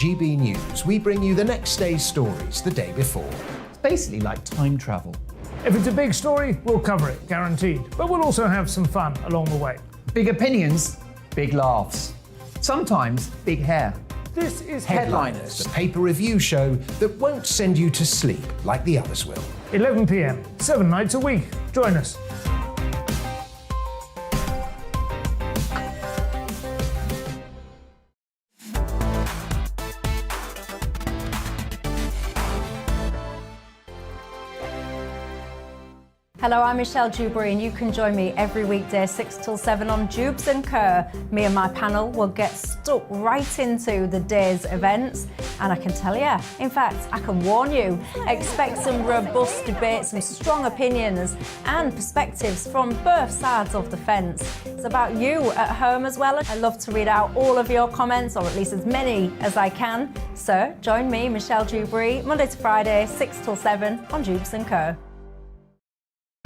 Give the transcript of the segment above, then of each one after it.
GB News, we bring you the next day's stories the day before. It's basically like time travel. If it's a big story, we'll cover it, guaranteed. But we'll also have some fun along the way. Big opinions, big laughs. Sometimes big hair. This is Headliners, the paper review show that won't send you to sleep like the others will. 11 p.m, 7 nights a week. Join us. Hello, I'm Michelle Dewberry and you can join me every weekday 6 till 7 on Jubes and Kerr. Me and my panel will get stuck right into the day's events and I can tell you, in fact, I can warn you, expect some robust debates, some strong opinions and perspectives from both sides of the fence. It's about you at home as well. I love to read out all of your comments, or at least as many as I can. So join me, Michelle Dewberry, Monday to Friday, 6 till 7 on Jubes and Kerr.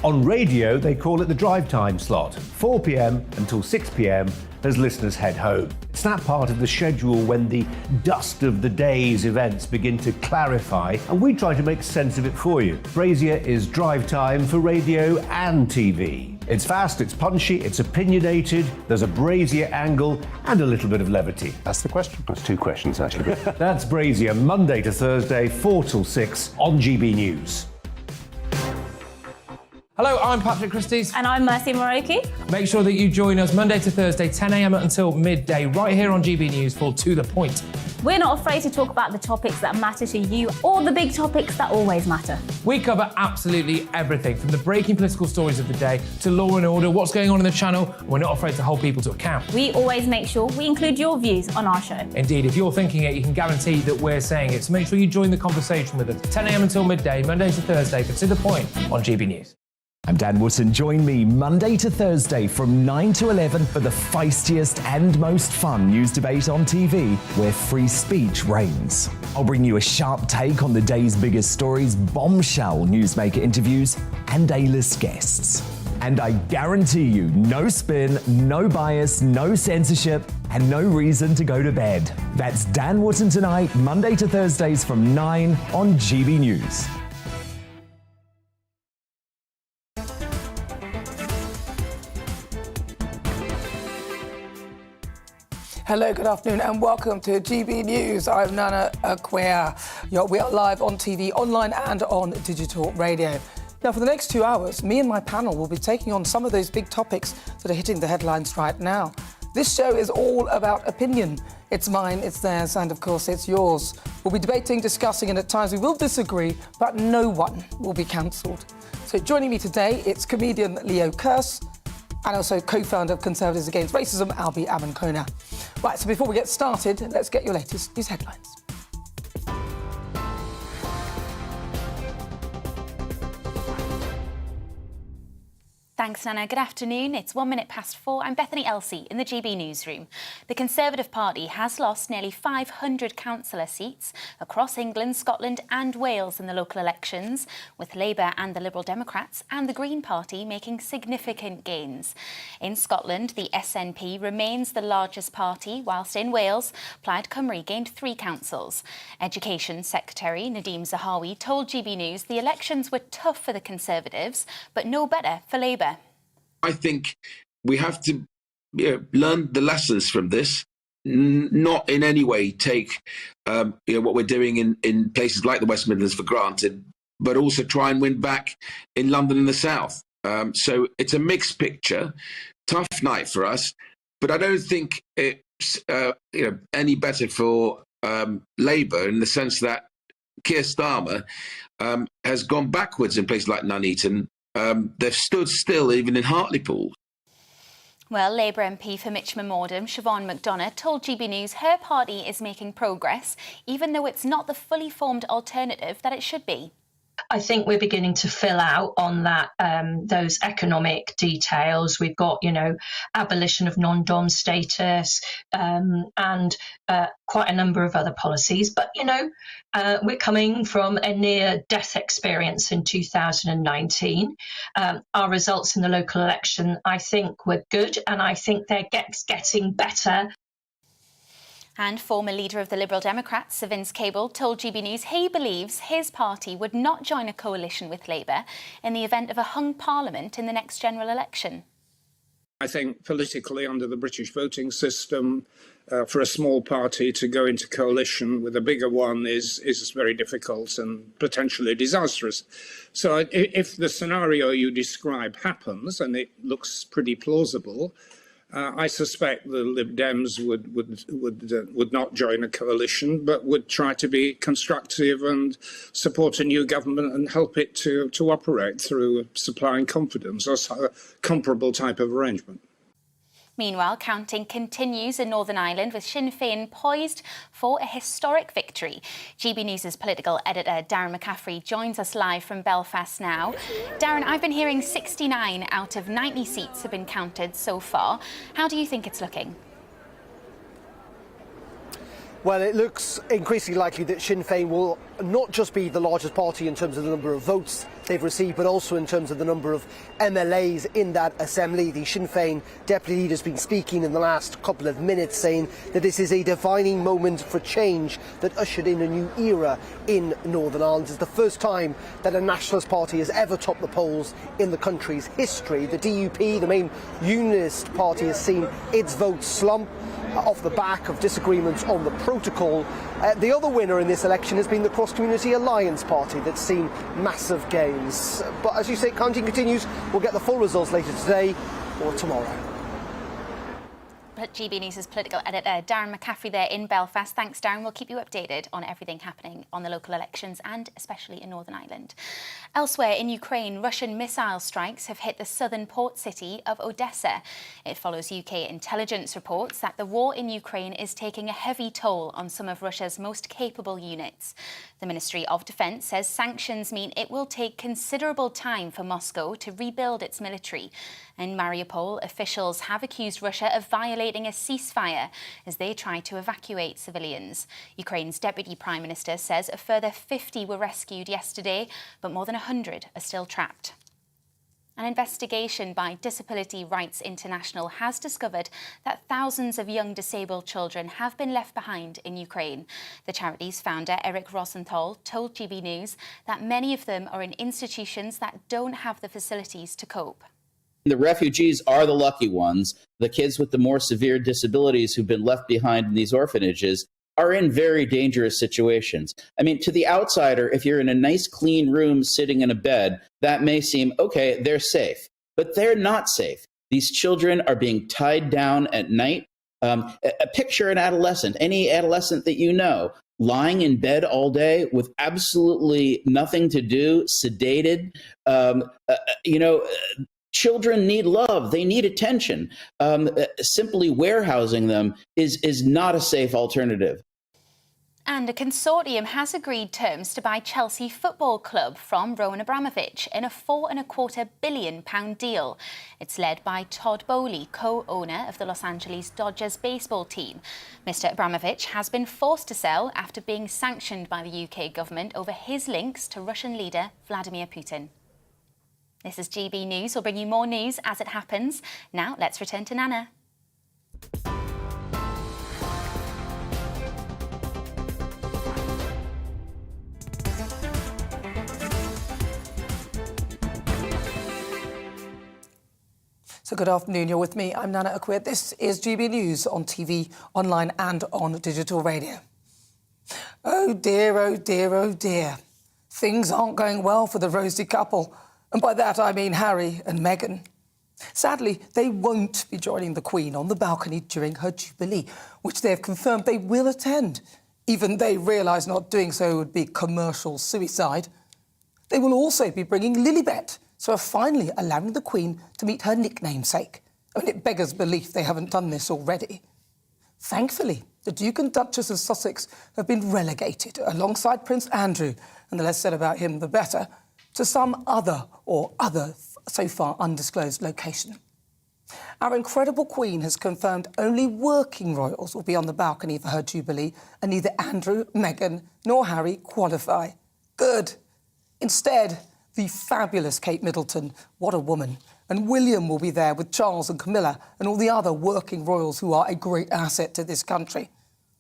On radio, they call it the drive time slot, 4 p.m. until 6 p.m. as listeners head home. It's that part of the schedule when the dust of the day's events begin to clarify, and we try to make sense of it for you. Brazier is drive time for radio and TV. It's fast, it's punchy, it's opinionated, there's a Brazier angle and a little bit of levity. That's the question. That's two questions, actually. That's Brazier, Monday to Thursday, 4 till 6 on GB News. Hello, I'm Patrick Christie's. And I'm Mercy Moroki. Make sure that you join us Monday to Thursday, 10 a.m. until midday, right here on GB News for To The Point. We're not afraid to talk about the topics that matter to you or the big topics that always matter. We cover absolutely everything, from the breaking political stories of the day to law and order, what's going on in the channel. We're not afraid to hold people to account. We always make sure we include your views on our show. Indeed, if you're thinking it, you can guarantee that we're saying it. So make sure you join the conversation with us, 10 a.m. until midday, Monday to Thursday for To The Point on GB News. I'm Dan Wootton. Join me Monday to Thursday from 9 to 11 for the feistiest and most fun news debate on TV, where free speech reigns. I'll bring you a sharp take on the day's biggest stories, bombshell newsmaker interviews, and A-list guests. And I guarantee you, no spin, no bias, no censorship, and no reason to go to bed. That's Dan Wootton tonight, Monday to Thursdays from 9 on GB News. Hello, good afternoon and welcome to GB News. I'm Nana Akua. We are live on TV, online and on digital radio. Now, for the next 2 hours, me and my panel will be taking on some of those big topics that are hitting the headlines right now. This show is all about opinion. It's mine, it's theirs, and of course it's yours. We'll be debating, discussing, and at times we will disagree, but no one will be cancelled. So joining me today, it's comedian Leo Kearse, and also co-founder of Conservatives Against Racism, Albi Amankona. Right, so before we get started, let's get your latest news headlines. Thanks, Nana. Good afternoon. It's 1 minute past 4. I'm Bethany Elsey in the GB newsroom. The Conservative Party has lost nearly 500 councillor seats across England, Scotland and Wales in the local elections, with Labour and the Liberal Democrats and the Green Party making significant gains. In Scotland, the SNP remains the largest party, whilst in Wales, Plaid Cymru gained 3 councils. Education Secretary Nadeem Zahawi told GB News the elections were tough for the Conservatives, but no better for Labour. I think we have to learn the lessons from this, not in any way take what we're doing in places like the West Midlands for granted, but also try and win back in London and the South. So it's a mixed picture, tough night for us, but I don't think it's any better for Labour in the sense that Keir Starmer has gone backwards in places like Nuneaton. They've stood still even in Hartlepool. Well, Labour MP for Mitcham-Morden, Siobhan McDonough, told GB News her party is making progress, even though it's not the fully formed alternative that it should be. I think we're beginning to fill out on that, those economic details. We've got, abolition of non-dom status and quite a number of other policies. But, we're coming from a near-death experience in 2019. Our results in the local election, I think, were good, and I think they're getting better. And former leader of the Liberal Democrats, Sir Vince Cable, told GB News he believes his party would not join a coalition with Labour in the event of a hung parliament in the next general election. I think politically, under the British voting system, for a small party to go into coalition with a bigger one is very difficult and potentially disastrous. So if the scenario you describe happens, and it looks pretty plausible, I suspect the Lib Dems would not join a coalition, but would try to be constructive and support a new government and help it to operate through supplying confidence, or a comparable type of arrangement. Meanwhile, counting continues in Northern Ireland, with Sinn Féin poised for a historic victory. GB News' political editor Darren McCaffrey joins us live from Belfast now. Darren, I've been hearing 69 out of 90 seats have been counted so far. How do you think it's looking? Well, it looks increasingly likely that Sinn Féin will not just be the largest party in terms of the number of votes they've received, but also in terms of the number of MLAs in that assembly. The Sinn Féin deputy leader has been speaking in the last couple of minutes, saying that this is a defining moment for change that ushered in a new era in Northern Ireland. It's the first time that a nationalist party has ever topped the polls in the country's history. The DUP, the main unionist party, has seen its votes slump off the back of disagreements on the protocol. The other winner in this election has been the Cross Community Alliance Party, that's seen massive gains. But as you say, counting continues. We'll get the full results later today or tomorrow. GB News' political editor Darren McCaffrey there in Belfast. Thanks, Darren. We'll keep you updated on everything happening on the local elections and especially in Northern Ireland. Elsewhere in Ukraine, Russian missile strikes have hit the southern port city of Odessa. It follows UK intelligence reports that the war in Ukraine is taking a heavy toll on some of Russia's most capable units. The Ministry of Defence says sanctions mean it will take considerable time for Moscow to rebuild its military. In Mariupol, officials have accused Russia of violating a ceasefire as they try to evacuate civilians. Ukraine's Deputy Prime Minister says a further 50 were rescued yesterday, but more than 100 are still trapped. An investigation by Disability Rights International has discovered that thousands of young disabled children have been left behind in Ukraine. The charity's founder, Eric Rosenthal, told GB News that many of them are in institutions that don't have the facilities to cope. The refugees are the lucky ones. The kids with the more severe disabilities who've been left behind in these orphanages are in very dangerous situations. I mean, to the outsider, if you're in a nice, clean room sitting in a bed, that may seem, okay, they're safe. But they're not safe. These children are being tied down at night. Picture an adolescent, any adolescent that you know, lying in bed all day with absolutely nothing to do, sedated, children need love. They need attention. Simply warehousing them is not a safe alternative. And a consortium has agreed terms to buy Chelsea Football Club from Roman Abramovich in a £4.25 billion deal. It's led by Todd Bowley, co-owner of the Los Angeles Dodgers baseball team. Mr. Abramovich has been forced to sell after being sanctioned by the UK government over his links to Russian leader Vladimir Putin. This is GB News. We'll bring you more news as it happens. Now, let's return to Nana. So good afternoon, you're with me. I'm Nana Akua. This is GB News on TV, online and on digital radio. Oh dear, oh dear, oh dear. Things aren't going well for the Rosie couple. And by that, I mean Harry and Meghan. Sadly, they won't be joining the Queen on the balcony during her Jubilee, which they have confirmed they will attend. Even they realise not doing so would be commercial suicide. They will also be bringing Lilibet, so are finally allowing the Queen to meet her nicknamesake. I mean, it beggars belief they haven't done this already. Thankfully, the Duke and Duchess of Sussex have been relegated, alongside Prince Andrew, and the less said about him, the better, to some other so far undisclosed location. Our incredible Queen has confirmed only working royals will be on the balcony for her Jubilee, and neither Andrew, Meghan nor Harry qualify. Good. Instead, the fabulous Kate Middleton, what a woman, and William will be there with Charles and Camilla and all the other working royals who are a great asset to this country.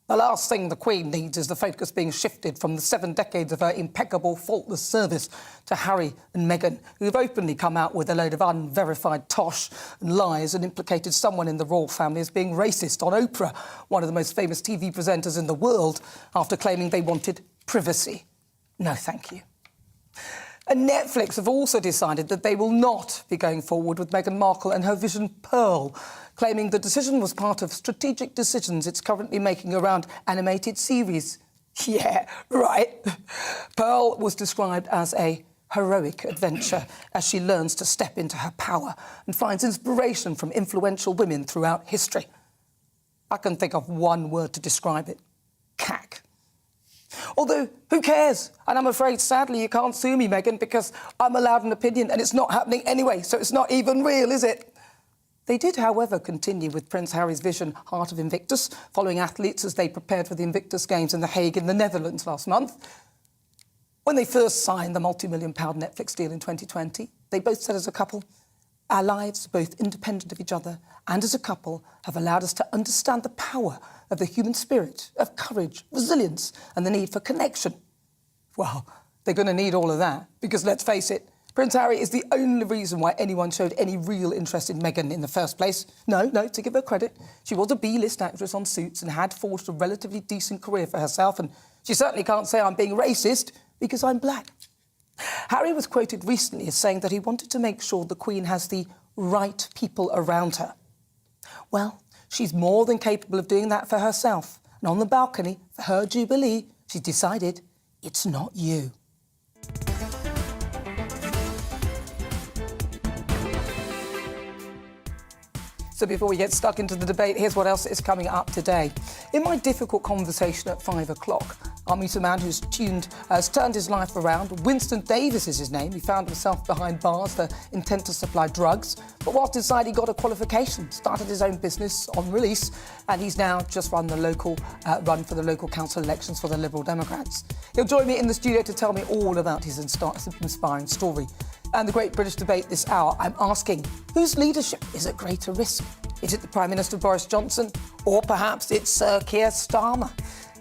The last thing the Queen needs is the focus being shifted from the 7 decades of her impeccable, faultless service to Harry and Meghan, who've openly come out with a load of unverified tosh and lies and implicated someone in the royal family as being racist on Oprah, one of the most famous TV presenters in the world, after claiming they wanted privacy. No, thank you. And Netflix have also decided that they will not be going forward with Meghan Markle and her vision Pearl, claiming the decision was part of strategic decisions it's currently making around animated series. Yeah, right. Pearl was described as a heroic adventure as she learns to step into her power and finds inspiration from influential women throughout history. I can think of one word to describe it: cack. Although, who cares? And I'm afraid, sadly, you can't sue me, Meghan, because I'm allowed an opinion and it's not happening anyway, so it's not even real, is it? They did, however, continue with Prince Harry's vision Heart of Invictus, following athletes as they prepared for the Invictus Games in The Hague in the Netherlands last month. When they first signed the multi-million-pound Netflix deal in 2020, they both said as a couple, our lives, both independent of each other and as a couple, have allowed us to understand the power of the human spirit, of courage, resilience, and the need for connection. Well, they're going to need all of that, because let's face it, Prince Harry is the only reason why anyone showed any real interest in Meghan in the first place. No, to give her credit, she was a B-list actress on Suits and had forged a relatively decent career for herself, and she certainly can't say I'm being racist because I'm black. Harry was quoted recently as saying that he wanted to make sure the Queen has the right people around her. Well, she's more than capable of doing that for herself. And on the balcony, for her Jubilee, she's decided it's not you. So before we get stuck into the debate, here's what else is coming up today. In my difficult conversation at 5 o'clock, I'll meet a man who's turned his life around. Winston Davis is his name. He found himself behind bars for intent to supply drugs, but whilst inside he got a qualification, started his own business on release, and he's now just run for the local council elections for the Liberal Democrats. He'll join me in the studio to tell me all about his inspiring story. And the great British debate this hour, I'm asking, whose leadership is at greater risk? Is it the Prime Minister Boris Johnson, or perhaps it's Sir Keir Starmer?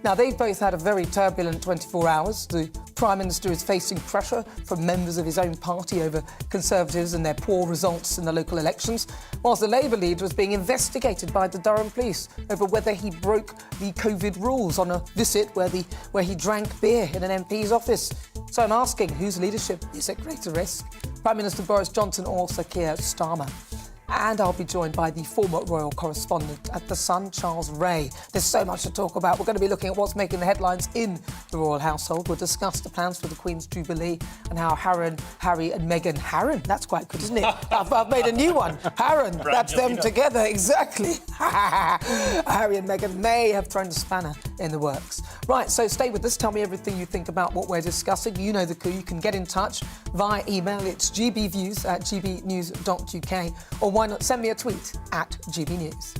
Now, they've both had a very turbulent 24 hours. The Prime Minister is facing pressure from members of his own party over Conservatives and their poor results in the local elections, whilst the Labour leader is being investigated by the Durham police over whether he broke the COVID rules on a visit where he drank beer in an MP's office. So I'm asking, whose leadership is at greater risk? Prime Minister Boris Johnson or Sir Keir Starmer? And I'll be joined by the former royal correspondent at The Sun, Charles Ray. There's so much to talk about. We're going to be looking at what's making the headlines in the royal household. We'll discuss the plans for the Queen's Jubilee and how Harry and Meghan... Harren? That's quite good, isn't it? I've made a new one. Harren. That's them together, exactly. Harry and Meghan may have thrown a spanner in the works. Right, so stay with us. Tell me everything you think about what we're discussing. You know the coup. You can get in touch via email. It's gbviews@gbnews.uk, or why not send me a tweet at GBNews.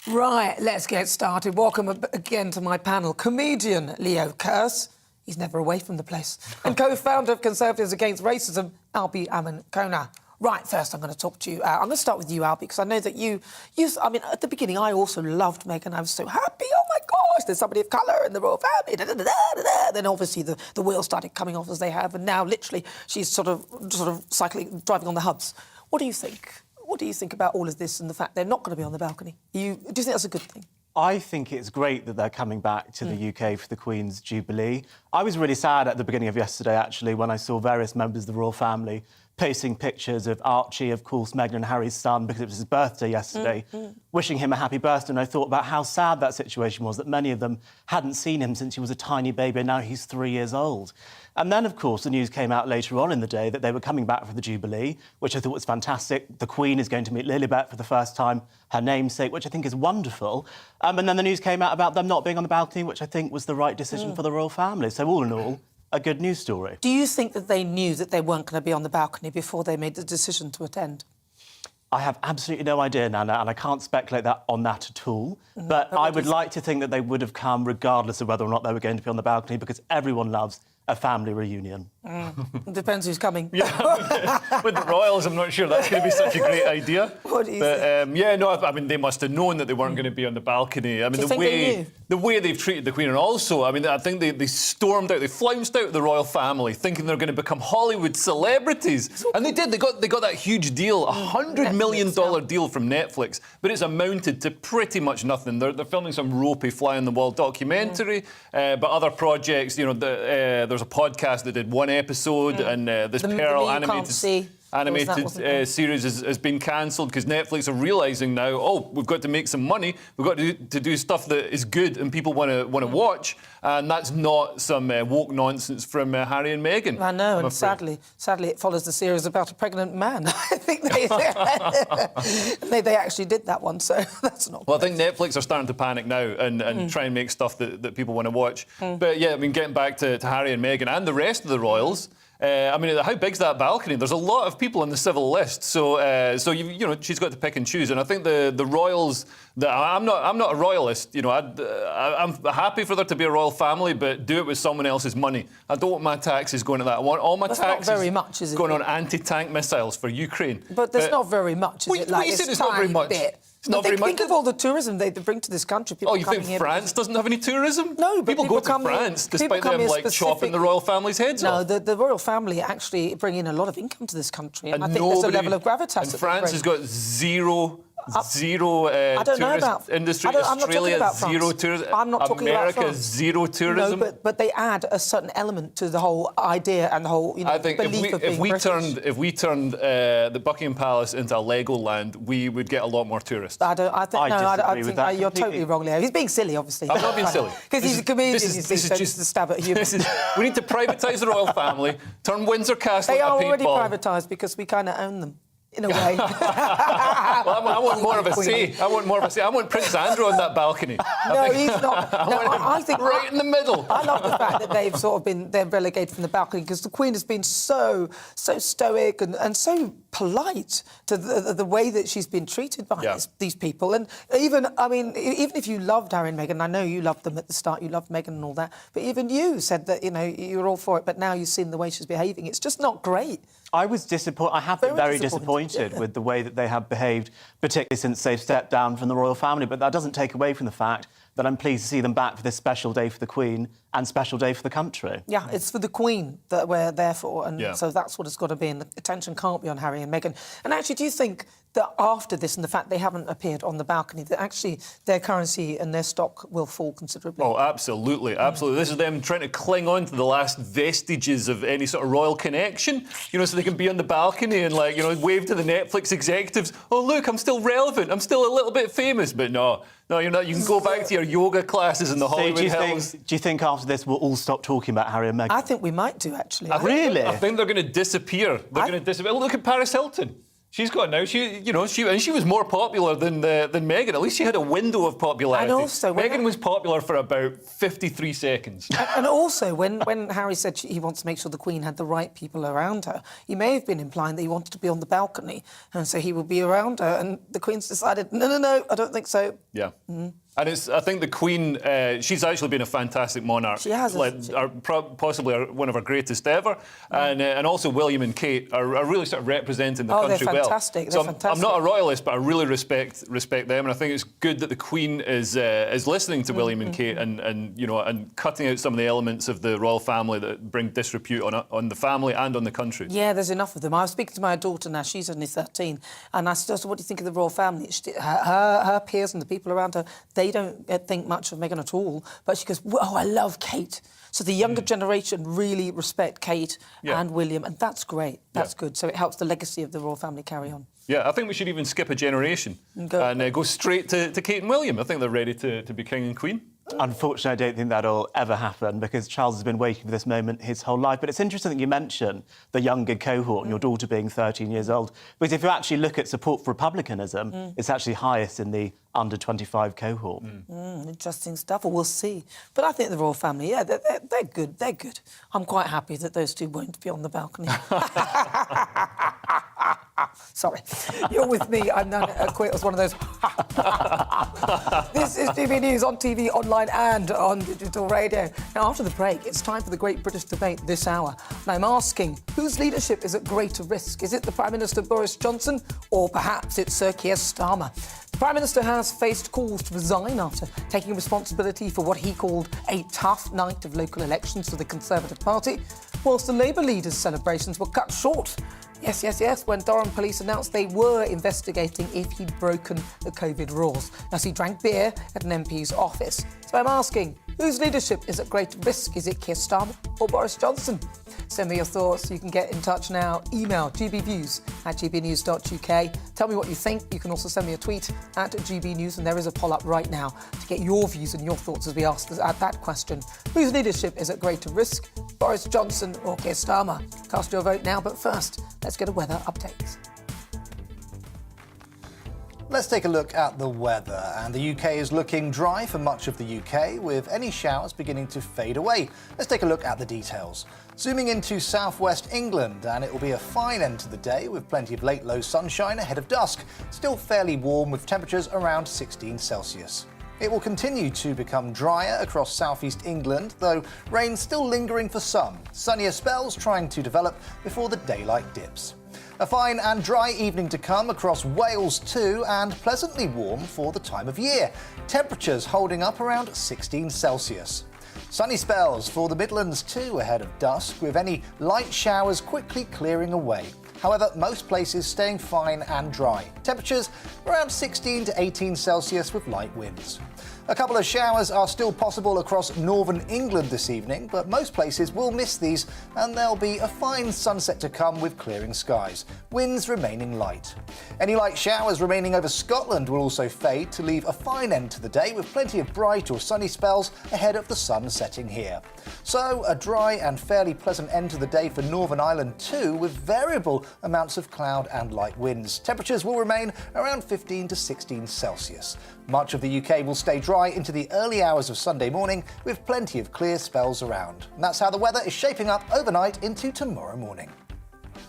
Right, let's get started. Welcome again to my panel. Comedian Leo Kearse, he's never away from the place, and co-founder of Conservatives Against Racism, Albi Aman-Kona. Right, first I'm going to talk to you. I'm going to start with you, Al, because I know that you... I mean, at the beginning, I also loved Meghan. I was so happy. Oh, my gosh, there's somebody of colour in the royal family. Da, da, da, da, da. Then, obviously, the wheels started coming off as they have, and now, literally, she's sort of driving on the hubs. What do you think? What do you think about all of this and the fact they're not going to be on the balcony? Do you think that's a good thing? I think it's great that they're coming back to the UK for the Queen's Jubilee. I was really sad at the beginning of yesterday, actually, when I saw various members of the royal family posting pictures of Archie, of course, Meghan and Harry's son, because it was his birthday yesterday, wishing him a happy birthday. And I thought about how sad that situation was, that many of them hadn't seen him since he was a tiny baby, and now he's 3 years old. And then, of course, the news came out later on in the day that they were coming back for the Jubilee, which I thought was fantastic. The Queen is going to meet Lilibet for the first time, her namesake, which I think is wonderful. And then the news came out about them not being on the balcony, which I think was the right decision for the royal family. So all in all, a good news story. Do you think that they knew that they weren't going to be on the balcony before they made the decision to attend? I have absolutely no idea, Nana, and I can't speculate on that at all. But I would like to think that they would have come regardless of whether or not they were going to be on the balcony, because everyone loves a family reunion. Depends who's coming. With the royals, I'm not sure that's going to be such a great idea. What do you think? Yeah, no, I mean, they must have known that they weren't going to be on the balcony. I mean, the way they've treated the Queen, and also, I mean, I think they stormed out, they flounced out the royal family, thinking they're going to become Hollywood celebrities, and they did. They got that huge deal, $100 million deal from Netflix, but it's amounted to pretty much nothing. They're filming some ropey fly on the wall documentary, but other projects, you know, there's a podcast that did one episode, and this Pearl animated series has been cancelled because Netflix are realising now, oh, we've got to make some money, we've got to do stuff that is good and people want to watch, and that's not some woke nonsense from Harry and Meghan. I know, and sadly it follows the series about a pregnant man. I think they actually did that one, so that's not. Well, I think Netflix are starting to panic now and try and make stuff that people want to watch. But yeah, I mean, getting back to Harry and Meghan and the rest of the royals. I mean, how big's that balcony? There's a lot of people on the civil list, so you know, she's got to pick and choose. And I think the royals. I'm not a royalist. You know, I'm happy for there to be a royal family, but do it with someone else's money. I don't want my taxes going to that. I want all my taxes not very much, is it? Going on anti-tank missiles for Ukraine. But there's not very much, is it? Like, you said it's not very much. Bit. It's not very much. Think of all the tourism they bring to this country. People you think France doesn't have any tourism? No, but people go to France despite them like chopping the royal family's heads off. No, the royal family actually bring in a lot of income to this country, and I think there's a level of gravitas. And France has got zero tourist industry. Australia, zero tourism. I'm not talking about France. America, zero tourism. No, but they add a certain element to the whole idea and the whole, you know, I think belief of being British. If we turned the Buckingham Palace into a Legoland, we would get a lot more tourists. I think you're totally wrong, Leo. He's being silly, obviously. I'm not being silly. Because he's a comedian, this is just a stab at humour. We need to privatise the royal family, turn Windsor Castle into a paintball. They are already privatised because we kind of own them. In a way. Well, I want more of a say. I want Prince Andrew on that balcony. He's not. I think right in the middle. I love the fact that they've sort of they're relegated from the balcony because the Queen has been so stoic and so polite to the way that she's been treated by these people. And even if you loved Harry and Meghan, I know you loved them at the start, you loved Meghan and all that, but even you said that, you know, you're all for it, but now you've seen the way she's behaving. It's just not great. I was disappointed. I have been very disappointed with the way that they have behaved, particularly since they've stepped down from the royal family. But that doesn't take away from the fact that I'm pleased to see them back for this special day for the Queen and special day for the country. Yeah, it's for the Queen that we're there for, and so that's what it's got to be, and the attention can't be on Harry and Meghan. And actually, do you think that after this and the fact they haven't appeared on the balcony, that actually their currency and their stock will fall considerably? Oh, absolutely, absolutely. This is them trying to cling on to the last vestiges of any sort of royal connection, you know, so they can be on the balcony and, like, you know, wave to the Netflix executives, oh, look, I'm still relevant, I'm still a little bit famous, but no, you're not. You can go back to your yoga classes in the Hollywood Hills. Do you think after this we'll all stop talking about Harry and Meghan? I think we might do, actually. Really? I think they're going to disappear. They're going to disappear. Look at Paris Hilton. She's gone now. She was more popular than Meghan. At least she had a window of popularity. And also, Meghan was popular for about 53 seconds. And also, when Harry said he wants to make sure the Queen had the right people around her, he may have been implying that he wanted to be on the balcony, and so he would be around her. And the Queen's decided, no, I don't think so. Yeah. Mm-hmm. And I think the Queen, she's actually been a fantastic monarch. She has. Possibly one of our greatest ever. And also William and Kate are really sort of representing the country well. They're fantastic. So I'm not a royalist, but I really respect them. And I think it's good that the Queen is listening to William and Kate and cutting out some of the elements of the royal family that bring disrepute on the family and on the country. Yeah, there's enough of them. I was speaking to my daughter now, she's only 13, and I said, what do you think of the royal family? Her peers and the people around her, they don't think much of Meghan at all, but she goes, oh, I love Kate. So the younger generation really respect Kate and William, and that's great. That's good. So it helps the legacy of the royal family carry on. Yeah, I think we should even skip a generation and go straight to Kate and William. I think they're ready to be king and queen. Unfortunately, I don't think that'll ever happen because Charles has been waiting for this moment his whole life. But it's interesting that you mention the younger cohort and your daughter being 13 years old, because if you actually look at support for republicanism, it's actually highest in the under 25 cohort. Interesting stuff. Well, we'll see. But I think the royal family, yeah, they're good. They're good. I'm quite happy that those two won't be on the balcony. Sorry. You're with me. I'm Nana Akua. It was one of those. This is GBNews on TV, online and on digital radio. Now, after the break, it's time for the Great British Debate this hour. And I'm asking, whose leadership is at greater risk? Is it the Prime Minister Boris Johnson or perhaps it's Sir Keir Starmer? The Prime Minister has faced calls to resign after taking responsibility for what he called a tough night of local elections for the Conservative Party, whilst the Labour leader's celebrations were cut short. Yes, when Durham police announced they were investigating if he'd broken the COVID rules as he drank beer at an MP's office. So I'm asking, whose leadership is at greater risk? Is it Keir Starmer or Boris Johnson? Send me your thoughts. You can get in touch now. Email gbviews@gbnews.uk. Tell me what you think. You can also send me a tweet at GBNews, and there is a poll up right now to get your views and your thoughts as we ask that question. Whose leadership is at greater risk? Boris Johnson or Keir Starmer? Cast your vote now, but first, let's get a weather update. Let's take a look at the weather. And the UK is looking dry for much of the UK, with any showers beginning to fade away. Let's take a look at the details. Zooming into southwest England, and it will be a fine end to the day with plenty of late low sunshine ahead of dusk. Still fairly warm with temperatures around 16 Celsius. It will continue to become drier across southeast England, though rain still lingering for some. Sunnier spells trying to develop before the daylight dips. A fine and dry evening to come across Wales too, and pleasantly warm for the time of year. Temperatures holding up around 16 Celsius. Sunny spells for the Midlands too ahead of dusk, with any light showers quickly clearing away. However, most places staying fine and dry. Temperatures around 16 to 18 Celsius with light winds. A couple of showers are still possible across northern England this evening, but most places will miss these, and there'll be a fine sunset to come with clearing skies. Winds remaining light. Any light showers remaining over Scotland will also fade to leave a fine end to the day with plenty of bright or sunny spells ahead of the sun setting here. So a dry and fairly pleasant end to the day for Northern Ireland too, with variable amounts of cloud and light winds. Temperatures will remain around 15 to 16 Celsius. Much of the UK will stay dry into the early hours of Sunday morning with plenty of clear spells around. And that's how the weather is shaping up overnight into tomorrow morning.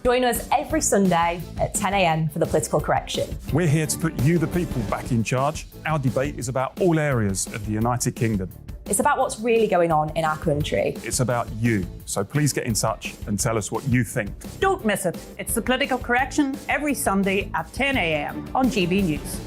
Join us every Sunday at 10 a.m. for The Political Correction. We're here to put you, the people, back in charge. Our debate is about all areas of the United Kingdom. It's about what's really going on in our country. It's about you. So please get in touch and tell us what you think. Don't miss it. It's The Political Correction every Sunday at 10 a.m. on GB News.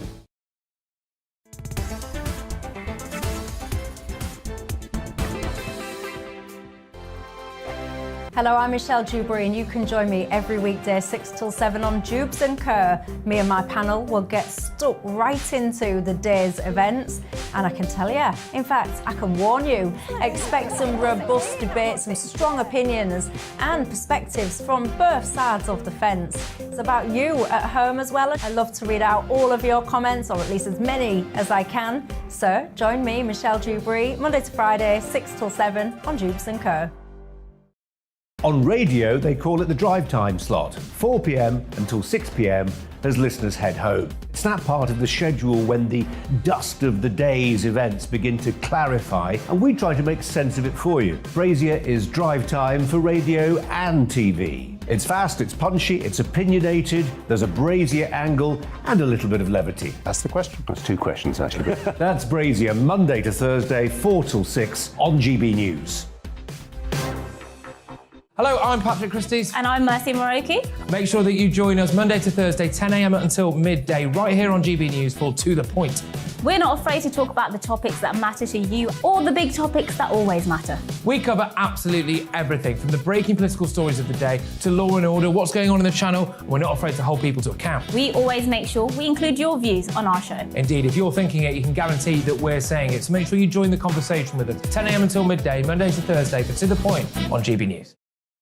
Hello, I'm Michelle Dewberry, and you can join me every weekday 6 till 7 on Jubes and Kerr. Me and my panel will get stuck right into the day's events, and I can tell you, in fact, I can warn you, expect some robust debates, some strong opinions and perspectives from both sides of the fence. It's about you at home as well. I love to read out all of your comments, or at least as many as I can. So join me, Michelle Dewberry, Monday to Friday, 6 till 7 on Jubes and Kerr. On radio, they call it the drive time slot, 4 p.m. until 6 p.m. as listeners head home. It's that part of the schedule when the dust of the day's events begin to clarify, and we try to make sense of it for you. Brazier is drive time for radio and TV. It's fast, it's punchy, it's opinionated, there's a Brazier angle and a little bit of levity. That's the question. That's two questions, actually. That's Brazier, Monday to Thursday, 4 till 6 on GB News. Hello, I'm Patrick Christie's. And I'm Mercy Moroki. Make sure that you join us Monday to Thursday, 10 a.m. until midday, right here on GB News for To The Point. We're not afraid to talk about the topics that matter to you or the big topics that always matter. We cover absolutely everything, from the breaking political stories of the day to law and order, what's going on in the channel. We're not afraid to hold people to account. We always make sure we include your views on our show. Indeed, if you're thinking it, you can guarantee that we're saying it. So make sure you join the conversation with us, 10 a.m. until midday, Monday to Thursday, for To The Point on GB News.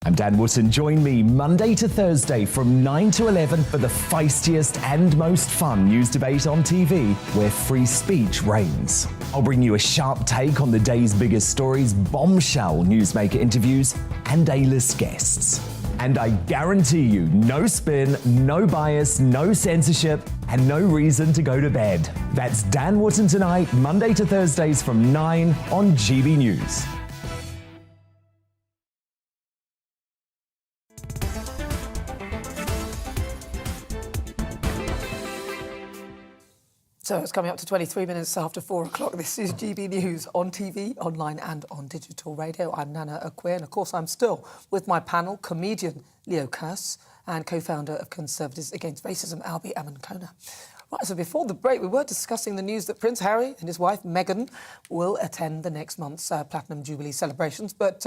I'm Dan Wootton. Join me Monday to Thursday from 9 to 11 for the feistiest and most fun news debate on TV, where free speech reigns. I'll bring you a sharp take on the day's biggest stories, bombshell newsmaker interviews, and A-list guests. And I guarantee you, no spin, no bias, no censorship, and no reason to go to bed. That's Dan Wootton Tonight, Monday to Thursdays from 9 on GB News. So it's coming up to 23 minutes after 4 o'clock. This is GB News on TV, online and on digital radio. I'm Nana Akua, and of course I'm still with my panel, comedian Leo Kearse and co-founder of Conservatives Against Racism, Albie Amankona. Right, so before the break, we were discussing the news that Prince Harry and his wife Meghan will attend the next month's Platinum Jubilee celebrations, but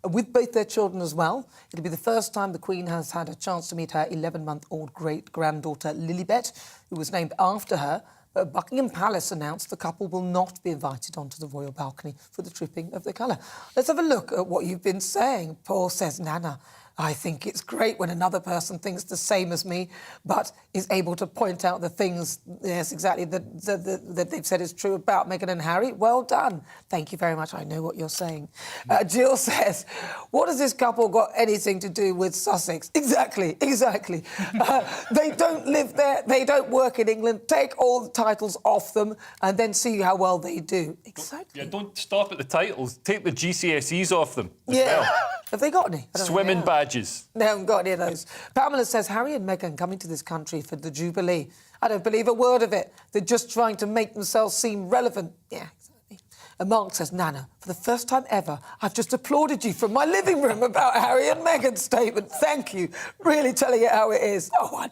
with both their children as well. It'll be the first time the Queen has had a chance to meet her 11-month-old great-granddaughter Lilibet, who was named after her. Buckingham Palace announced the couple will not be invited onto the royal balcony for the tripping of the colour. Let's have a look at what you've been saying. Paul says, Nana, I think it's great when another person thinks the same as me, but is able to point out the things, yes, exactly, that they've said is true about Meghan and Harry. Well done. Thank you very much. I know what you're saying. Jill says, what has this couple got anything to do with Sussex? Exactly. They don't live there. They don't work in England. Take all the titles off them and then see how well they do. Exactly. Yeah, don't stop at the titles. Take the GCSEs off them as Yeah. well. Have they got any? Swimming badges. They haven't got any of those. Pamela says, Harry and Meghan coming to this country for the Jubilee. I don't believe a word of it. They're just trying to make themselves seem relevant. Yeah, exactly. And Mark says, Nana, for the first time ever, I've just applauded you from my living room about Harry and Meghan's statement. Thank you. Really telling it how it is. Oh, I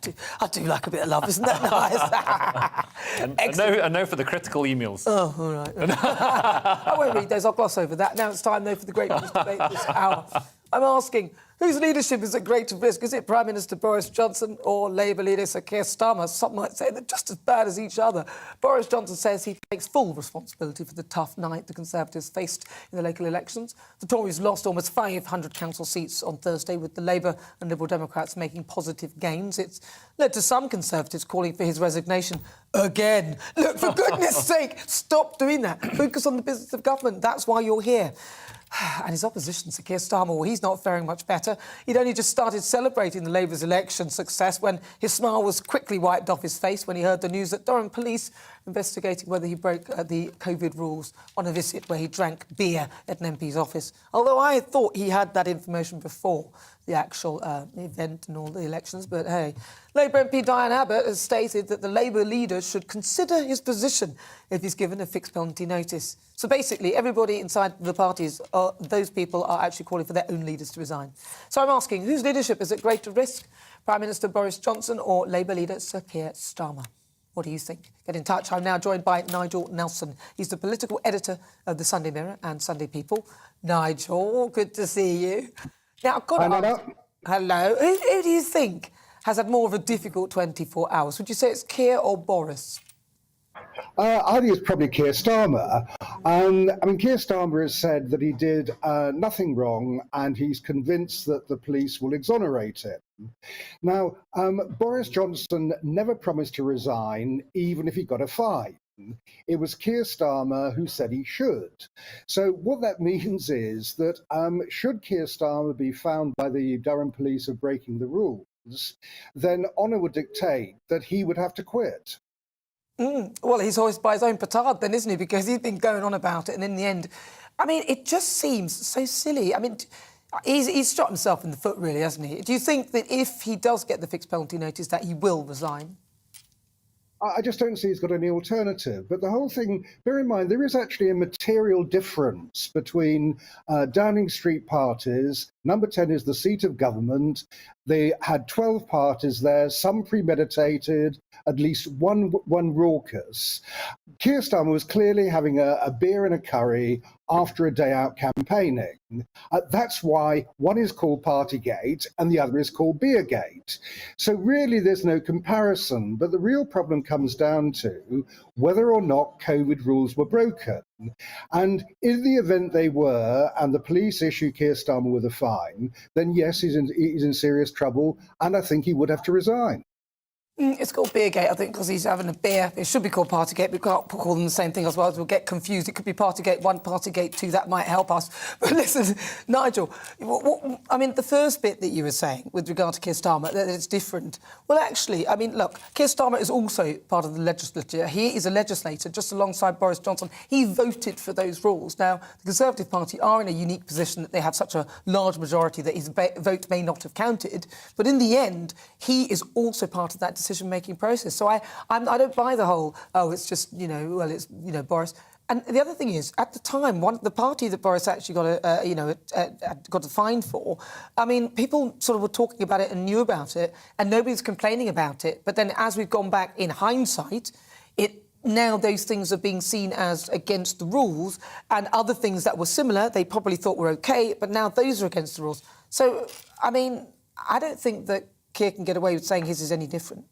do like a bit of love. Isn't that nice? and now for the critical emails. Oh, all right. I won't read those. I'll gloss over that. Now it's time, though, for the great news debate this hour. I'm asking, whose leadership is at greater risk? Is it Prime Minister Boris Johnson or Labour leader Sir Keir Starmer? Some might say they're just as bad as each other. Boris Johnson says he takes full responsibility for the tough night the Conservatives faced in the local elections. The Tories lost almost 500 council seats on Thursday, with the Labour and Liberal Democrats making positive gains. It's led to some Conservatives calling for his resignation again. Look, for goodness sake, stop doing that. Focus on the business of government. That's why you're here. And his opposition, Sir Keir Starmer, well, he's not faring much better. He'd only just started celebrating the Labour's election success when his smile was quickly wiped off his face when he heard the news that Durham police investigating whether he broke the COVID rules on a visit where he drank beer at an MP's office. Although I thought he had that information before the actual event and all the elections, but hey. Labour MP Diane Abbott has stated that the Labour leader should consider his position if he's given a fixed penalty notice. So basically, everybody inside the parties, those people are actually calling for their own leaders to resign. So I'm asking, whose leadership is at greater risk? Prime Minister Boris Johnson or Labour leader Sir Keir Starmer? What do you think? Get in touch. I'm now joined by Nigel Nelson. He's the political editor of the Sunday Mirror and Sunday People. Nigel, good to see you. Now, I've got to ask, hello. Who do you think has had more of a difficult 24 hours? Would you say it's Keir or Boris? I think it's probably Keir Starmer. I mean, Keir Starmer has said that he did nothing wrong and he's convinced that the police will exonerate him. Now, Boris Johnson never promised to resign, even if he got a fine. It was Keir Starmer who said he should. So what that means is that should Keir Starmer be found by the Durham police of breaking the rules, then honour would dictate that he would have to quit. Well, he's always by his own petard then, isn't he? Because he's been going on about it, and in the end, I mean, it just seems so silly. I mean, he's shot himself in the foot, really, hasn't he? Do you think that if he does get the fixed penalty notice that he will resign? I just don't see he's got any alternative. But the whole thing, bear in mind, there is actually a material difference between Downing Street parties. Number 10 is the seat of government. They had 12 parties there, some premeditated, at least one raucous. Keir Starmer was clearly having a beer and a curry after a day out campaigning. That's why one is called Partygate and the other is called Beergate. So really there's no comparison, but the real problem comes down to whether or not COVID rules were broken. And in the event they were, and the police issue Keir Starmer with a fine, then yes, he's in serious trouble, and I think he would have to resign. It's called Beergate, I think, because he's having a beer. It should be called Partygate. We can't call them the same thing, otherwise we'll get confused. It could be Partygate 1, Partygate 2. That might help us. But listen, Nigel, I mean, the first bit that you were saying with regard to Keir Starmer, that it's different. Well, actually, I mean, look, Keir Starmer is also part of the legislature. He is a legislator just alongside Boris Johnson. He voted for those rules. Now, the Conservative Party are in a unique position that they have such a large majority that his vote may not have counted. But in the end, he is also part of that decision-making process. So I don't buy the whole, oh, it's just, it's Boris. And the other thing is, at the time, the party that Boris actually got got a fine for, I mean, people sort of were talking about it and knew about it, and nobody's complaining about it. But then as we've gone back in hindsight, now those things are being seen as against the rules, and other things that were similar, they probably thought were OK, but now those are against the rules. So, I mean, I don't think that Keir can get away with saying his is any different.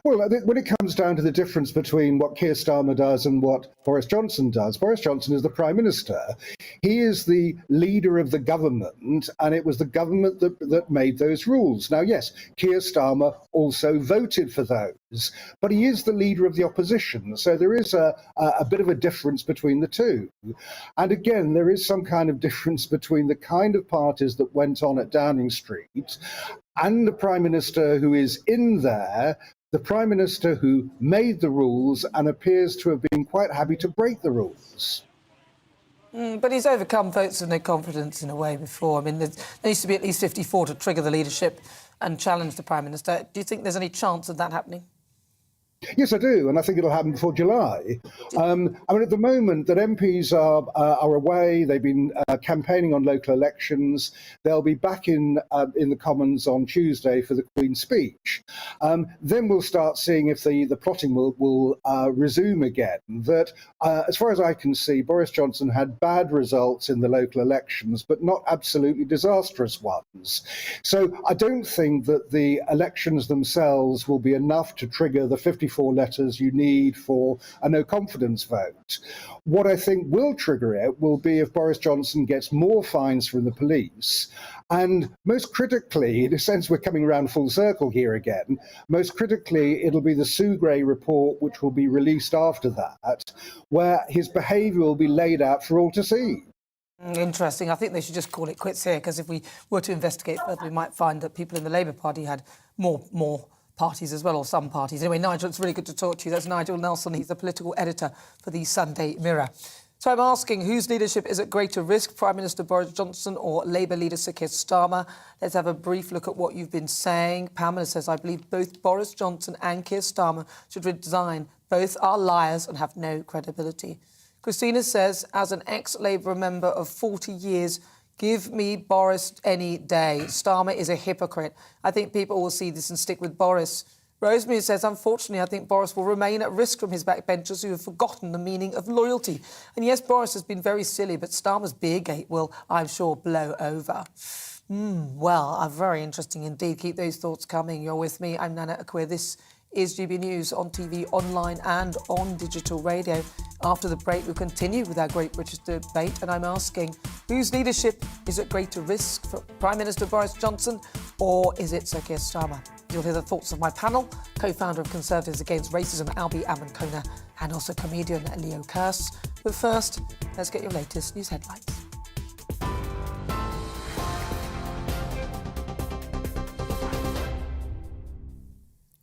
Well, when it comes down to the difference between what Keir Starmer does and what Boris Johnson does, Boris Johnson is the Prime Minister. He is the leader of the government, and it was the government that made those rules. Now, yes, Keir Starmer also voted for those, but he is the leader of the opposition. So there is a bit of a difference between the two. And again, there is some kind of difference between the kind of parties that went on at Downing Street and the Prime Minister who is in there, the Prime Minister who made the rules and appears to have been quite happy to break the rules. But he's overcome votes of no confidence in a way before. I mean, there needs to be at least 54 to trigger the leadership and challenge the Prime Minister. Do you think there's any chance of that happening? Yes, I do, and I think it'll happen before July. I mean, at the moment that MPs are away, they've been campaigning on local elections. They'll be back in the Commons on Tuesday for the Queen's speech. Then we'll start seeing if the plotting will resume again. That, as far as I can see, Boris Johnson had bad results in the local elections, but not absolutely disastrous ones. So I don't think that the elections themselves will be enough to trigger the 54 letters you need for a no confidence vote. What I think will trigger it will be if Boris Johnson gets more fines from the police, and most critically, in a sense we're coming around full circle here again, most critically it'll be the Sue Gray report which will be released after that, where his behaviour will be laid out for all to see. Interesting. I think they should just call it quits here, because if we were to investigate further, we might find that people in the Labour Party had more parties as well, or some parties. Anyway, Nigel, it's really good to talk to you. That's Nigel Nelson. He's the political editor for the Sunday Mirror. So I'm asking, whose leadership is at greater risk, Prime Minister Boris Johnson or Labour leader Sir Keir Starmer? Let's have a brief look at what you've been saying. Pamela says, I believe both Boris Johnson and Keir Starmer should resign. Both are liars and have no credibility. Christina says, as an ex-Labour member of 40 years, give me Boris any day. Starmer is a hypocrite. I think people will see this and stick with Boris. Rosemary says, unfortunately, I think Boris will remain at risk from his backbenchers who have forgotten the meaning of loyalty. And yes, Boris has been very silly, but Starmer's Beergate will, I'm sure, blow over. Well, very interesting indeed. Keep those thoughts coming. You're with me. I'm Nana Akua. This is GB News on TV, online and on digital radio. After the break, we'll continue with our Great British Debate, and I'm asking, whose leadership is at greater risk, for Prime Minister Boris Johnson or is it Sir Keir Starmer? You'll hear the thoughts of my panel, co-founder of Conservatives Against Racism, Albie Amankona, and also comedian Leo Kearse. But first, let's get your latest news headlines.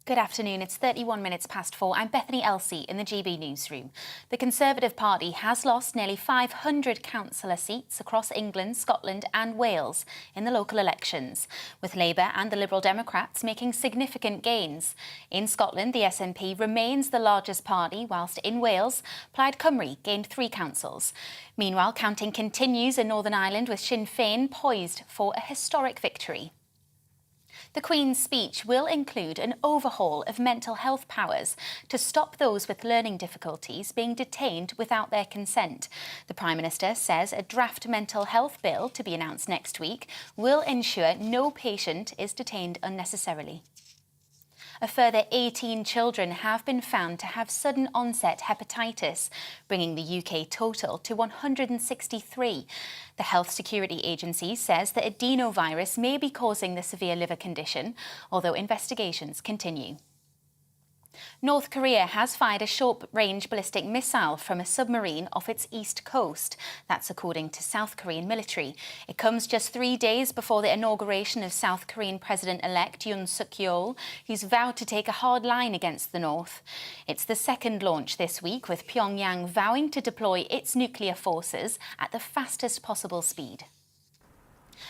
Good afternoon. It's 31 minutes past 4. I'm Bethany Elsey in the GB newsroom. The Conservative Party has lost nearly 500 councillor seats across England, Scotland and Wales in the local elections, with Labour and the Liberal Democrats making significant gains. In Scotland, the SNP remains the largest party, whilst in Wales, Plaid Cymru gained 3 councils. Meanwhile, counting continues in Northern Ireland, with Sinn Féin poised for a historic victory. The Queen's speech will include an overhaul of mental health powers to stop those with learning difficulties being detained without their consent. The Prime Minister says a draft mental health bill to be announced next week will ensure no patient is detained unnecessarily. A further 18 children have been found to have sudden onset hepatitis, bringing the UK total to 163. The Health Security Agency says that adenovirus may be causing the severe liver condition, although investigations continue. North Korea has fired a short-range ballistic missile from a submarine off its east coast. That's according to South Korean military. It comes just 3 days before the inauguration of South Korean President-elect Yoon Suk-yeol, who's vowed to take a hard line against the North. It's the second launch this week, with Pyongyang vowing to deploy its nuclear forces at the fastest possible speed.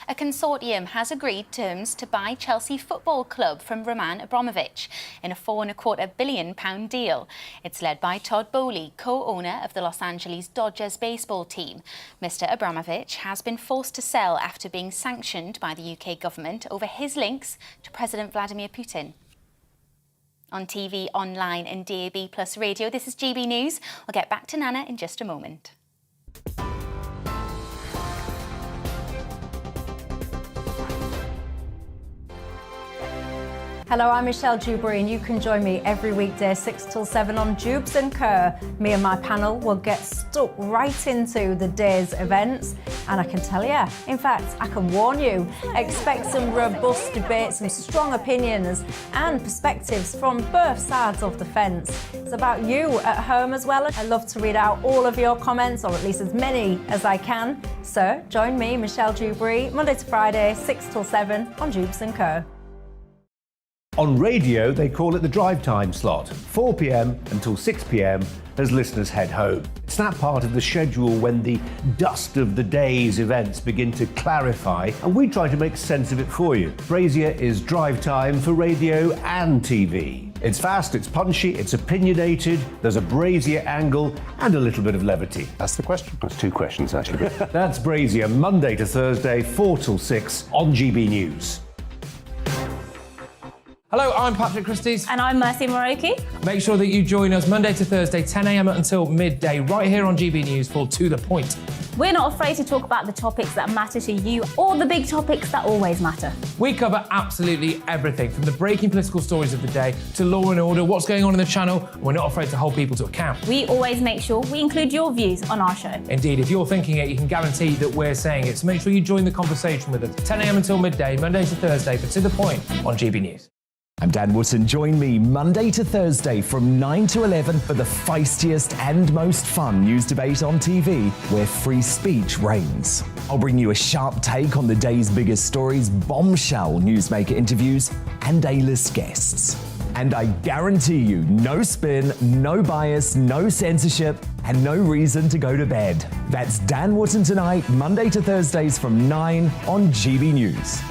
A consortium has agreed terms to buy Chelsea Football Club from Roman Abramovich in a £4.25 billion deal. It's led by Todd Boehly, co-owner of the Los Angeles Dodgers baseball team. Mr. Abramovich has been forced to sell after being sanctioned by the UK government over his links to President Vladimir Putin. On TV, online and DAB+ radio, this is GB News. I'll get back to Nana in just a moment. Hello, I'm Michelle Dewberry, and you can join me every weekday 6 till 7 on Jubes and Kerr. Me and my panel will get stuck right into the day's events, and I can tell you, in fact, I can warn you, expect some robust debates, some strong opinions and perspectives from both sides of the fence. It's about you at home as well. I love to read out all of your comments, or at least as many as I can. So join me, Michelle Dewberry, Monday to Friday, 6 till 7 on Jubes and Kerr. On radio, they call it the drive time slot, 4 p.m. until 6 p.m. as listeners head home. It's that part of the schedule when the dust of the day's events begin to clarify, and we try to make sense of it for you. Brazier is drive time for radio and TV. It's fast, it's punchy, it's opinionated, there's a Brazier angle and a little bit of levity. That's the question. That's two questions, actually. That's Brazier, Monday to Thursday, 4 till 6 on GB News. Hello, I'm Patrick Christie's. And I'm Mercy Moroki. Make sure that you join us Monday to Thursday, 10 a.m. until midday, right here on GB News for To The Point. We're not afraid to talk about the topics that matter to you or the big topics that always matter. We cover absolutely everything, from the breaking political stories of the day to law and order, what's going on in the channel. We're not afraid to hold people to account. We always make sure we include your views on our show. Indeed, if you're thinking it, you can guarantee that we're saying it. So make sure you join the conversation with us, 10 a.m. until midday, Monday to Thursday, for To The Point on GB News. I'm Dan Wootton. Join me Monday to Thursday from 9 to 11 for the feistiest and most fun news debate on TV, where free speech reigns. I'll bring you a sharp take on the day's biggest stories, bombshell newsmaker interviews, and A-list guests. And I guarantee you, no spin, no bias, no censorship, and no reason to go to bed. That's Dan Wootton tonight, Monday to Thursdays from 9 on GB News.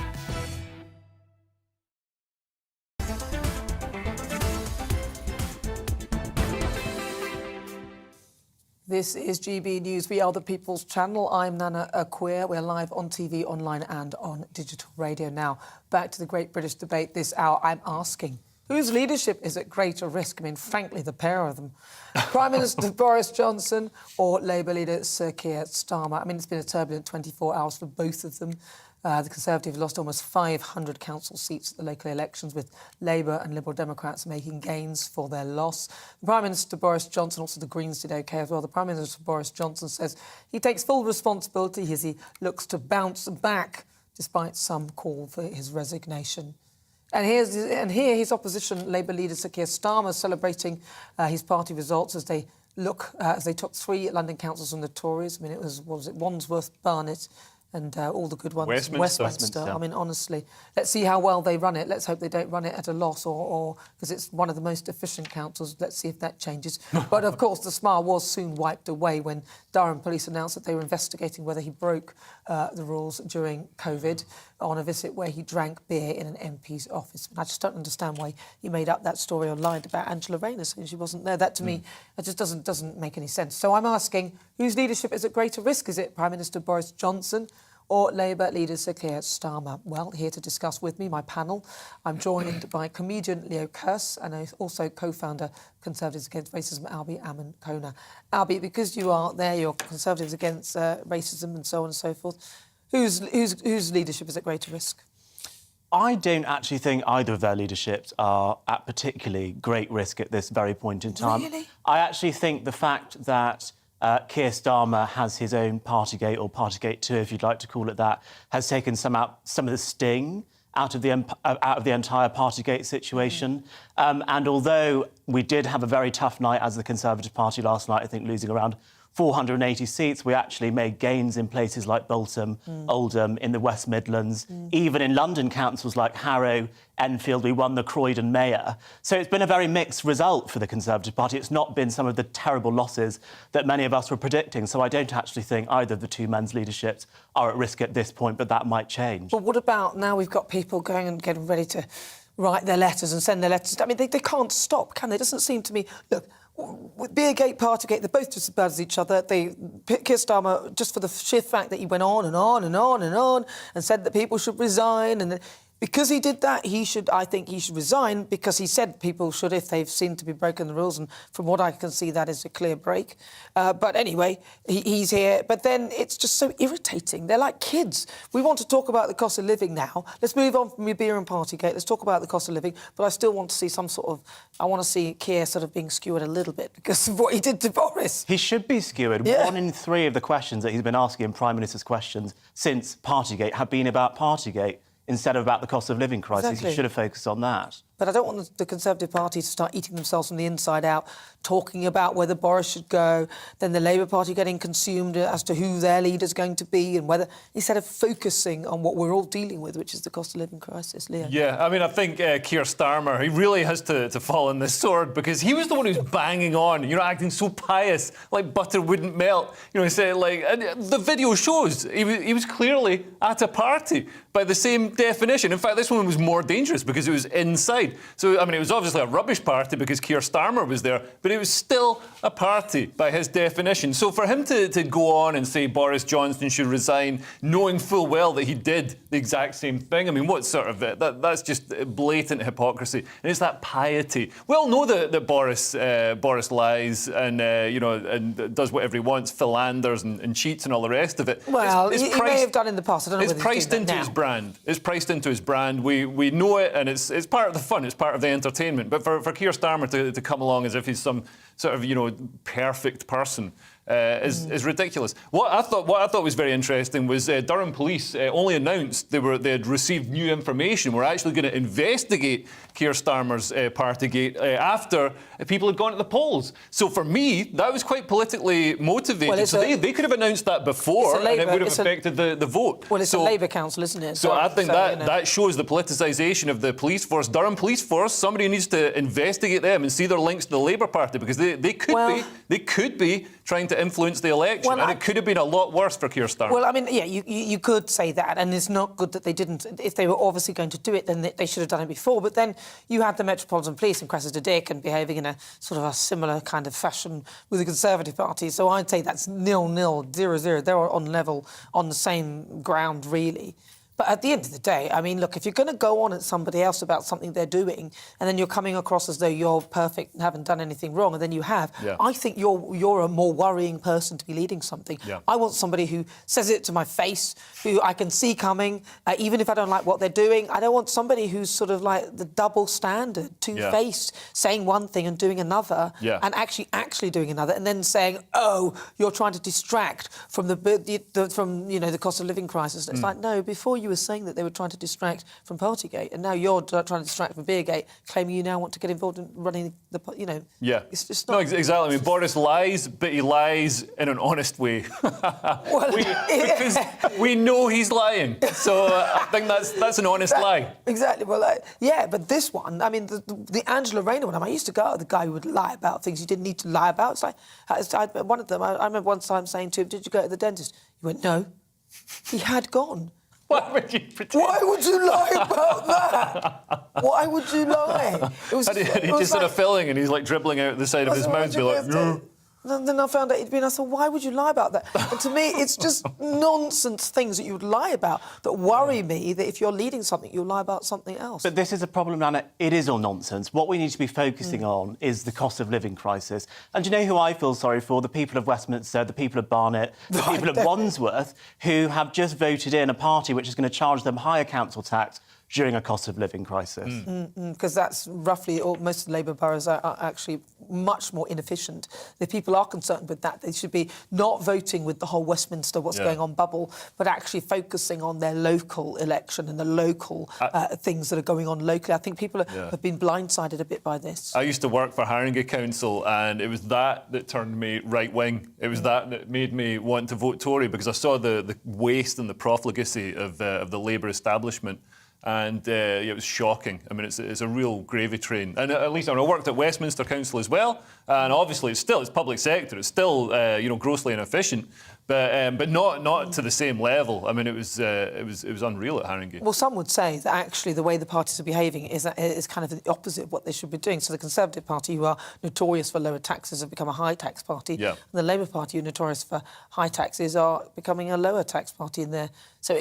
This is GB News. We are the People's Channel. I'm Nana Akua. We're live on TV, online and on digital radio now. Back to the Great British Debate this hour. I'm asking, whose leadership is at greater risk? I mean, frankly, the pair of them. Prime Minister Boris Johnson or Labour leader Sir Keir Starmer? I mean, it's been a turbulent 24 hours for both of them. The Conservatives lost almost 500 council seats at the local elections, with Labour and Liberal Democrats making gains for their loss. The Prime Minister Boris Johnson, also the Greens, did OK as well. The Prime Minister Boris Johnson says he takes full responsibility as he looks to bounce back, despite some call for his resignation. And here his opposition Labour leader Sir Keir Starmer celebrating his party results as they took 3 London councils from the Tories. I mean, it was Wandsworth, Barnet, and all the good ones. Westminster. I mean, honestly, let's see how well they run it. Let's hope they don't run it at a loss, or because it's one of the most efficient councils. Let's see if that changes. But of course, the smile was soon wiped away when Durham police announced that they were investigating whether he broke the rules during COVID on a visit where he drank beer in an MP's office. And I just don't understand why he made up that story or lied about Angela Rayner saying she wasn't there. That, to me, it just doesn't make any sense. So I'm asking, whose leadership is at greater risk? Is it Prime Minister Boris Johnson or Labour leader Sir Keir Starmer? Well, here to discuss with me, my panel, I'm joined by comedian Leo Kearse and also co-founder Conservatives Against Racism, Albie Ammon-Kona. Albie, because you are there, you're Conservatives Against Racism and so on and so forth, whose leadership is at greater risk? I don't actually think either of their leaderships are at particularly great risk at this very point in time. Really? I actually think the fact that Keir Starmer has his own Partygate, or Partygate 2, if you'd like to call it that, has taken some of the sting out of the entire Partygate situation. And although we did have a very tough night as the Conservative Party last night, I think losing around 480 seats, we actually made gains in places like Bolton, Oldham, in the West Midlands, even in London councils like Harrow, Enfield, we won the Croydon mayor. So it's been a very mixed result for the Conservative Party. It's not been some of the terrible losses that many of us were predicting. So I don't actually think either of the two men's leaderships are at risk at this point, but that might change. But what about now we've got people going and getting ready to write their letters and send their letters? I mean, they can't stop, can they? It doesn't seem to me... Look, with Beergate, Partygate, they're both just as bad as each other. Keir Starmer, just for the sheer fact that he went on and on and on and on and said that people should resign, and because he did that, I think he should resign, because he said people should if they've seemed to be breaking the rules, and from what I can see, that is a clear break. But anyway, he's here. But then it's just so irritating. They're like kids. We want to talk about the cost of living now. Let's move on from your beer and Partygate. Let's talk about the cost of living. But I still want to see some sort of... I want to see Keir sort of being skewered a little bit because of what he did to Boris. He should be skewered. Yeah. 1 in 3 of the questions that he's been asking in Prime Minister's questions since Partygate have been about Partygate instead of about the cost of living crisis. Exactly. He should have focused on that. But I don't want the Conservative Party to start eating themselves from the inside out, talking about whether Boris should go, then the Labour Party getting consumed as to who their leader's going to be, and whether, instead of focusing on what we're all dealing with, which is the cost of living crisis. Leo? Yeah, I mean, I think Keir Starmer, he really has to fall on this sword, because he was the one who's banging on, acting so pious, like butter wouldn't melt. He said, and the video shows he was clearly at a party by the same definition. In fact, this one was more dangerous because it was inside. So, I mean, it was obviously a rubbish party because Keir Starmer was there, but it was still a party by his definition. So for him to go on and say Boris Johnson should resign, knowing full well that he did the exact same thing, I mean, what sort of... that's just blatant hypocrisy. And it's that piety. We all know that Boris lies and, and does whatever he wants, philanders and cheats and all the rest of it. Well, he may have done in the past. I don't know whether it's priced into his brand. It's priced into his brand. We know it, and it's part of the fun. It's part of the entertainment. But for Keir Starmer to come along as if he's some sort of, perfect person is ridiculous. What I thought was very interesting was Durham Police only announced they had received new information. We're actually going to investigate Keir Starmer's Partygate after people had gone to the polls. So for me, that was quite politically motivated. Well, so they could have announced that before, and it would have affected the vote. Well, it's a Labour council, isn't it? So I think that shows the politicisation of the police force. Durham Police Force, somebody needs to investigate them and see their links to the Labour Party, because they could be trying to influence the election, and it could have been a lot worse for Keir Starmer. Well, I mean, yeah, you could say that, and it's not good that they didn't. If they were obviously going to do it, then they should have done it before. But then you had the Metropolitan Police and Cressida Dick and behaving in a sort of a similar kind of fashion with the Conservative Party. So I'd say that's 0-0, 0-0. They're on level, on the same ground, really. But at the end of the day, I mean, look, if you're going to go on at somebody else about something they're doing, and then you're coming across as though you're perfect and haven't done anything wrong, and then you have, I think you're a more worrying person to be leading something. Yeah. I want somebody who says it to my face, who I can see coming, even if I don't like what they're doing. I don't want somebody who's sort of like the double standard, two-faced, saying one thing and doing another, and actually doing another, and then saying, oh, you're trying to distract from the cost of living crisis. It's like, no, before you were saying that they were trying to distract from Partygate, and now you're trying to distract from Beergate, claiming you now want to get involved in running the, Yeah. It's just not... No, exactly. I mean, Boris lies, but he lies in an honest way. Because we know he's lying. So I think that's an honest lie. Exactly. Well, yeah, but this one, I mean, the Angela Rayner one, I used to go out with the guy who would lie about things you didn't need to lie about. It's like, one of them, I remember one time saying to him, did you go to the dentist? He went, no. He had gone. Why would you pretend? Why would you lie about that? Why would you lie? He just sort of filling, and he's like dribbling out the side of his mouth, be like, no. Then I found out he'd been. I said, why would you lie about that? And to me, it's just nonsense things that you would lie about that worry me, that if you're leading something, you'll lie about something else. But this is a problem, Nana. It is all nonsense. What we need to be focusing on is the cost of living crisis. And do you know who I feel sorry for? The people of Westminster, the people of Barnet, the people of Wandsworth, who have just voted in a party which is going to charge them higher council tax during a cost of living crisis. Because that's roughly, or most of the Labour boroughs are actually much more inefficient. If people are concerned with that, they should be not voting with the whole Westminster what's going on bubble, but actually focusing on their local election and the local things that are going on locally. I think people have been blindsided a bit by this. I used to work for Haringey Council, and it was that turned me right-wing. It was that made me want to vote Tory, because I saw the waste and the profligacy of the Labour establishment. And it was shocking. I mean, it's a real gravy train. And at least I worked at Westminster Council as well, and obviously it's public sector. It's still grossly inefficient, but not to the same level. I mean, it was unreal at Haringey. Well, some would say that actually the way the parties are behaving is kind of the opposite of what they should be doing. So the Conservative Party, who are notorious for lower taxes, have become a high tax party. And the Labour Party, who are notorious for high taxes, are becoming a lower tax party in there. So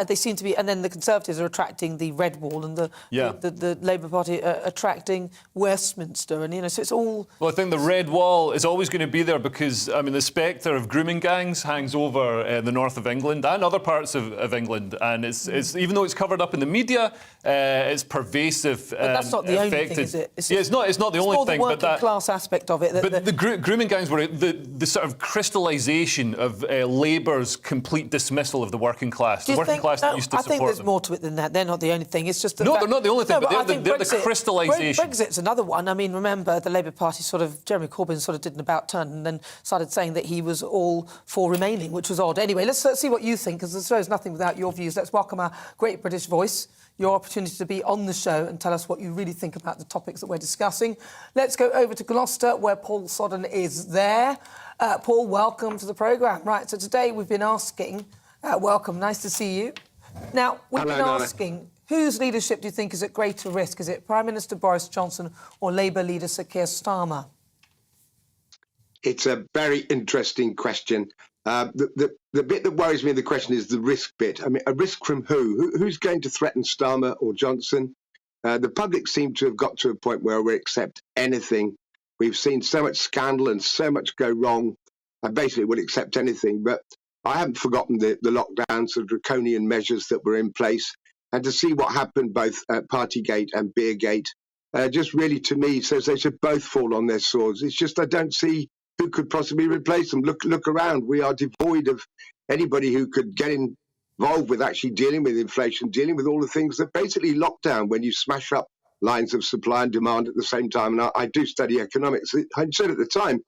they seem to be, and then the Conservatives are attracting the red wall, and the Labour Party are attracting Westminster, and so it's all. Well, I think the red wall is always going to be there because the spectre of grooming gangs hangs over the north of England and other parts of England, and it's even though it's covered up in the media, it's pervasive. But that's not the only thing, is it? It's not the only thing. The working class aspect of it. But the grooming gangs were the sort of crystallisation of Labour's complete dismissal of the working class. The working class that used to support them. I think there's more to it than that. They're not the only thing. It's just they're not the only thing, but they're the crystallisation. Brexit's another one. I mean, remember, the Labour Party Jeremy Corbyn did an about turn and then started saying that he was all for remaining, which was odd. Anyway, let's see what you think, because the show's nothing without your views. Let's welcome our great British voice, your opportunity to be on the show and tell us what you really think about the topics that we're discussing. Let's go over to Gloucester, where Paul Sodden is there. Paul, welcome to the programme. Right, so today we've been asking... welcome, nice to see you. Now, we've been asking, whose leadership do you think is at greater risk? Is it Prime Minister Boris Johnson or Labour leader Sir Keir Starmer? It's a very interesting question. The bit that worries me in the question is the risk bit. I mean, a risk from who? Who's going to threaten Starmer or Johnson? The public seem to have got to a point where we accept anything. We've seen so much scandal and so much go wrong. I basically would accept anything, but I haven't forgotten the lockdowns, the draconian measures that were in place, and to see what happened both at Partygate and Beergate, just really to me says they should both fall on their swords. It's just I don't see who could possibly replace them. Look around. We are devoid of anybody who could get involved with actually dealing with inflation, dealing with all the things that basically lockdown when you smash up lines of supply and demand at the same time. And I do study economics. I said at the time,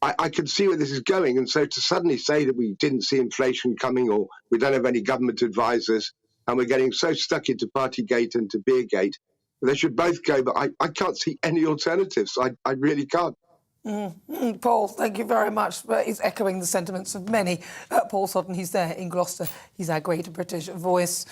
I can see where this is going. And so to suddenly say that we didn't see inflation coming or we don't have any government advisors and we're getting so stuck into Partygate and to Beergate, they should both go. But I can't see any alternatives. I really can't. Paul, thank you very much. He's echoing the sentiments of many. Paul Sodden, he's there in Gloucester. He's our great British voice.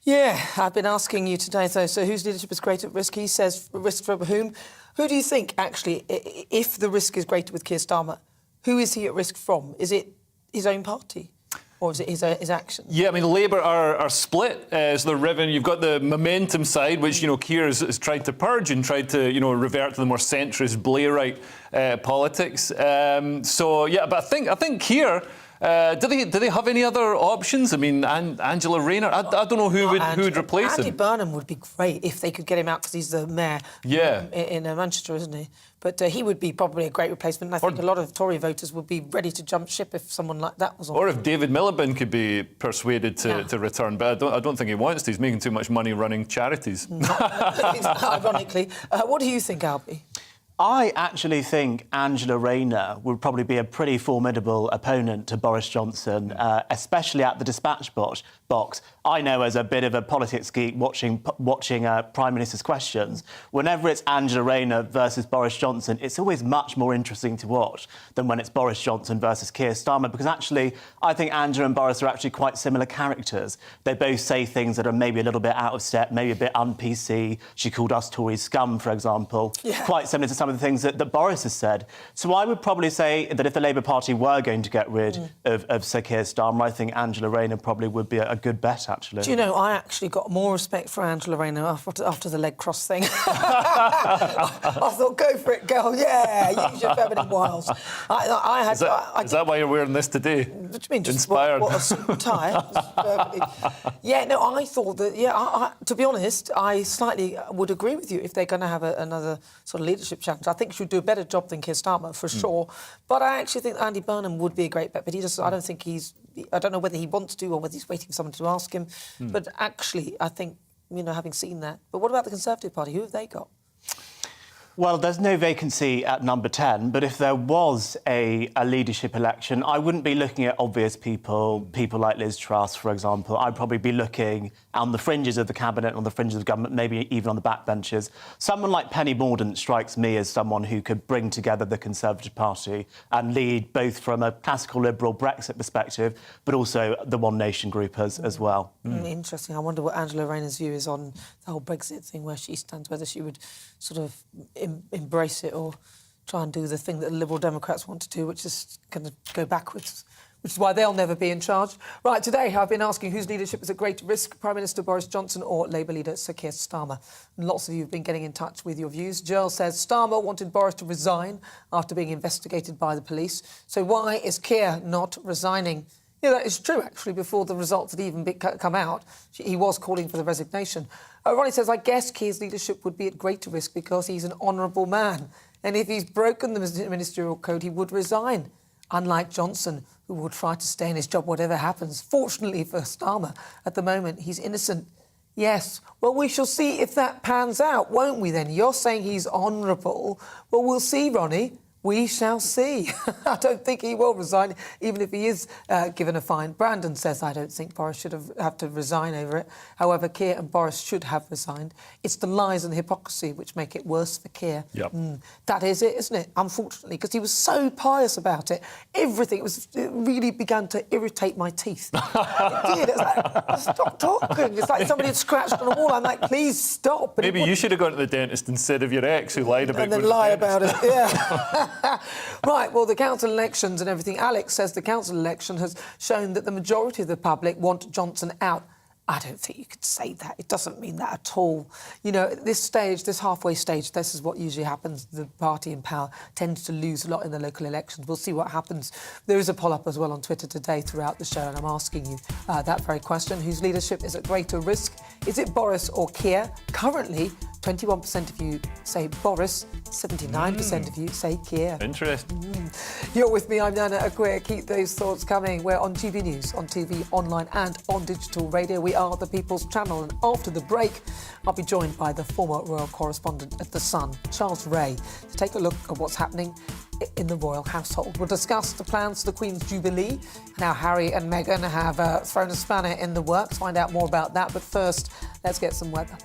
Yeah, I've been asking you today, so whose leadership is greater at risk? He says risk from whom? Who do you think, actually, if the risk is greater with Keir Starmer, who is he at risk from? Is it his own party? Or is it his actions? Yeah, I mean, Labour are split. So they're riven. You've got the momentum side, which, Keir has tried to purge and tried to, revert to the more centrist Blairite politics. But I think Keir... do they have any other options? I mean, Angela Rayner. I don't know who would replace him. Andy Burnham would be great if they could get him out, because he's the mayor in Manchester, isn't he? But he would be probably a great replacement. And I think a lot of Tory voters would be ready to jump ship if someone like that was on. Or if David Miliband could be persuaded to return, but I don't think he wants to. He's making too much money running charities. Ironically, what do you think, Albie? I actually think Angela Rayner would probably be a pretty formidable opponent to Boris Johnson, especially at the dispatch box. I know, as a bit of a politics geek watching Prime Minister's Questions, whenever it's Angela Rayner versus Boris Johnson, it's always much more interesting to watch than when it's Boris Johnson versus Keir Starmer, because actually I think Angela and Boris are actually quite similar characters. They both say things that are maybe a little bit out of step, maybe a bit un-PC. She called us Tories scum, for example. Yeah. Quite similar to some of the things that Boris has said. So I would probably say that if the Labour Party were going to get rid of Sir Keir Starmer, I think Angela Rayner probably would be a good bet, actually. Do you know, I actually got more respect for Angela Rayner after the leg cross thing. I thought, go for it, girl, yeah, use your feminine wiles. Is that why you're wearing this today? What do you mean? Just inspired? What a suit and tie. Yeah, no, I thought that, to be honest, I slightly would agree with you if they're going to have another sort of leadership challenge. I think she would do a better job than Keir Starmer, for sure. But I actually think Andy Burnham would be a great bet. But I don't think I don't know whether he wants to or whether he's waiting for someone to ask him. But actually, I think, having seen that. But what about the Conservative Party? Who have they got? Well, there's no vacancy at number 10, but if there was a leadership election, I wouldn't be looking at obvious people like Liz Truss, for example. I'd probably be looking on the fringes of the cabinet, on the fringes of government, maybe even on the backbenches. Someone like Penny Mordaunt strikes me as someone who could bring together the Conservative Party and lead both from a classical liberal Brexit perspective, but also the One Nation group as well. Interesting. I wonder what Angela Rayner's view is on the whole Brexit thing, where she stands, whether she would sort of embrace it or try and do the thing that the Liberal Democrats want to do, which is going to go backwards, which is why they'll never be in charge. Right, today I've been asking whose leadership is at greater risk, Prime Minister Boris Johnson or Labour leader Sir Keir Starmer. And lots of you have been getting in touch with your views. Jill says Starmer wanted Boris to resign after being investigated by the police. So why is Keir not resigning? Yeah, that is true, actually. Before the results had even come out, he was calling for the resignation. Ronnie says, I guess Keir's leadership would be at greater risk because he's an honourable man. And if he's broken the ministerial code, he would resign. Unlike Johnson, who will try to stay in his job whatever happens. Fortunately for Starmer, at the moment, he's innocent. Yes, well, we shall see if that pans out, won't we then? You're saying he's honourable. Well, we'll see, Ronnie. We shall see. I don't think he will resign, even if he is given a fine. Brandon says, I don't think Boris should have to resign over it. However, Keir and Boris should have resigned. It's the lies and hypocrisy which make it worse for Keir. Yep. That is it, isn't it? Unfortunately, because he was so pious about it. Everything, it really began to irritate my teeth. It did. It's like, stop talking. It's like somebody had scratched on a wall. I'm like, please stop. But maybe you should have gone to the dentist instead of your ex who lied about it. And then lie about it, yeah. Right, well, the council elections and everything. Alex says the council election has shown that the majority of the public want Johnson out. I don't think you could say that. It doesn't mean that at all. At this stage, this halfway stage, this is what usually happens. The party in power tends to lose a lot in the local elections. We'll see what happens. There is a poll-up as well on Twitter today throughout the show, and I'm asking you that very question. Whose leadership is at greater risk? Is it Boris or Keir? Currently, 21% of you say Boris, 79% of you say Keir. Interesting. You're with me, I'm Nana Akua. Keep those thoughts coming. We're on GB News, on TV, online and on digital radio. We are the People's Channel, and after the break, I'll be joined by the former royal correspondent at The Sun, Charles Ray, to take a look at what's happening in the royal household. We'll discuss the plans for the Queen's Jubilee and how Harry and Meghan have thrown a spanner in the works. Find out more about that, but first, let's get some weather.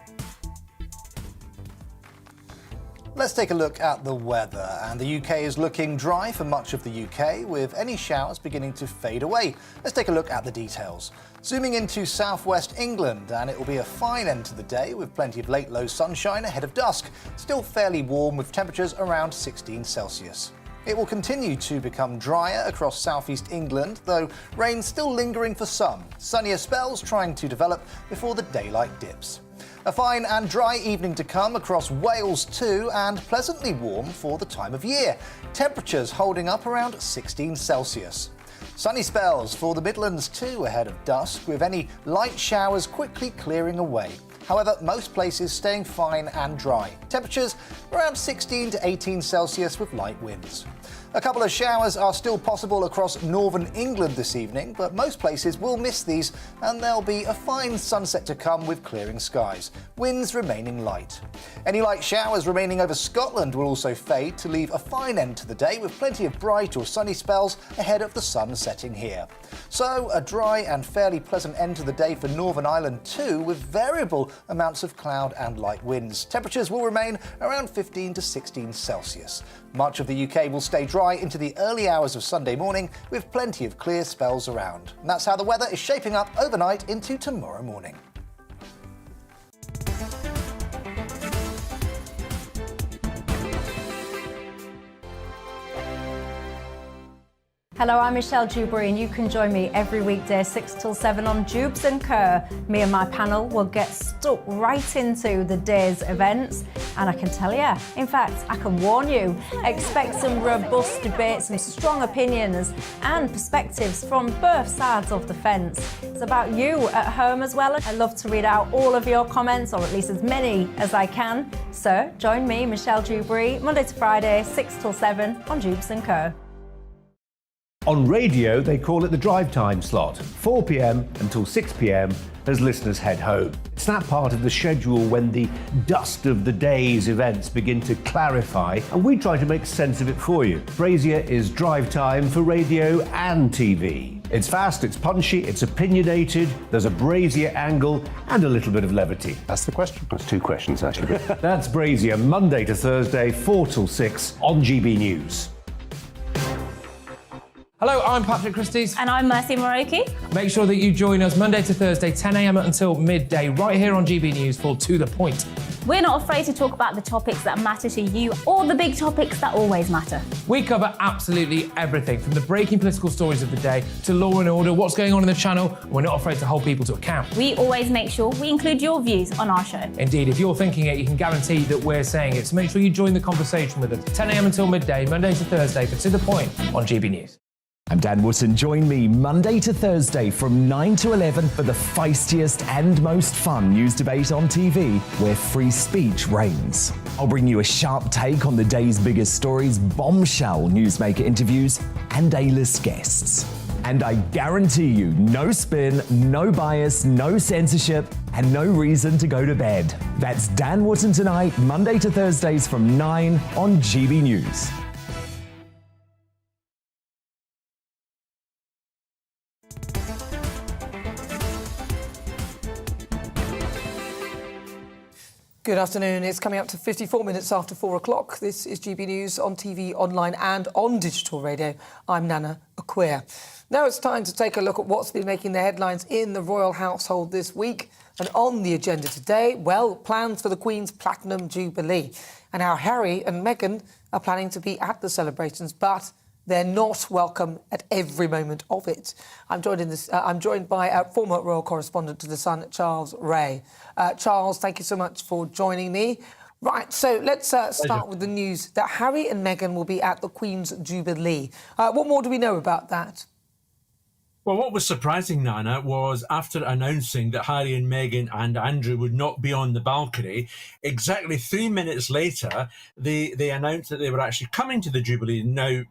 Let's take a look at the weather. And the UK is looking dry for much of the UK, with any showers beginning to fade away. Let's take a look at the details. Zooming into southwest England, and it will be a fine end to the day with plenty of late low sunshine ahead of dusk. Still fairly warm with temperatures around 16 Celsius. It will continue to become drier across southeast England, though rain still lingering for some. Sunnier spells trying to develop before the daylight dips. A fine and dry evening to come across Wales too, and pleasantly warm for the time of year. Temperatures holding up around 16 Celsius. Sunny spells for the Midlands too ahead of dusk, with any light showers quickly clearing away. However, most places staying fine and dry. Temperatures around 16 to 18 Celsius with light winds. A couple of showers are still possible across northern England this evening, but most places will miss these, and there'll be a fine sunset to come with clearing skies. Winds remaining light. Any light showers remaining over Scotland will also fade to leave a fine end to the day with plenty of bright or sunny spells ahead of the sun setting here. So a dry and fairly pleasant end to the day for Northern Ireland too, with variable amounts of cloud and light winds. Temperatures will remain around 15 to 16 Celsius. Much of the UK will stay dry into the early hours of Sunday morning with plenty of clear spells around. And that's how the weather is shaping up overnight into tomorrow morning. Hello, I'm Michelle Dewberry, and you can join me every weekday 6 till 7 on Jubes and Kerr. Me and my panel will get stuck right into the day's events, and I can tell you, in fact, I can warn you, expect some robust debates, some strong opinions and perspectives from both sides of the fence. It's about you at home as well. I love to read out all of your comments, or at least as many as I can. So join me, Michelle Dewberry, Monday to Friday, 6 till 7 on Jubes and Kerr. On radio, they call it the drive time slot, 4 p.m. until 6 p.m. as listeners head home. It's that part of the schedule when the dust of the day's events begin to clarify, and we try to make sense of it for you. Brazier is drive time for radio and TV. It's fast, it's punchy, it's opinionated, there's a Brazier angle and a little bit of levity. That's the question. That's two questions, actually. That's Brazier, Monday to Thursday, 4 till 6 on GB News. Hello, I'm Patrick Christie's. And I'm Mercy Moroki. Make sure that you join us Monday to Thursday, 10 a.m. until midday, right here on GB News for To The Point. We're not afraid to talk about the topics that matter to you or the big topics that always matter. We cover absolutely everything, from the breaking political stories of the day to law and order, what's going on in the channel. We're not afraid to hold people to account. We always make sure we include your views on our show. Indeed, if you're thinking it, you can guarantee that we're saying it. So make sure you join the conversation with us, 10 a.m. until midday, Monday to Thursday for To The Point on GB News. I'm Dan Wootton. Join me Monday to Thursday from 9 to 11 for the feistiest and most fun news debate on TV, where free speech reigns. I'll bring you a sharp take on the day's biggest stories, bombshell newsmaker interviews, and A-list guests. And I guarantee you, no spin, no bias, no censorship, and no reason to go to bed. That's Dan Wootton tonight, Monday to Thursdays from 9 on GB News. Good afternoon. It's coming up to 54 minutes after 4 o'clock. This is GB News on TV, online and on digital radio. I'm Nana Akua. Now it's time to take a look at what's been making the headlines in the royal household this week. And on the agenda today, well, plans for the Queen's Platinum Jubilee and how Harry and Meghan are planning to be at the celebrations, but they're not welcome at every moment of it. I'm joined by former royal correspondent to The Sun, Charles Ray. Charles, thank you so much for joining me. Right, so let's start with the news that Harry and Meghan will be at the Queen's Jubilee. What more do we know about that? Well, what was surprising, Nana, was after announcing that Harry and Meghan and Andrew would not be on the balcony, exactly 3 minutes later, they announced that they were actually coming to the Jubilee. Now,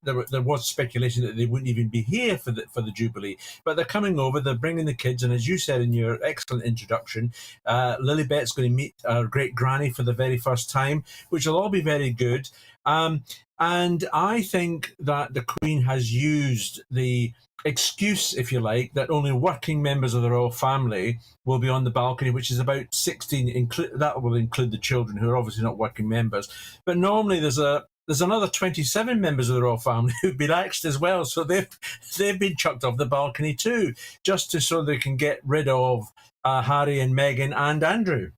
there was speculation that they wouldn't even be here for the Jubilee, but they're coming over, they're bringing the kids, and as you said in your excellent introduction, Lilibet's going to meet our great granny for the very first time, which will all be very good. And I think that the Queen has used the excuse, if you like, that only working members of the royal family will be on the balcony, which is about 16, that will include the children who are obviously not working members. But normally there's another 27 members of the royal family who've been axed as well, so they've been chucked off the balcony too, just so they can get rid of Harry and Meghan and Andrew.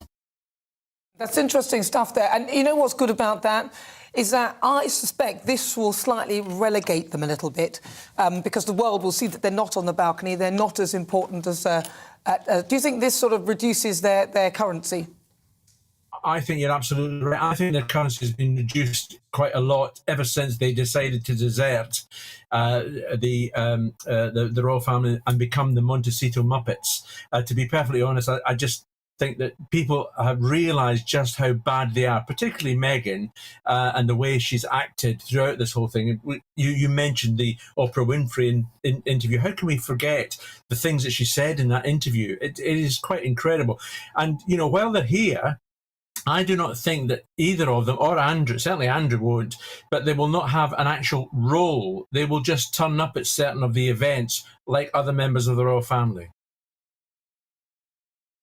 That's interesting stuff there. And you know what's good about that is that I suspect this will slightly relegate them a little bit because the world will see that they're not on the balcony, they're not as important as... do you think this sort of reduces their currency? I think you're absolutely right. I think their currency has been reduced quite a lot ever since they decided to desert the royal family and become the Montecito Muppets. To be perfectly honest, I just think that people have realised just how bad they are, particularly Meghan, and the way she's acted throughout this whole thing. You mentioned the Oprah Winfrey interview. How can we forget the things that she said in that interview? It is quite incredible. And, you know, while they're here, I do not think that either of them, or Andrew, certainly Andrew won't, but they will not have an actual role. They will just turn up at certain of the events like other members of the royal family.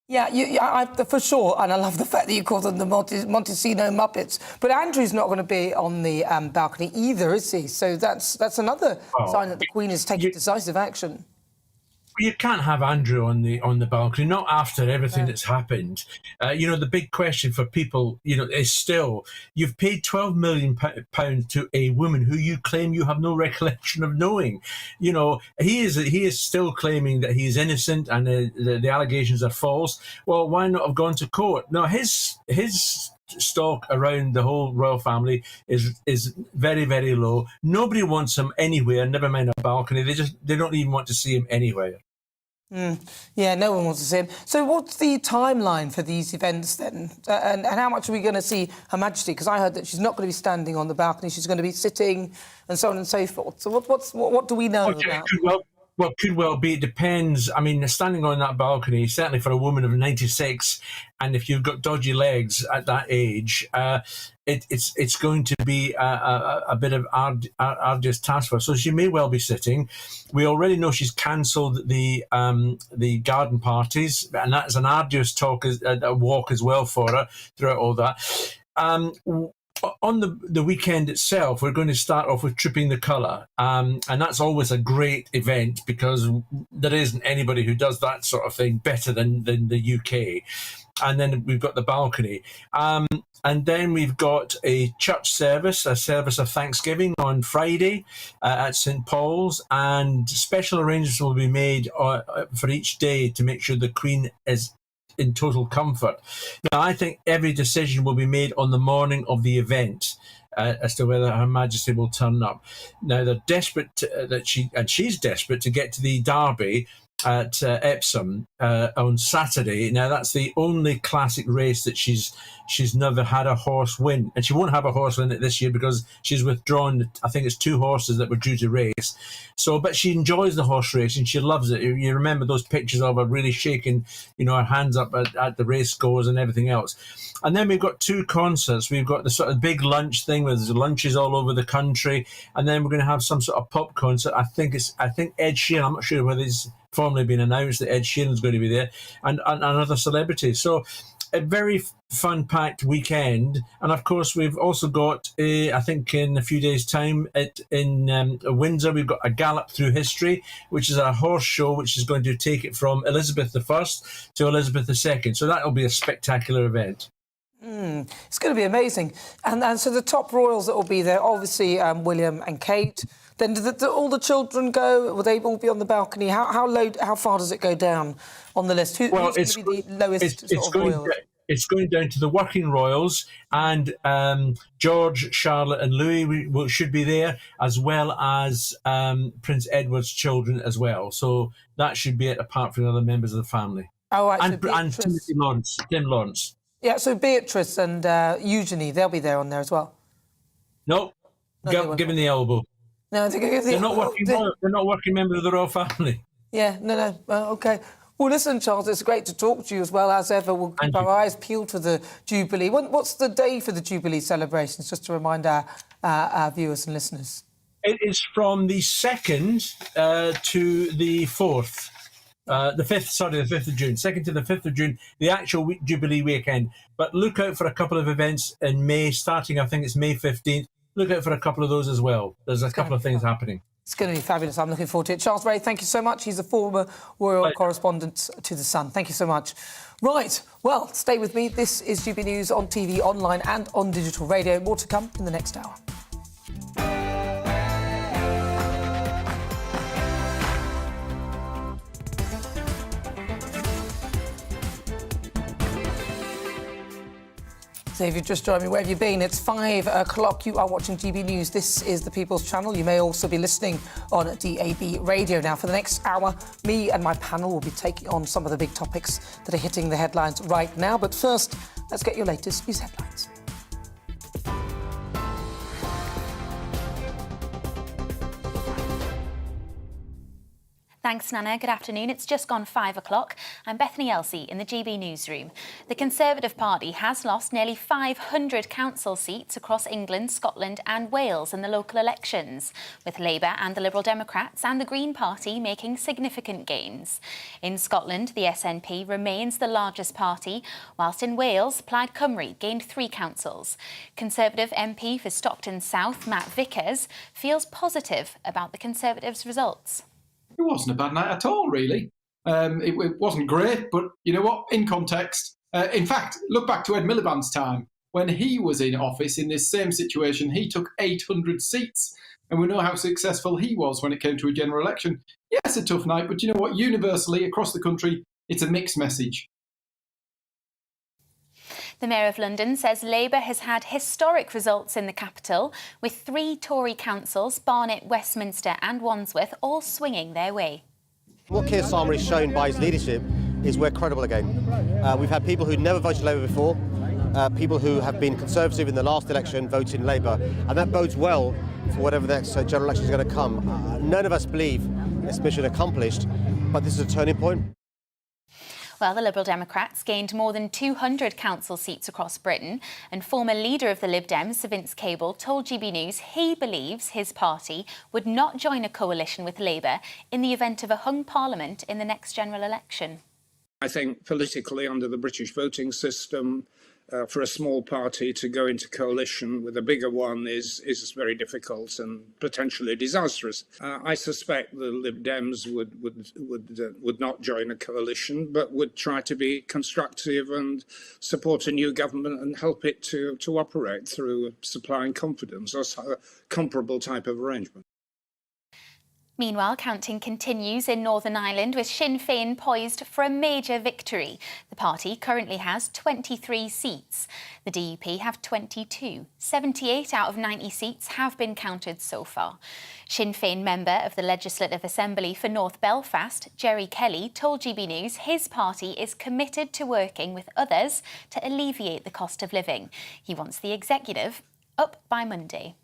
Yeah, for sure, and I love the fact that you call them the Montecito Muppets. But Andrew's not going to be on the balcony either, is he? So that's another sign that the Queen is taking decisive action. You can't have Andrew on the balcony, not after everything that's happened. The big question for people, is still, you've paid £12 million to a woman who you claim you have no recollection of knowing. He is still claiming that he's innocent and the allegations are false. Well, why not have gone to court? No, his stock around the whole royal family is very, very low. Nobody wants him anywhere, never mind a balcony. They don't even want to see him anywhere. Yeah, no one wants to see him. So what's the timeline for these events then? And how much are we going to see Her Majesty? Because I heard that she's not going to be standing on the balcony, she's going to be sitting and so on and so forth. So what do we know about? Could well be. It depends. I mean, standing on that balcony, certainly for a woman of 96, and if you've got dodgy legs at that age, it's going to be a bit of arduous task for her. So she may well be sitting. We already know she's cancelled the garden parties, and that's an arduous walk as well for her throughout all that. On the weekend itself, we're going to start off with Tripping the Colour, and that's always a great event because there isn't anybody who does that sort of thing better than the UK. And then we've got the balcony. And then we've got a church service, a service of Thanksgiving on Friday at St. Paul's, and special arrangements will be made for each day to make sure the Queen is in total comfort. Now, I think every decision will be made on the morning of the event as to whether Her Majesty will turn up. Now, they're desperate she's desperate to get to the Derby at Epsom on Saturday. Now, that's the only classic race that she's never had a horse win, and she won't have a horse win it this year because she's withdrawn. I think it's 2 horses that were due to race. So, but she enjoys the horse racing. She loves it. You remember those pictures of her really shaking, her hands up at the race scores and everything else. And then we've got 2 concerts. We've got the sort of big lunch thing where there's lunches all over the country, and then we're going to have some sort of pop concert. I think Ed Sheeran. I'm not sure whether it's formally been announced that Ed Sheeran's going to be there, and other celebrities. So a very fun-packed weekend. And of course, we've also got, I think in a few days' time in Windsor, we've got a gallop through history, which is a horse show, which is going to take it from Elizabeth I to Elizabeth II. So that'll be a spectacular event. It's going to be amazing. And so the top royals that will be there, obviously William and Kate. Then do all the children go? Will they all be on the balcony? How far does it go down on the list? Who's going to be the lowest royal? It's going down to the working royals, and George, Charlotte and Louis should be there, as well as Prince Edward's children as well. So that should be it, apart from other members of the family. Oh, right. And Tim Lawrence. Yeah, so Beatrice and Eugenie, they'll be there on there as well. No, giving the elbow. No, they're not working. They're not working members of the royal family. Yeah, no. OK. Well, listen, Charles, it's great to talk to you as well. As ever, we'll keep our eyes peeled for the Jubilee. What's the day for the Jubilee celebrations, just to remind our viewers and listeners? It is from the 2nd to the 4th. The 5th of June. 2nd to the 5th of June, the actual Jubilee weekend. But look out for a couple of events in May, starting, I think it's May 15th. Look out for a couple of those as well. There's a couple of things happening. It's going to be fabulous. I'm looking forward to it. Charles Ray, thank you so much. He's a former royal correspondent to The Sun. Thank you so much. Right, well, stay with me. This is GB News on TV, online and on digital radio. More to come in the next hour. So if you've just joined me, where have you been? It's 5 o'clock. You are watching GB News. This is the People's Channel. You may also be listening on DAB radio. Now, for the next hour, me and my panel will be taking on some of the big topics that are hitting the headlines right now. But first, let's get your latest news headlines. Thanks, Nana. Good afternoon. It's just gone 5 o'clock. I'm Bethany Elsey in the GB newsroom. The Conservative Party has lost nearly 500 council seats across England, Scotland and Wales in the local elections, with Labour and the Liberal Democrats and the Green Party making significant gains. In Scotland, the SNP remains the largest party, whilst in Wales, Plaid Cymru gained 3 councils. Conservative MP for Stockton South, Matt Vickers, feels positive about the Conservatives' results. It wasn't a bad night at all, really. It wasn't great, but you know what? In context, in fact, look back to Ed Miliband's time. When he was in office in this same situation, he took 800 seats. And we know how successful he was when it came to a general election. Yes, a tough night, but you know what? Universally, across the country, it's a mixed message. The Mayor of London says Labour has had historic results in the capital, with 3 Tory councils, Barnet, Westminster and Wandsworth, all swinging their way. What Keir Starmer has shown by his leadership is we're credible again. We've had people who never voted Labour before, people who have been Conservative in the last election voting Labour, and that bodes well for whatever the next general election is going to come. None of us believe it's mission accomplished, but this is a turning point. Well, the Liberal Democrats gained more than 200 council seats across Britain, and former leader of the Lib Dems, Sir Vince Cable, told GB News he believes his party would not join a coalition with Labour in the event of a hung parliament in the next general election. I think politically, under the British voting system, for a small party to go into coalition with a bigger one is very difficult and potentially disastrous. I suspect the Lib Dems would not join a coalition, but would try to be constructive and support a new government and help it to operate through supplying confidence or a comparable type of arrangement. Meanwhile, counting continues in Northern Ireland, with Sinn Féin poised for a major victory. The party currently has 23 seats. The DUP have 22. 78 out of 90 seats have been counted so far. Sinn Féin member of the Legislative Assembly for North Belfast, Gerry Kelly, told GB News his party is committed to working with others to alleviate the cost of living. He wants the executive up by Monday.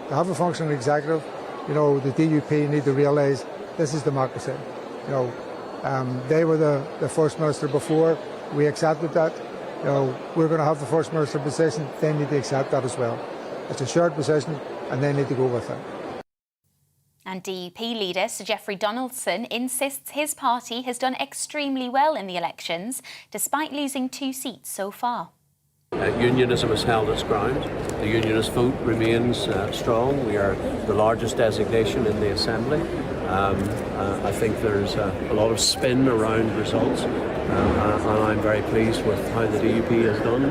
To have a functioning executive, you know, the DUP need to realise this is democracy. You know, they were the First Minister before. We accepted that. You know, we're going to have the First Minister position. They need to accept that as well. It's a shared position, and they need to go with it. And DUP leader Sir Geoffrey Donaldson insists his party has done extremely well in the elections, despite losing 2 seats so far. Unionism has held its ground. The unionist vote remains strong. We are the largest designation in the Assembly. I think there's a lot of spin around results, and I'm very pleased with how the DUP has done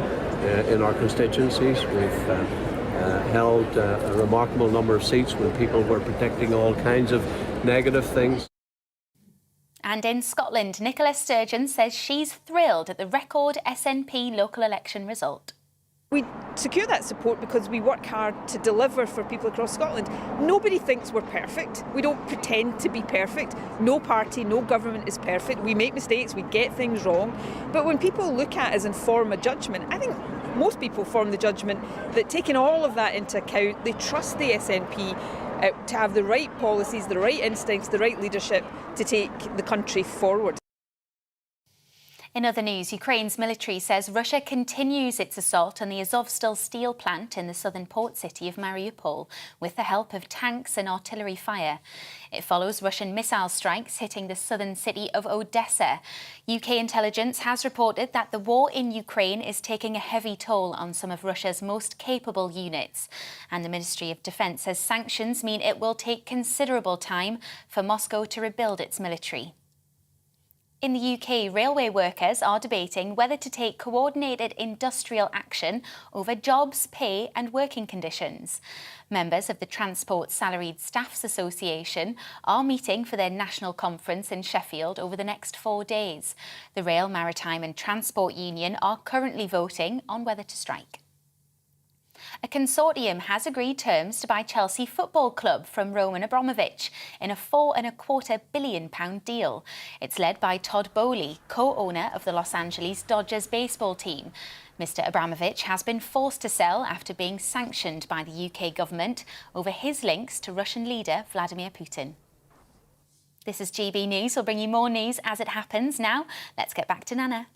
in our constituencies. We've held a remarkable number of seats when people were predicting all kinds of negative things. And in Scotland, Nicola Sturgeon says she's thrilled at the record SNP local election result. We secure that support because we work hard to deliver for people across Scotland. Nobody thinks we're perfect. We don't pretend to be perfect. No party, no government is perfect. We make mistakes, we get things wrong. But when people look at us and form a judgment, I think most people form the judgment that, taking all of that into account, they trust the SNP to have the right policies, the right instincts, the right leadership to take the country forward. In other news, Ukraine's military says Russia continues its assault on the Azovstal steel plant in the southern port city of Mariupol with the help of tanks and artillery fire. It follows Russian missile strikes hitting the southern city of Odessa. UK intelligence has reported that the war in Ukraine is taking a heavy toll on some of Russia's most capable units. And the Ministry of Defence says sanctions mean it will take considerable time for Moscow to rebuild its military. In the UK, railway workers are debating whether to take coordinated industrial action over jobs, pay and working conditions. Members of the Transport Salaried Staffs Association are meeting for their national conference in Sheffield over the next 4 days. The Rail, Maritime and Transport Union are currently voting on whether to strike. A consortium has agreed terms to buy Chelsea Football Club from Roman Abramovich in a £4.25 billion deal. It's led by Todd Boehly, co-owner of the Los Angeles Dodgers baseball team. Mr. Abramovich has been forced to sell after being sanctioned by the UK government over his links to Russian leader Vladimir Putin. This is GB News. We'll bring you more news as it happens. Now, let's get back to Nana.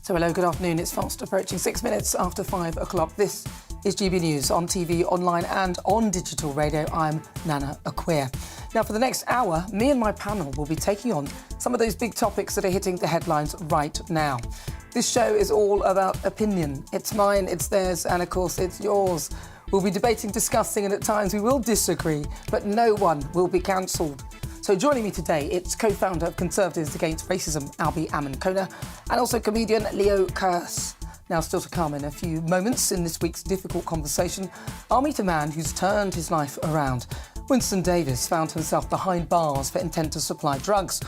So hello, good afternoon. It's fast approaching 6 minutes after 5 o'clock. This is GB News on TV, online and on digital radio. I'm Nana Akua. Now, for the next hour, me and my panel will be taking on some of those big topics that are hitting the headlines right now. This show is all about opinion. It's mine, it's theirs, and of course, it's yours. We'll be debating, discussing, and at times we will disagree, but no one will be cancelled. So joining me today, it's co-founder of Conservatives Against Racism, Albi Amankona, and also comedian Leo Kearse. Now, still to come in a few moments in this week's difficult conversation, I'll meet a man who's turned his life around. Winston Davis found himself behind bars for intent to supply drugs.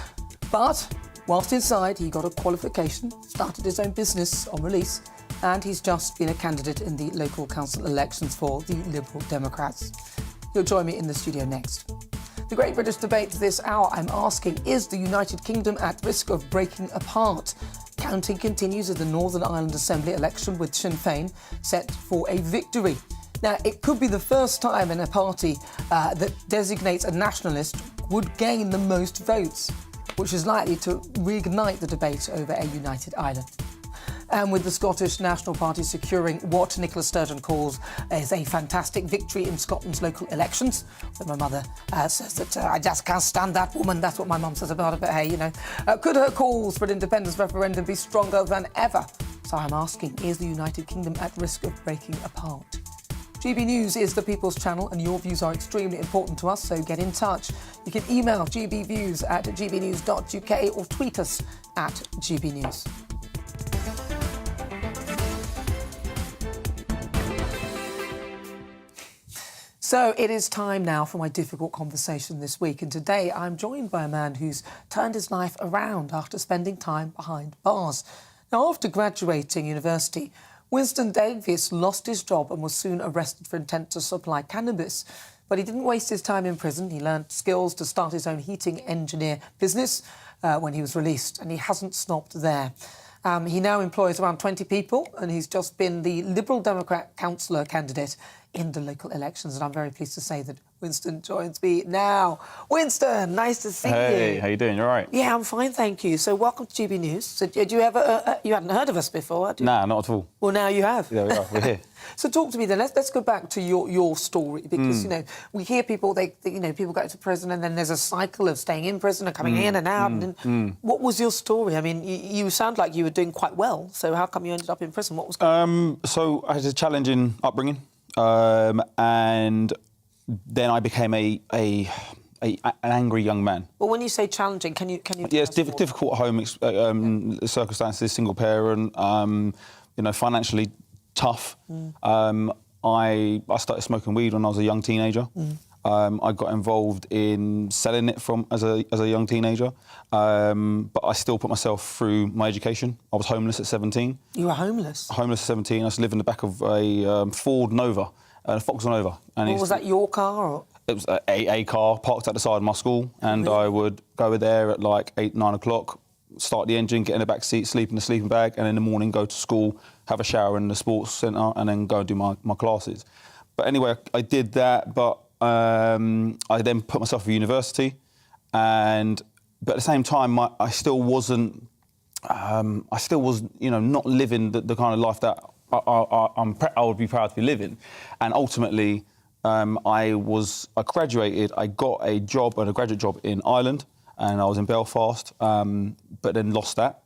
But whilst inside, he got a qualification, started his own business on release, and he's just been a candidate in the local council elections for the Liberal Democrats. He'll join me in the studio next. The Great British Debate this hour, I'm asking, is the United Kingdom at risk of breaking apart? Counting continues at the Northern Ireland Assembly election with Sinn Féin set for a victory. Now, it could be the first time in a party that designates a nationalist would gain the most votes, which is likely to reignite the debate over a united Ireland. And with the Scottish National Party securing what Nicola Sturgeon calls is a fantastic victory in Scotland's local elections. So my mother says that I just can't stand that woman. That's what my mum says about her. But hey, you know, could her calls for an independence referendum be stronger than ever? So I'm asking, is the United Kingdom at risk of breaking apart? GB News is the People's Channel, and your views are extremely important to us, so get in touch. You can email gbviews@gbnews.uk or tweet us at gbnews. So it is time now for my difficult conversation this week, and today I'm joined by a man who's turned his life around after spending time behind bars. Now, after graduating university, Winston Davis lost his job and was soon arrested for intent to supply cannabis. But he didn't waste his time in prison. He learned skills to start his own heating engineer business when he was released, and he hasn't stopped there. He now employs around 20 people, and he's just been the Liberal Democrat councillor candidate in the local elections, and I'm very pleased to say that Winston joins me now. Winston, nice to see you. Hey, how you doing? You all right? Yeah, I'm fine, thank you. So welcome to GB News. So did you ever, you hadn't heard of us before, had you? Nah, not at all. Well, now you have. There we are, we're here. So talk to me then. Let's go back to your story, because you know we hear people people go to prison and then there's a cycle of staying in prison and coming in and out. What was your story? I mean, you sound like you were doing quite well. So how come you ended up in prison? What was going on? So I had a challenging upbringing, and then I became an angry young man. Well, when you say challenging, can you? Yeah, it's difficult at home circumstances, single parent, financially tough. I started smoking weed when I was a young teenager. I got involved in selling it as a young teenager, but I still put myself through my education. I was homeless at 17. You were homeless? Homeless at 17. I used to live in the back of a Ford Nova, a Vauxhall Nova. And was that your car? Or? It was a car parked at the side of my school, and I would go there at like 8, 9 o'clock, start the engine, get in the back seat, sleep in the sleeping bag, and in the morning go to school, have a shower in the sports centre, and then go and do my classes. But anyway, I did that, but I then put myself through university, but at the same time, I still wasn't, not living the kind of life that I would be proud to be living. And ultimately, I graduated, I got a graduate job in Ireland, and I was in Belfast, but then lost that.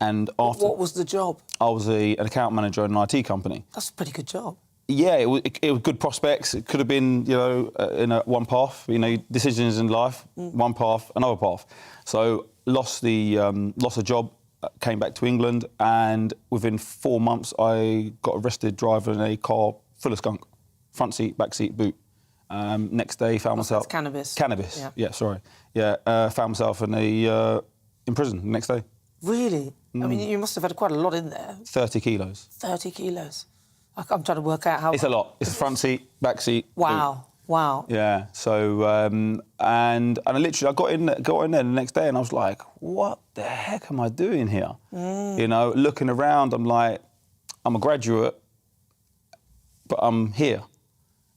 And after, what was the job? I was an account manager in an IT company. That's a pretty good job. Yeah, it was good prospects. It could have been, in one path. Decisions in life, one path, another path. So lost a job, came back to England, and within 4 months I got arrested driving a car full of skunk, front seat, back seat, boot. Next day, found myself... Cannabis. Cannabis, yeah, sorry. Yeah, found myself in prison the next day. Really? I mean, you must have had quite a lot in there. 30 kilos. 30 kilos. I'm trying to work out how... It's a lot. It's front seat, back seat. Wow. Boot. Wow. Yeah. So, and I literally, I got in there the next day, and I was like, what the heck am I doing here? Looking around, I'm like, I'm a graduate, but I'm here.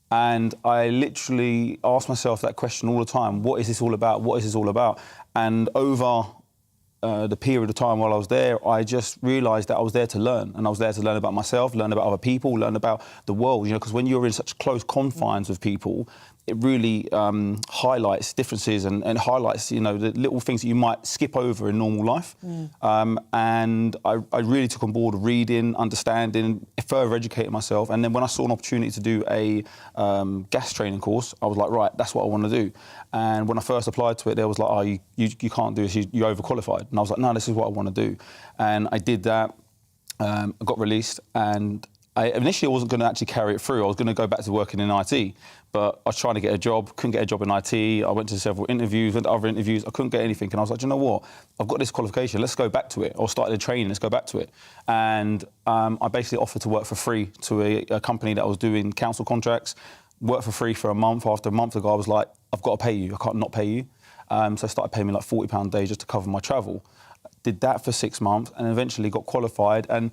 And I literally ask myself that question all the time. What is this all about? What is this all about? And over the period of time while I was there, I just realised that I was there to learn. And I was there to learn about myself, learn about other people, learn about the world. Because when you're in such close confines with people, it really highlights differences and highlights, you know, the little things that you might skip over in normal life. And I really took on board reading, understanding, further educating myself. And then when I saw an opportunity to do a gas training course, I was like, right, that's what I want to do. And when I first applied to it, they was like, oh, you can't do this, you're overqualified. And I was like, no, this is what I want to do. And I did that. I got released, and initially I wasn't going to actually carry it through. I was going to go back to working in IT, but I was trying to get a job, couldn't get a job in IT. I went to several interviews, went to other interviews, I couldn't get anything. And I was like, do you know what? I've got this qualification, let's go back to it. Or started the training, let's go back to it. And I basically offered to work for free to a company that was doing council contracts, worked for free for a month. After a month ago, I was like, I've got to pay you, I can't not pay you. So I started paying me like £40 a day just to cover my travel. Did that for 6 months and eventually got qualified. And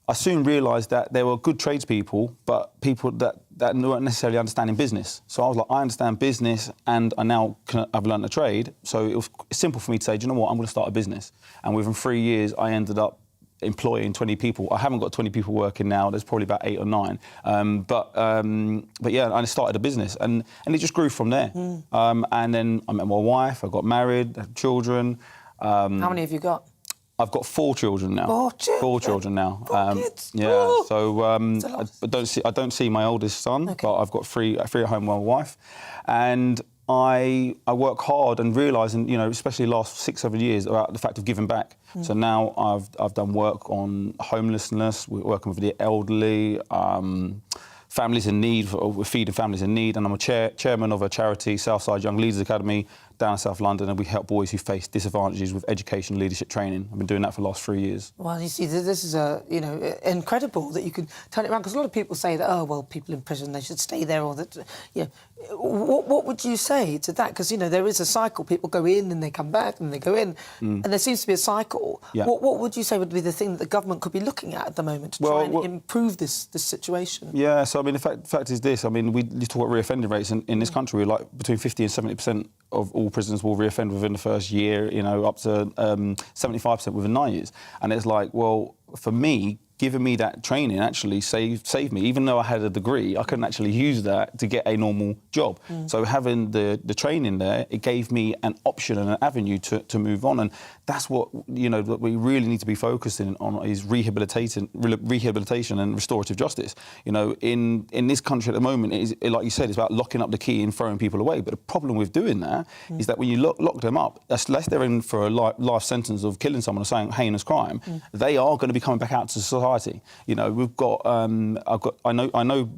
I soon realised that there were good tradespeople, but people that weren't necessarily understanding business. So I was like, I understand business and I've learned a trade. So it was simple for me to say, do you know what, I'm going to start a business. And within 3 years, I ended up employing 20 people. I haven't got 20 people working now. There's probably about 8 or 9. But yeah, I started a business and it just grew from there. And then I met my wife, I got married, had children. How many have you got? I've got 4 children now. 4 children? 4 children now. Kids. Yeah. Oh. So I don't see my oldest son, but I've got 3 at home with my wife, and I work hard and realising, you know, especially the last 6-7 years, about the fact of giving back. So now I've done work on homelessness, we're working with the elderly, families in need, we're feeding families in need, and I'm a chairman of a charity, Southside Young Leaders Academy, down in South London, and we help boys who face disadvantages with education and leadership training. I've been doing that for the last 3 years. Well, you see, this is incredible that you can turn it around, because a lot of people say that, oh, well, people in prison, they should stay there, or that, you know, what would you say to that? Because, you know, there is a cycle. People go in and they come back and they go in, and there seems to be a cycle. Yeah. What would you say would be the thing that the government could be looking at the moment to try and improve this situation? Yeah, so, I mean, the fact is this. I mean, you talk about reoffending rates in this country, like between 50 and 70% of all prisoners will reoffend within the first year, you know, up to 75% within 9 years. And it's like, well, for me, giving me that training actually saved me. Even though I had a degree, I couldn't actually use that to get a normal job. So having the training there, it gave me an option and an avenue to move on. And that's what, you know, what we really need to be focusing on is rehabilitation and restorative justice. You know, in this country at the moment, it is, like you said, it's about locking up the key and throwing people away. But the problem with doing that is that when you lock them up, unless they're in for a life sentence of killing someone or saying heinous crime, they are going to be coming back out to society. You know, we've got. I know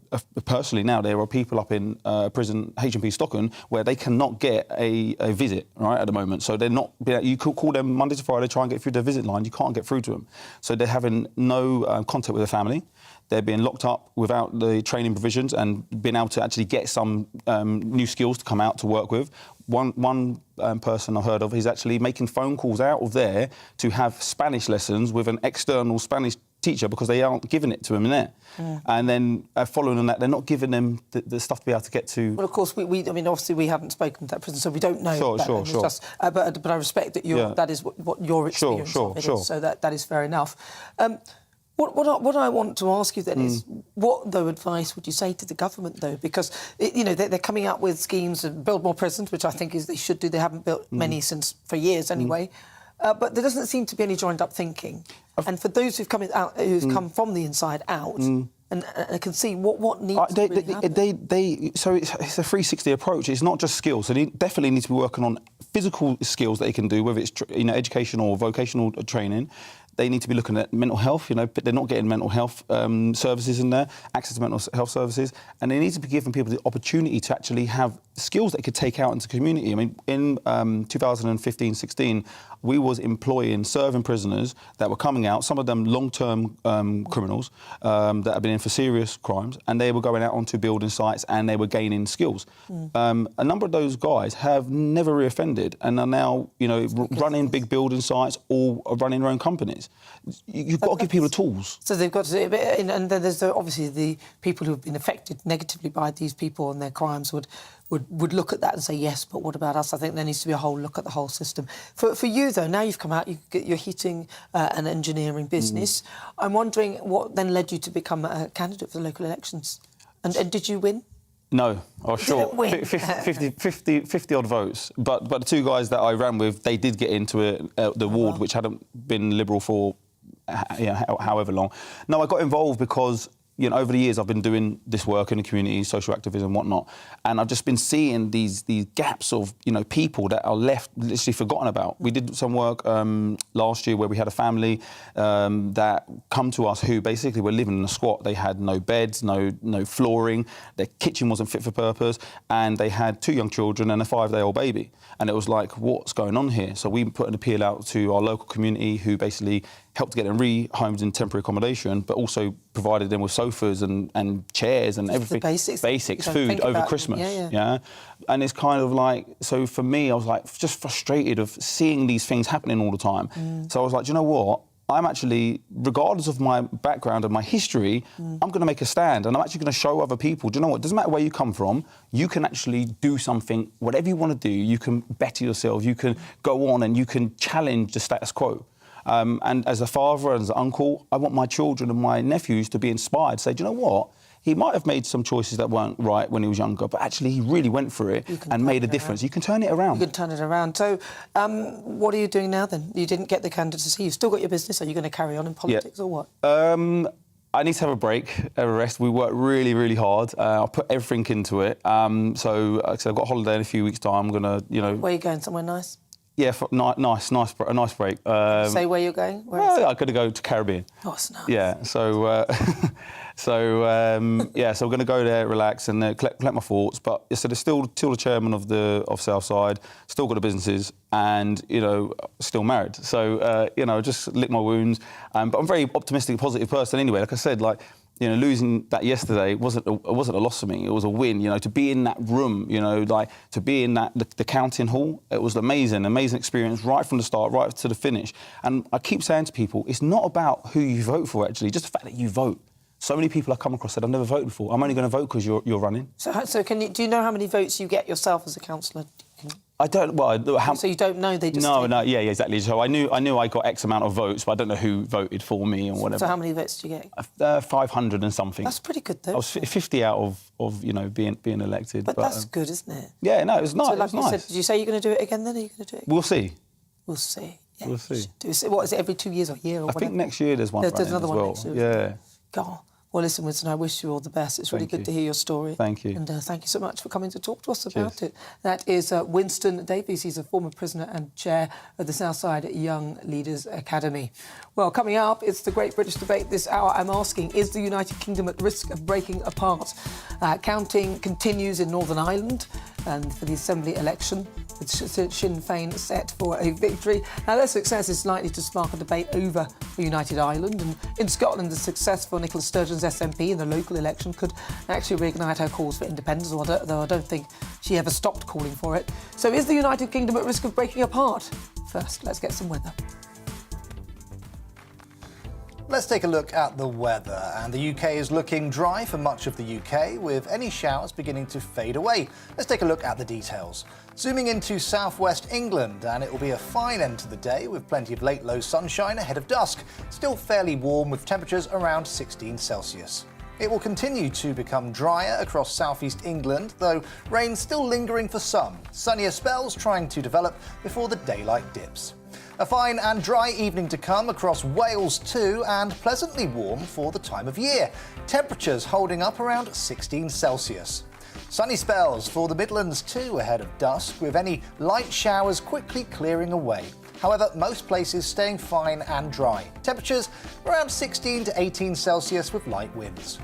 personally now there are people up in prison, HMP Stockton, where they cannot get a visit right at the moment. So they're not. You could call them Monday to Friday, try and get through their visit line. You can't get through to them. So they're having no contact with their family. They're being locked up without the training provisions and being able to actually get some new skills to come out to work with. One person I heard of is actually making phone calls out of there to have Spanish lessons with an external Spanish teacher because they aren't giving it to them in there. And then following on that, they're not giving them the stuff to be able to get to... Well, of course, I mean, obviously we haven't spoken to that prison, so we don't know. Sure. Just, but I respect that that is what your experience of it is, so that is fair enough. What I want to ask you then is, what, though, advice would you say to the government, though? Because, you know, they're coming out with schemes to build more prisons, which I think is they should do. They haven't built many for years anyway. But there doesn't seem to be any joined-up thinking. And for those who've come from the inside out, and can see what needs to really happen. So it's a 360 approach. It's not just skills. So they definitely need to be working on physical skills that they can do, whether it's education or vocational training. They need to be looking at mental health, you know, but they're not getting mental health services in there, access to mental health services, and they need to be giving people the opportunity to actually have skills they could take out into the community. I mean, in 2015-16, we was employing, serving prisoners that were coming out, some of them long-term criminals that have been in for serious crimes, and they were going out onto building sites and they were gaining skills. A number of those guys have never reoffended and are now, you know, running big building sites or running their own companies. You've got to give people the tools. So they've got to, and then there's obviously the people who have been affected negatively by these people and their crimes would look at that and say, yes, but what about us? I think there needs to be a whole look at the whole system. For you, though, now you've come out, you're heating an engineering business. I'm wondering what then led you to become a candidate for the local elections? And did you win? No, I was short. 50 odd votes. But the two guys that I ran with, they did get into it, the ward, which hadn't been Liberal for however long. No, I got involved because, over the years I've been doing this work in the community, social activism and whatnot, and I've just been seeing these gaps of, people that are left literally forgotten about. We did some work last year where we had a family that come to us who basically were living in a squat. They had no beds, no flooring, their kitchen wasn't fit for purpose, and they had 2 young children and a 5-day-old baby. And it was like, what's going on here? So we put an appeal out to our local community who basically helped get them rehomed in temporary accommodation, but also provided them with sofas and chairs and everything. The basics. Food over Christmas. Yeah. And it's kind of like, so for me, I was like just frustrated of seeing these things happening all the time. So I was like, do you know what? I'm actually, regardless of my background and my history, I'm going to make a stand, and I'm actually going to show other people, do you know what, it doesn't matter where you come from, you can actually do something, whatever you want to do, you can better yourself, you can go on and you can challenge the status quo. And as a father and as an uncle, I want my children and my nephews to be inspired, say, do you know what? He might have made some choices that weren't right when he was younger, but actually he really went for it and made a difference. You can turn it around. You can turn it around. So what are you doing now then? You didn't get the candidacy. You've still got your business. Are you going to carry on in politics or what? I need to have a break, a rest. We worked really, really hard. I put everything into it. So I've got a holiday in a few weeks' time. I'm going to, Where are you going? Somewhere nice? Yeah, a nice break. Say where you're going? I'm going to go to Caribbean. Oh, it's nice. Yeah, so we're going to go there, relax, and collect my thoughts. But so there's still the chairman of Southside, still got the businesses, and still married. So just lick my wounds. But I'm a very optimistic, positive person anyway. Like I said, losing that yesterday wasn't a loss for me. It was a win. To be in that room, to be in the counting hall, it was amazing experience right from the start, right to the finish. And I keep saying to people, it's not about who you vote for. Actually, just the fact that you vote. So many people I come across said, I've never voted for. I'm only going to vote because you're running. So do you know how many votes you get yourself as a councillor? I don't. Well, so you don't know? They just yeah, exactly. So I knew I got X amount of votes, but I don't know who voted for me or whatever. So how many votes did you get? 500 and something. That's pretty good, though. I was 50 out of being elected. But that's good, isn't it? Yeah, no, it was nice. So like you said, did you say you're going to do it again? Then are you going to do it again? We'll see. We'll see. Yeah, we'll see. What is it? Every 2 years or a year? Or I think next year there's one. There's another one next year. Yeah. God. Well, listen, Winston, I wish you all the best. It's really good to hear your story. Thank you. And thank you so much for coming to talk to us about it. That is Winston Davis. He's a former prisoner and chair of the Southside Young Leaders Academy. Well, coming up, it's the Great British Debate this hour. I'm asking, is the United Kingdom at risk of breaking apart? Counting continues in Northern Ireland and for the Assembly election, with Sinn Féin set for a victory. Now, their success is likely to spark a debate over the United Ireland. And in Scotland, the success for Nicola Sturgeon's SNP in the local election could actually reignite her calls for independence, although I don't think she ever stopped calling for it. So is the United Kingdom at risk of breaking apart? First, let's get some weather. Let's take a look at the weather. And the UK is looking dry for much of the UK, with any showers beginning to fade away. Let's take a look at the details. Zooming into southwest England, and it will be a fine end to the day with plenty of late low sunshine ahead of dusk. Still fairly warm with temperatures around 16 Celsius. It will continue to become drier across southeast England, though rain still lingering for some. Sunnier spells trying to develop before the daylight dips. A fine and dry evening to come across Wales too, and pleasantly warm for the time of year. Temperatures holding up around 16 Celsius. Sunny spells for the Midlands too ahead of dusk, with any light showers quickly clearing away. However, most places staying fine and dry. Temperatures around 16 to 18 Celsius with light winds.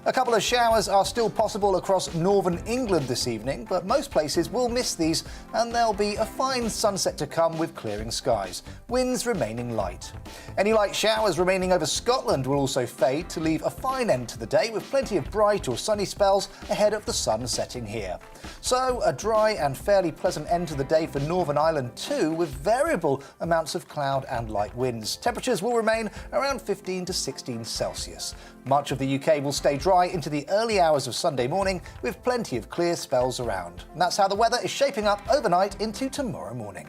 A couple of showers are still possible across northern England this evening, but most places will miss these, and there'll be a fine sunset to come with clearing skies. Winds remaining light. Any light showers remaining over Scotland will also fade to leave a fine end to the day, with plenty of bright or sunny spells ahead of the sun setting here. So a dry and fairly pleasant end to the day for Northern Ireland too, with variable amounts of cloud and light winds. Temperatures will remain around 15 to 16 Celsius. Much of the UK will stay dry into the early hours of Sunday morning, with plenty of clear spells around. And that's how the weather is shaping up overnight into tomorrow morning.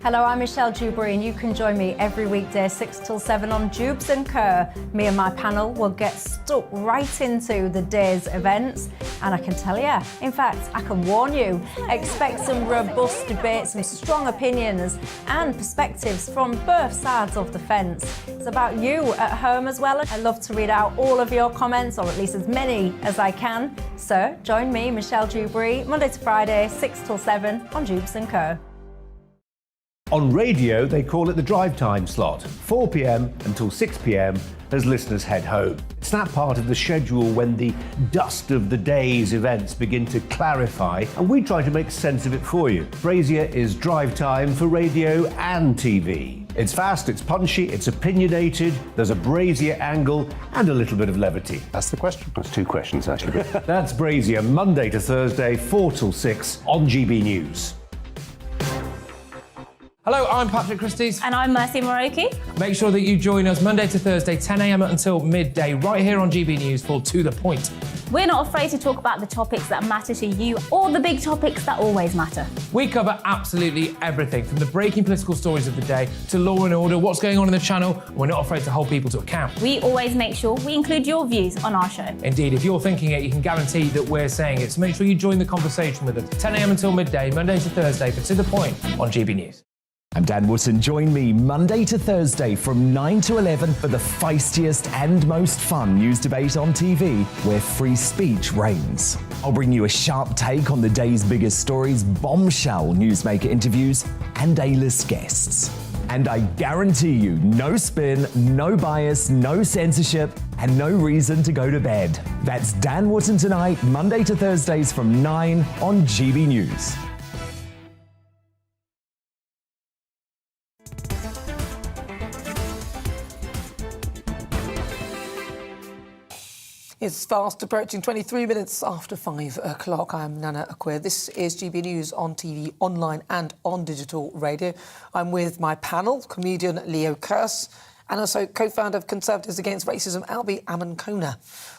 Hello, I'm Michelle Dewberry, and you can join me every weekday 6 till 7 on Jubes and Kerr. Me and my panel will get stuck right into the day's events, and I can tell you, in fact, I can warn you, expect some robust debates, some strong opinions and perspectives from both sides of the fence. It's about you at home as well. I love to read out all of your comments, or at least as many as I can. So join me, Michelle Dewberry, Monday to Friday, 6 till 7 on Jubes and Kerr. On radio, they call it the drive time slot, 4 p.m. until 6 p.m. as listeners head home. It's that part of the schedule when the dust of the day's events begin to clarify, and we try to make sense of it for you. Brazier is drive time for radio and TV. It's fast, it's punchy, it's opinionated, there's a Brazier angle and a little bit of levity. That's the question. That's two questions, actually. That's Brazier, Monday to Thursday, 4 till 6 on GB News. Hello, I'm Patrick Christie's. And I'm Mercy Moroki. Make sure that you join us Monday to Thursday, 10 a.m. until midday, right here on GB News for To The Point. We're not afraid to talk about the topics that matter to you or the big topics that always matter. We cover absolutely everything, from the breaking political stories of the day to law and order, what's going on in the channel. We're not afraid to hold people to account. We always make sure we include your views on our show. Indeed, if you're thinking it, you can guarantee that we're saying it. So make sure you join the conversation with us, 10 a.m. until midday, Monday to Thursday, for To The Point on GB News. I'm Dan Wootton. Join me Monday to Thursday from 9 to 11 for the feistiest and most fun news debate on TV, where free speech reigns. I'll bring you a sharp take on the day's biggest stories, bombshell newsmaker interviews, and A-list guests. And I guarantee you, no spin, no bias, no censorship, and no reason to go to bed. That's Dan Wootton tonight, Monday to Thursdays from 9 on GB News. It's fast approaching 23 minutes after 5 o'clock. I'm Nana Akua. This is GB News on TV, online and on digital radio. I'm with my panel, comedian Leo Kearse, and also co-founder of Conservatives Against Racism, Albie Amankona.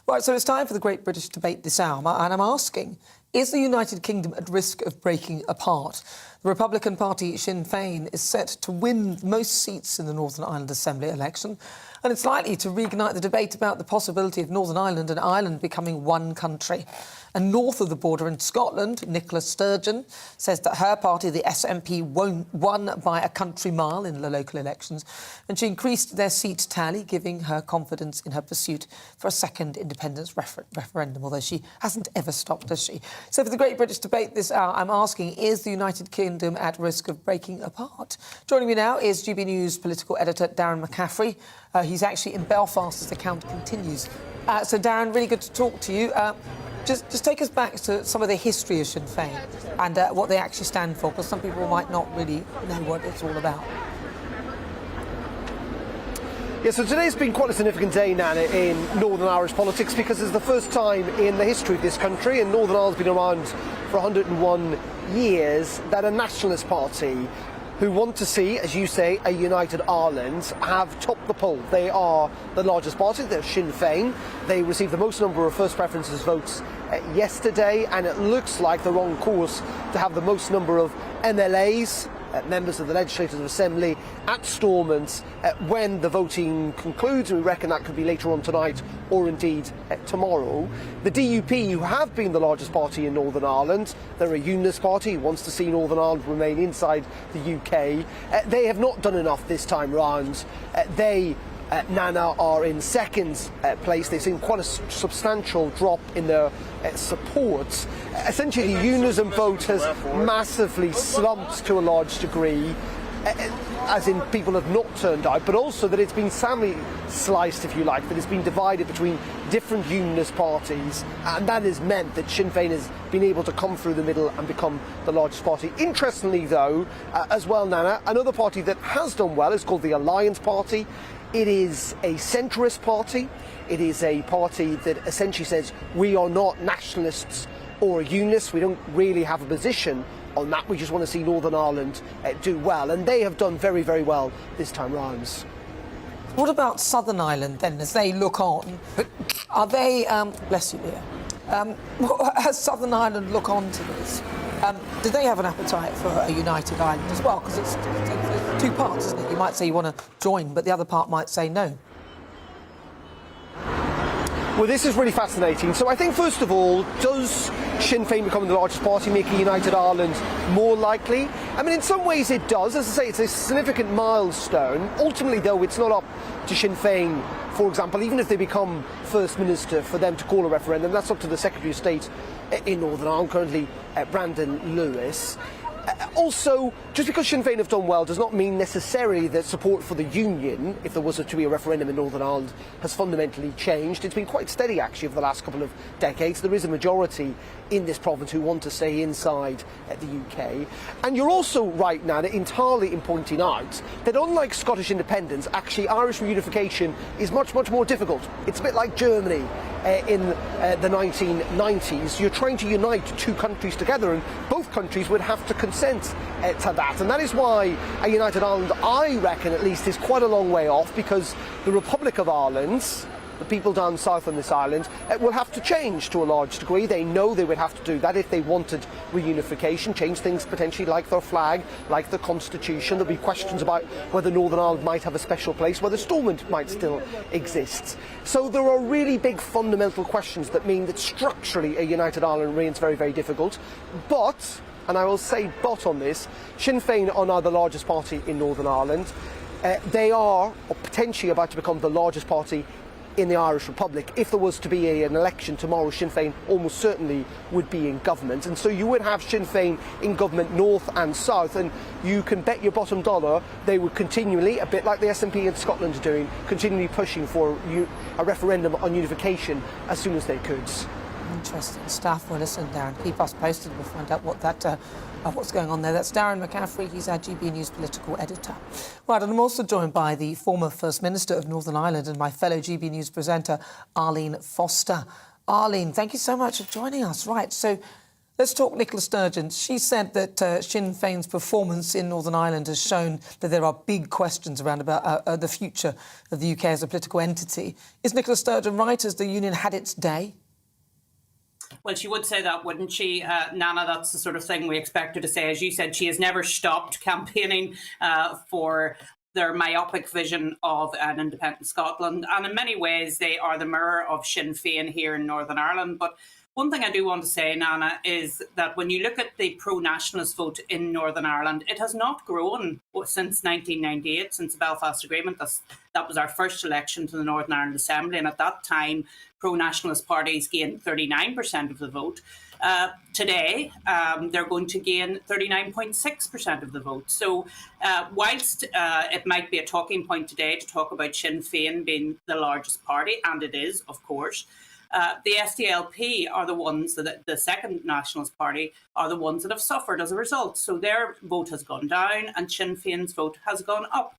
Right, so it's time for the Great British Debate this hour, and I'm asking, is the United Kingdom at risk of breaking apart? The Republican Party, Sinn Féin, is set to win most seats in the Northern Ireland Assembly election, and it's likely to reignite the debate about the possibility of Northern Ireland and Ireland becoming one country. And north of the border in Scotland, Nicola Sturgeon says that her party, the SNP, won by a country mile in the local elections, and she increased their seat tally, giving her confidence in her pursuit for a second independence referendum, although she hasn't ever stopped, has she? So for the Great British Debate this hour, I'm asking, is the United Kingdom at risk of breaking apart? Joining me now is GB News political editor Darren McCaffrey. He's actually in Belfast as the count continues. So Darren, really good to talk to you. Just take us back to some of the history of Sinn Féin and what they actually stand for, because some people might not really know what it's all about. Yeah, so today's been quite a significant day, Nana, in Northern Irish politics, because it's the first time in the history of this country, and Northern Ireland's been around for 101 years, that a nationalist party who want to see, as you say, a united Ireland, have topped the poll. They are the largest party, they're Sinn Féin. They received the most number of first preferences votes yesterday, and it looks like they're on course to have the most number of MLAs, members of the Legislative Assembly, at Stormont when the voting concludes. We reckon that could be later on tonight or indeed tomorrow. The DUP, who have been the largest party in Northern Ireland, they're a unionist party who wants to see Northern Ireland remain inside the UK. They have not done enough this time round. Nana are in second place. They've seen quite a substantial drop in their support. Essentially, the unionism vote has massively slumped to a large degree, as in people have not turned out, but also that it's been sadly sliced, if you like, that it's been divided between different unionist parties, and that has meant that Sinn Féin has been able to come through the middle and become the largest party. Interestingly, though, as well, Nana, another party that has done well is called the Alliance Party. It is a centrist party. It is a party that essentially says we are not nationalists or unionists. We don't really have a position on that. We just want to see Northern Ireland do well. And they have done very, very well this time round. What about Southern Ireland then, as they look on? Are they, bless you, Leah, as Southern Ireland look on to this, Do they have an appetite for a united Ireland as well? Because it's two parts, isn't it? You might say you want to join, but the other part might say no. Well, this is really fascinating. So I think, first of all, does Sinn Féin becoming the largest party make a united Ireland more likely? I mean, in some ways it does. As I say, it's a significant milestone. Ultimately, though, it's not up to Sinn Féin, for example, even if they become First Minister, for them to call a referendum. That's up to the Secretary of State in Northern Ireland, currently Brandon Lewis. Also, just because Sinn Féin have done well does not mean necessarily that support for the Union, if there was to be a referendum in Northern Ireland, has fundamentally changed. It's been quite steady, actually, over the last couple of decades. There is a majority in this province who want to stay inside the UK. And you're also right, Nana, entirely in pointing out that unlike Scottish independence, actually Irish reunification is much, much more difficult. It's a bit like Germany in the 1990s. You're trying to unite two countries together, and both countries would have to consent to that. And that is why a united Ireland, I reckon at least, is quite a long way off, because the Republic of Ireland, the people down south on this island, will have to change to a large degree. They know they would have to do that if they wanted reunification, change things potentially like their flag, like the constitution. There'll be questions about whether Northern Ireland might have a special place, whether Stormont might still exist. So there are really big fundamental questions that mean that structurally a united Ireland remains very, very difficult. But, and I will say but on this, Sinn Féin are now the largest party in Northern Ireland. They are potentially about to become the largest party in the Irish Republic. If there was to be an election tomorrow, Sinn Féin almost certainly would be in government. And so you would have Sinn Féin in government north and south, and you can bet your bottom dollar they would continually, a bit like the SNP in Scotland are doing, continually pushing for a referendum on unification as soon as they could. Interesting stuff. Well, listen, Darren, keep us posted. We'll find out what's going on there. That's Darren McCaffrey. He's our GB News political editor. Right, and I'm also joined by the former First Minister of Northern Ireland and my fellow GB News presenter, Arlene Foster. Arlene, thank you so much for joining us. Right, so let's talk Nicola Sturgeon. She said that Sinn Féin's performance in Northern Ireland has shown that there are big questions around about the future of the UK as a political entity. Is Nicola Sturgeon right? Has the union had its day? Well, she would say that, wouldn't she, Nana? That's the sort of thing we expect her to say. As you said, she has never stopped campaigning for their myopic vision of an independent Scotland. And in many ways, they are the mirror of Sinn Féin here in Northern Ireland. But one thing I do want to say, Nana, is that when you look at the pro-nationalist vote in Northern Ireland, it has not grown since 1998, since the Belfast Agreement. That was our first election to the Northern Ireland Assembly, and at that time, pro-nationalist parties gained 39% of the vote. Today, they're going to gain 39.6% of the vote. So whilst it might be a talking point today to talk about Sinn Féin being the largest party, and it is, of course, the SDLP are the ones, the second nationalist party, are the ones that have suffered as a result. So their vote has gone down and Sinn Féin's vote has gone up.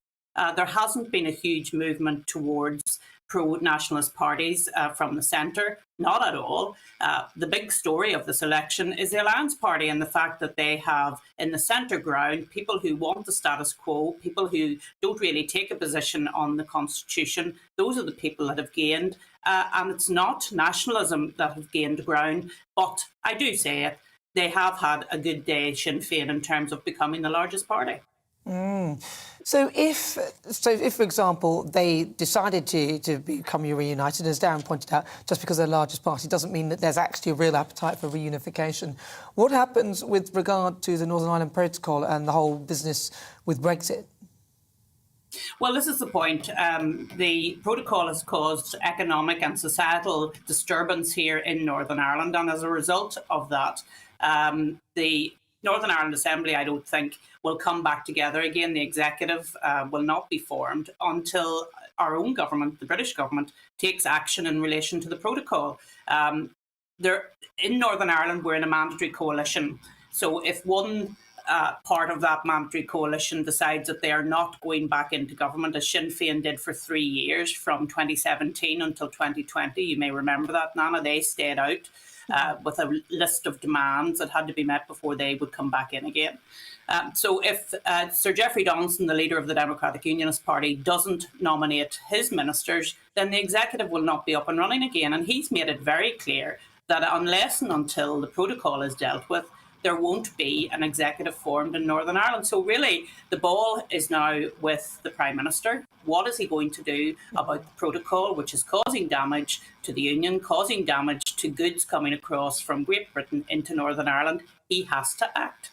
There hasn't been a huge movement towards pro-nationalist parties from the centre, not at all. The big story of this election is the Alliance Party and the fact that they have in the centre ground people who want the status quo, people who don't really take a position on the Constitution. Those are the people that have gained. And it's not nationalism that have gained ground, but I do say it, they have had a good day, Sinn Féin, in terms of becoming the largest party. So if, for example, they decided to become reunited, as Darren pointed out, just because they're the largest party doesn't mean that there's actually a real appetite for reunification. What happens with regard to the Northern Ireland Protocol and the whole business with Brexit? Well, this is the point. The protocol has caused economic and societal disturbance here in Northern Ireland, and as a result of that, the Northern Ireland Assembly, I don't think, will come back together again. The executive will not be formed until our own government, the British government, takes action in relation to the protocol. In Northern Ireland, we're in a mandatory coalition. So if one part of that mandatory coalition decides that they are not going back into government, as Sinn Féin did for 3 years, from 2017 until 2020, you may remember that, Nana, they stayed out with a list of demands that had to be met before they would come back in again. So if Sir Geoffrey Donaldson, the leader of the Democratic Unionist Party, doesn't nominate his ministers, then the executive will not be up and running again. And he's made it very clear that unless and until the protocol is dealt with, there won't be an executive formed in Northern Ireland. So really, the ball is now with the Prime Minister. What is he going to do about the protocol, which is causing damage to the Union, causing damage to goods coming across from Great Britain into Northern Ireland? He has to act.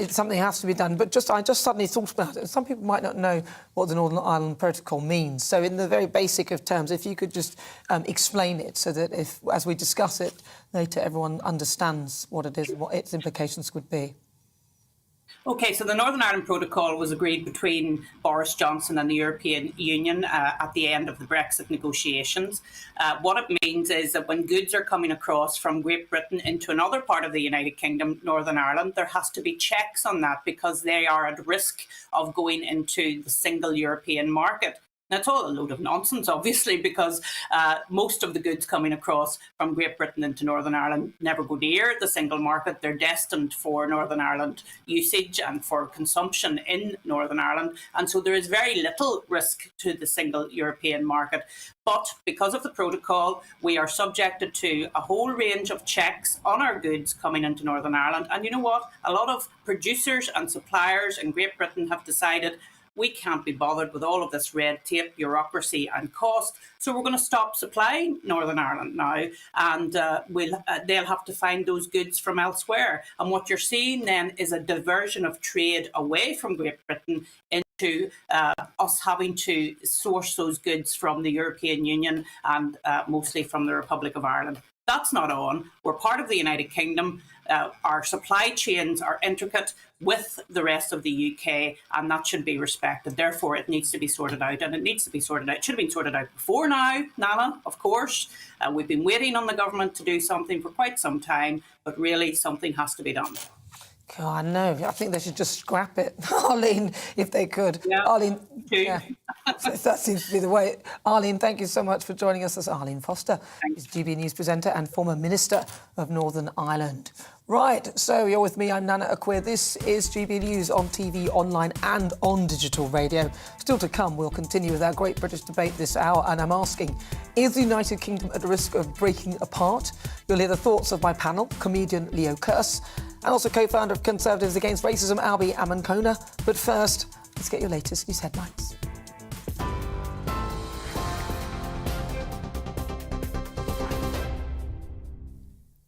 Something has to be done. But I just suddenly thought about it. Some people might not know what the Northern Ireland Protocol means. So in the very basic of terms, if you could just explain it so that as we discuss it later, everyone understands what it is and what its implications would be. OK, so the Northern Ireland Protocol was agreed between Boris Johnson and the European Union at the end of the Brexit negotiations. What it means is that when goods are coming across from Great Britain into another part of the United Kingdom, Northern Ireland, there has to be checks on that because they are at risk of going into the single European market. Now, it's all a load of nonsense, obviously, because most of the goods coming across from Great Britain into Northern Ireland never go near the single market. They're destined for Northern Ireland usage and for consumption in Northern Ireland. And so there is very little risk to the single European market. But because of the protocol, we are subjected to a whole range of checks on our goods coming into Northern Ireland. And you know what? A lot of producers and suppliers in Great Britain have decided we can't be bothered with all of this red tape, bureaucracy and cost. So we're going to stop supplying Northern Ireland now, and they'll have to find those goods from elsewhere. And what you're seeing then is a diversion of trade away from Great Britain into us having to source those goods from the European Union and mostly from the Republic of Ireland. That's not on. We're part of the United Kingdom. Our supply chains are intricate with the rest of the UK, and that should be respected. Therefore, it needs to be sorted out, and it needs to be sorted out. It should have been sorted out before now, Nana, of course. We've been waiting on the government to do something for quite some time, but really something has to be done. God, no. I think they should just scrap it, Arlene, if they could. Yeah. Arlene, yeah. That seems to be the way. Arlene, thank you so much for joining us. That's Arlene Foster, who's GB News presenter and former Minister of Northern Ireland. Right, so you're with me. I'm Nana Akua. This is GB News on TV, online and on digital radio. Still to come, we'll continue with our Great British Debate this hour, and I'm asking, is the United Kingdom at risk of breaking apart? You'll hear the thoughts of my panel, comedian Leo Kearse, and also co-founder of Conservatives Against Racism, Albie Amankona. But first, let's get your latest news headlines.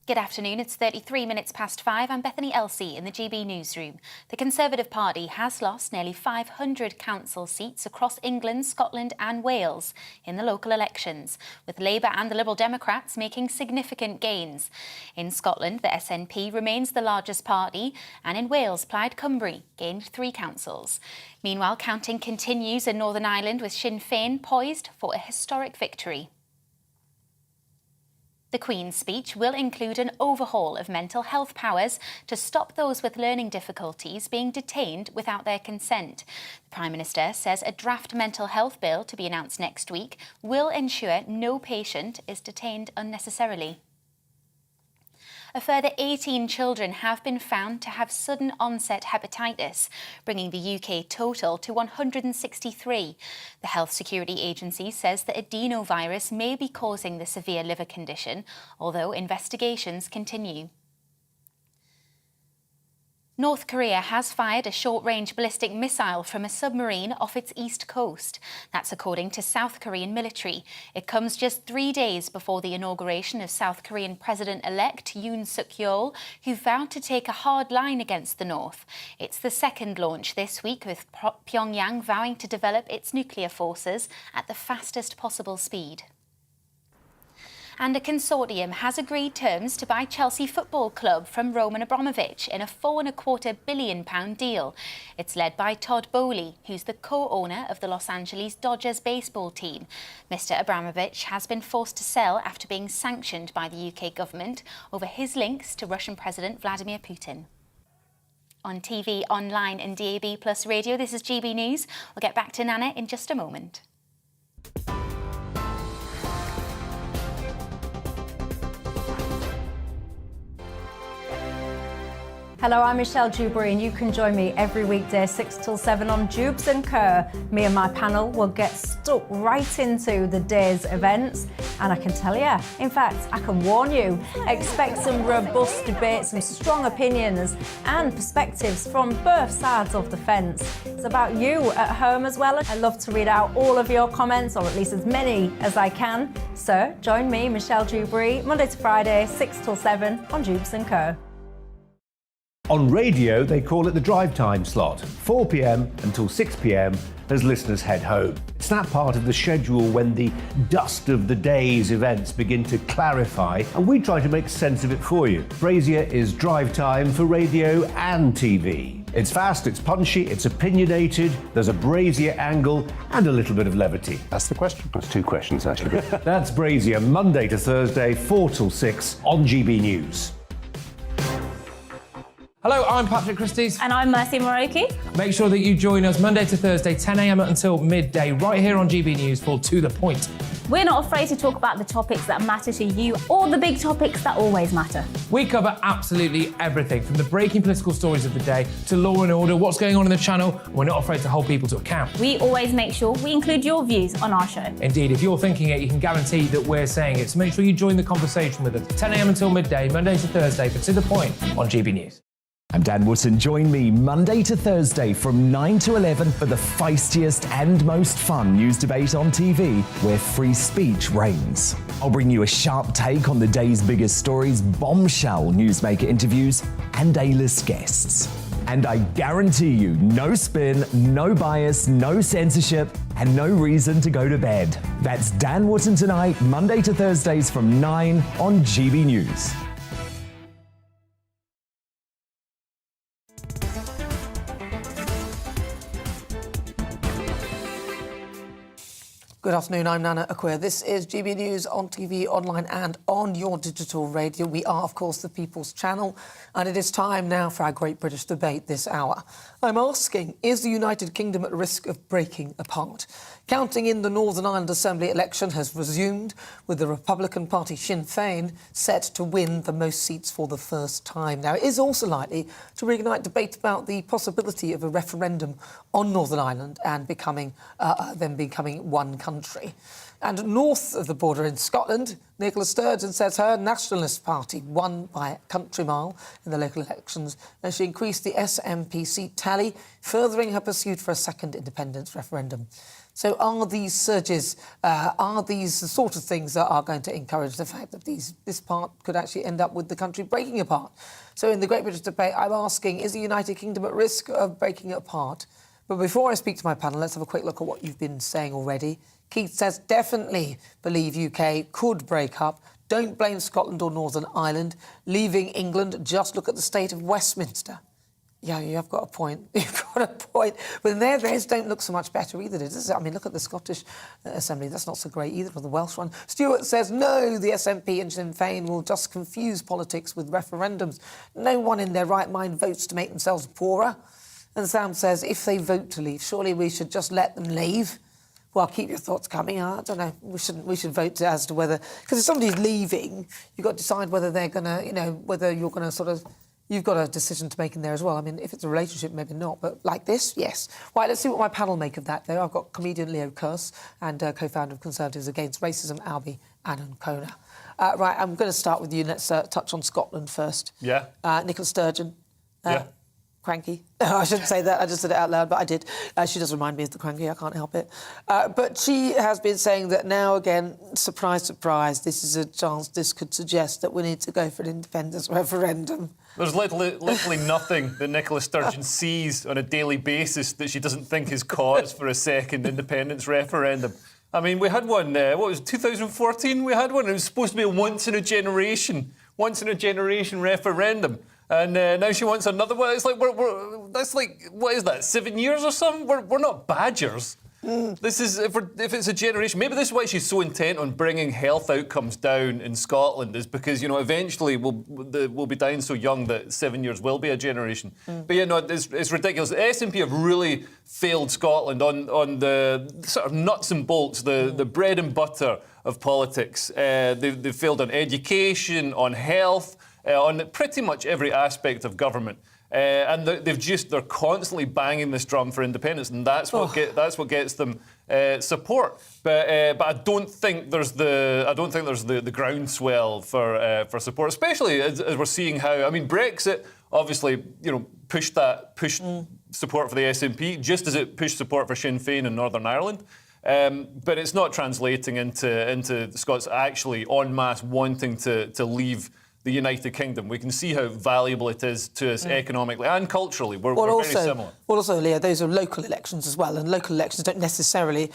Good afternoon, it's 33 minutes past 5. I'm Bethany Elsey in the GB Newsroom. The Conservative Party has lost nearly 500 council seats across England, Scotland and Wales in the local elections, with Labour and the Liberal Democrats making significant gains. In Scotland, the SNP remains the largest party, and in Wales, Plaid Cymru gained 3 councils. Meanwhile, counting continues in Northern Ireland, with Sinn Féin poised for a historic victory. The Queen's speech will include an overhaul of mental health powers to stop those with learning difficulties being detained without their consent. The Prime Minister says a draft mental health bill to be announced next week will ensure no patient is detained unnecessarily. A further 18 children have been found to have sudden onset hepatitis, bringing the UK total to 163. The Health Security Agency says the adenovirus may be causing the severe liver condition, although investigations continue. North Korea has fired a short-range ballistic missile from a submarine off its east coast. That's according to South Korean military. It comes just 3 days before the inauguration of South Korean President-elect Yoon Suk-yeol, who vowed to take a hard line against the North. It's the second launch this week, with Pyongyang vowing to develop its nuclear forces at the fastest possible speed. And a consortium has agreed terms to buy Chelsea Football Club from Roman Abramovich in a £4.25 billion deal. It's led by Todd Boehly, who's the co-owner of the Los Angeles Dodgers baseball team. Mr. Abramovich has been forced to sell after being sanctioned by the UK government over his links to Russian President Vladimir Putin. On TV, online and DAB+ radio, this is GB News. We'll get back to Nana in just a moment. Hello, I'm Michelle Dewberry, and you can join me every weekday 6 till 7 on Jubes and Kerr. Me and my panel will get stuck right into the day's events, And I can tell you, in fact, I can warn you, expect some robust debate, some strong opinions and perspectives from both sides of the fence. It's about you at home as well. I love to read out all of your comments, or at least as many as I can. So join me, Michelle Dewberry, Monday to Friday, 6 till 7 on Jubes & Co. On radio, they call it the drive time slot, 4 p.m. until 6 p.m. as listeners head home. It's that part of the schedule when the dust of the day's events begin to clarify, and we try to make sense of it for you. Brazier is drive time for radio and TV. It's fast, it's punchy, it's opinionated, there's a Brazier angle and a little bit of levity. That's the question. That's two questions, actually. That's Brazier, Monday to Thursday, 4 till 6 on GB News. Hello, I'm Patrick Christie's. And I'm Mercy Moroki. Make sure that you join us Monday to Thursday, 10 a.m. until midday, right here on GB News for To The Point. We're not afraid to talk about the topics that matter to you, or the big topics that always matter. We cover absolutely everything, from the breaking political stories of the day to law and order, what's going on in the channel. We're not afraid to hold people to account. We always make sure we include your views on our show. Indeed, if you're thinking it, you can guarantee that we're saying it. So make sure you join the conversation with us, 10 a.m. until midday, Monday to Thursday, for To The Point on GB News. I'm Dan Wootton. Join me Monday to Thursday from 9 to 11 for the feistiest and most fun news debate on TV, where free speech reigns. I'll bring you a sharp take on the day's biggest stories, bombshell newsmaker interviews, and A-list guests. And I guarantee you, no spin, no bias, no censorship, and no reason to go to bed. That's Dan Wootton tonight, Monday to Thursdays from 9 on GB News. Good afternoon, I'm Nana Akua. This is GB News on TV, online and on your digital radio. We are, of course, the People's Channel, and it is time now for our Great British Debate this hour. I'm asking, is the United Kingdom at risk of breaking apart? Counting in the Northern Ireland Assembly election has resumed, with the Republican Party Sinn Féin set to win the most seats for the first time. Now, it is also likely to reignite debate about the possibility of a referendum on Northern Ireland and becoming one country. And north of the border in Scotland, Nicola Sturgeon says her Nationalist Party won by a country mile in the local elections, and she increased the SNP seat tally, furthering her pursuit for a second independence referendum. So are these surges, are these the sort of things that are going to encourage the fact that this part could actually end up with the country breaking apart? So in the Great British Debate, I'm asking, is the United Kingdom at risk of breaking apart? But before I speak to my panel, let's have a quick look at what you've been saying already. Keith says, definitely believe UK could break up. Don't blame Scotland or Northern Ireland. Leaving England, just look at the state of Westminster. Yeah, you have got a point. You've got a point. But theirs don't look so much better either, does it? I mean, look at the Scottish Assembly. That's not so great either, or the Welsh one. Stuart says, no, the SNP and Sinn Féin will just confuse politics with referendums. No one in their right mind votes to make themselves poorer. And Sam says, if they vote to leave, surely we should just let them leave. Well, keep your thoughts coming. I don't know. We should vote as to whether... Because if somebody's leaving, you've got to decide whether they're going to, whether you're going to sort of... You've got a decision to make in there as well. I mean, if it's a relationship, maybe not. But like this, yes. Right, let's see what my panel make of that, though. I've got comedian Leo Kearse and co-founder of Conservatives Against Racism, Albie Annan-Kona. Right, I'm going to start with you. Let's touch on Scotland first. Yeah. Nicola Sturgeon. Yeah. Cranky. I shouldn't say that. I just said it out loud, but I did. She does remind me of the cranky. I can't help it. But she has been saying that now, again, surprise, surprise, this is a chance this could suggest that we need to go for an independence referendum. There's literally nothing that Nicola Sturgeon sees on a daily basis that she doesn't think is cause for a second independence referendum. I mean, we had one, what was it, 2014? We had one. It was supposed to be a once-in-a-generation referendum. And now she wants another one. It's like, that's like, what is that, 7 years or something? We're not badgers. This is, if it's a generation, maybe this is why she's so intent on bringing health outcomes down in Scotland, is because, eventually we'll be dying so young that 7 years will be a generation. But it's ridiculous. The SNP have really failed Scotland on the sort of nuts and bolts, the bread and butter of politics. They've failed on education, on health, on pretty much every aspect of government. And they're constantly banging this drum for independence, and that's what gets them support. But I don't think there's the groundswell for support, especially as we're seeing how, I mean, Brexit obviously, pushed support for the SNP just as it pushed support for Sinn Féin in Northern Ireland. But it's not translating into the Scots actually en masse wanting to leave the United Kingdom. We can see how valuable it is to us economically and culturally. We're very similar. Well, also, Leah, those are local elections as well, and local elections aren't necessarily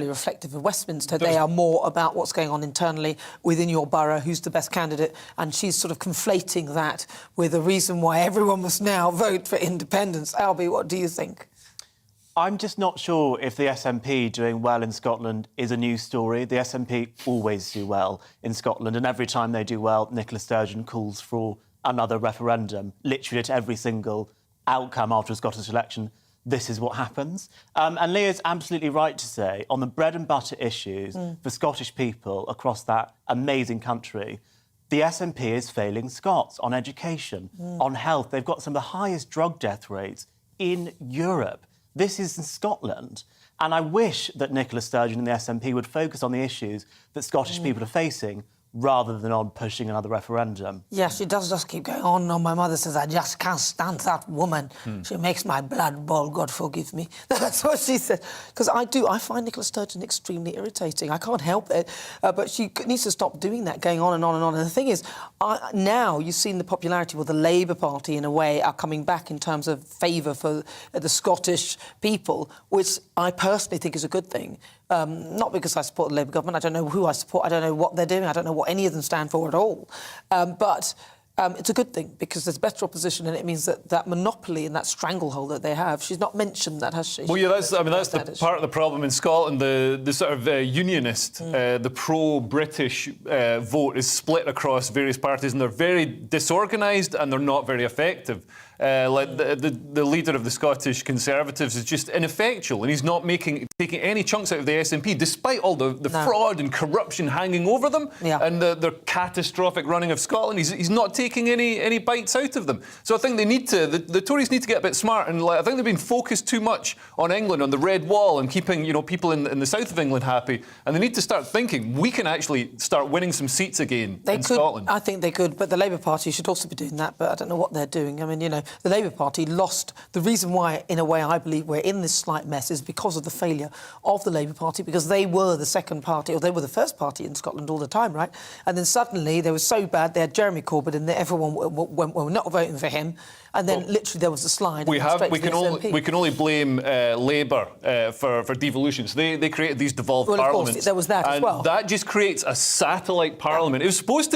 reflective of Westminster. They are more about what's going on internally within your borough, who's the best candidate, and she's sort of conflating that with the reason why everyone must now vote for independence. Albie, what do you think? I'm just not sure if the SNP doing well in Scotland is a news story. The SNP always do well in Scotland, and every time they do well, Nicola Sturgeon calls for another referendum. Literally at every single outcome after a Scottish election, this is what happens. And Leah's absolutely right to say, on the bread and butter issues for Scottish people across that amazing country, the SNP is failing Scots on education, on health. They've got some of the highest drug death rates in Europe. This is in Scotland. And I wish that Nicola Sturgeon and the SNP would focus on the issues that Scottish people are facing rather than on pushing another referendum. Yeah, she does just keep going on. My mother says, I just can't stand that woman. She makes my blood boil, God forgive me. That's what she said. Because I find Nicola Sturgeon extremely irritating. I can't help it. But she needs to stop doing that, going on and on and on. And the thing is, now you've seen the popularity, well, the Labour Party, in a way, are coming back in terms of favour for the Scottish people, which I personally think is a good thing. Not because I support the Labour government. I don't know who I support. I don't know what they're doing. I don't know what any of them stand for at all. But it's a good thing because there's better opposition, and it means that monopoly and that stranglehold that they have. She's not mentioned that, has she? Well, yeah, that's the part of the problem in Scotland. The sort of unionist, the pro-British vote is split across various parties, and they're very disorganised and they're not very effective. Like the leader of the Scottish Conservatives is just ineffectual, and he's not taking any chunks out of the SNP, despite all the fraud and corruption hanging over them and their catastrophic running of Scotland. He's not taking any bites out of them. So I think they need to. The Tories need to get a bit smart, and I think they've been focused too much on England, on the red wall, and keeping people in the south of England happy. And they need to start thinking we can actually start winning some seats again in Scotland. I think they could, but the Labour Party should also be doing that. But I don't know what they're doing. I mean, the Labour Party lost. The reason why, in a way, I believe we're in this slight mess is because of the failure of the Labour Party, because they were the second party, or they were the first party in Scotland all the time, right? And then suddenly they were so bad, they had Jeremy Corbyn in there, everyone were not voting for him, and then literally there was a slide. We can only blame Labour for devolution. So they created these devolved parliaments. Of course, there was that as well. That just creates a satellite parliament. It was supposed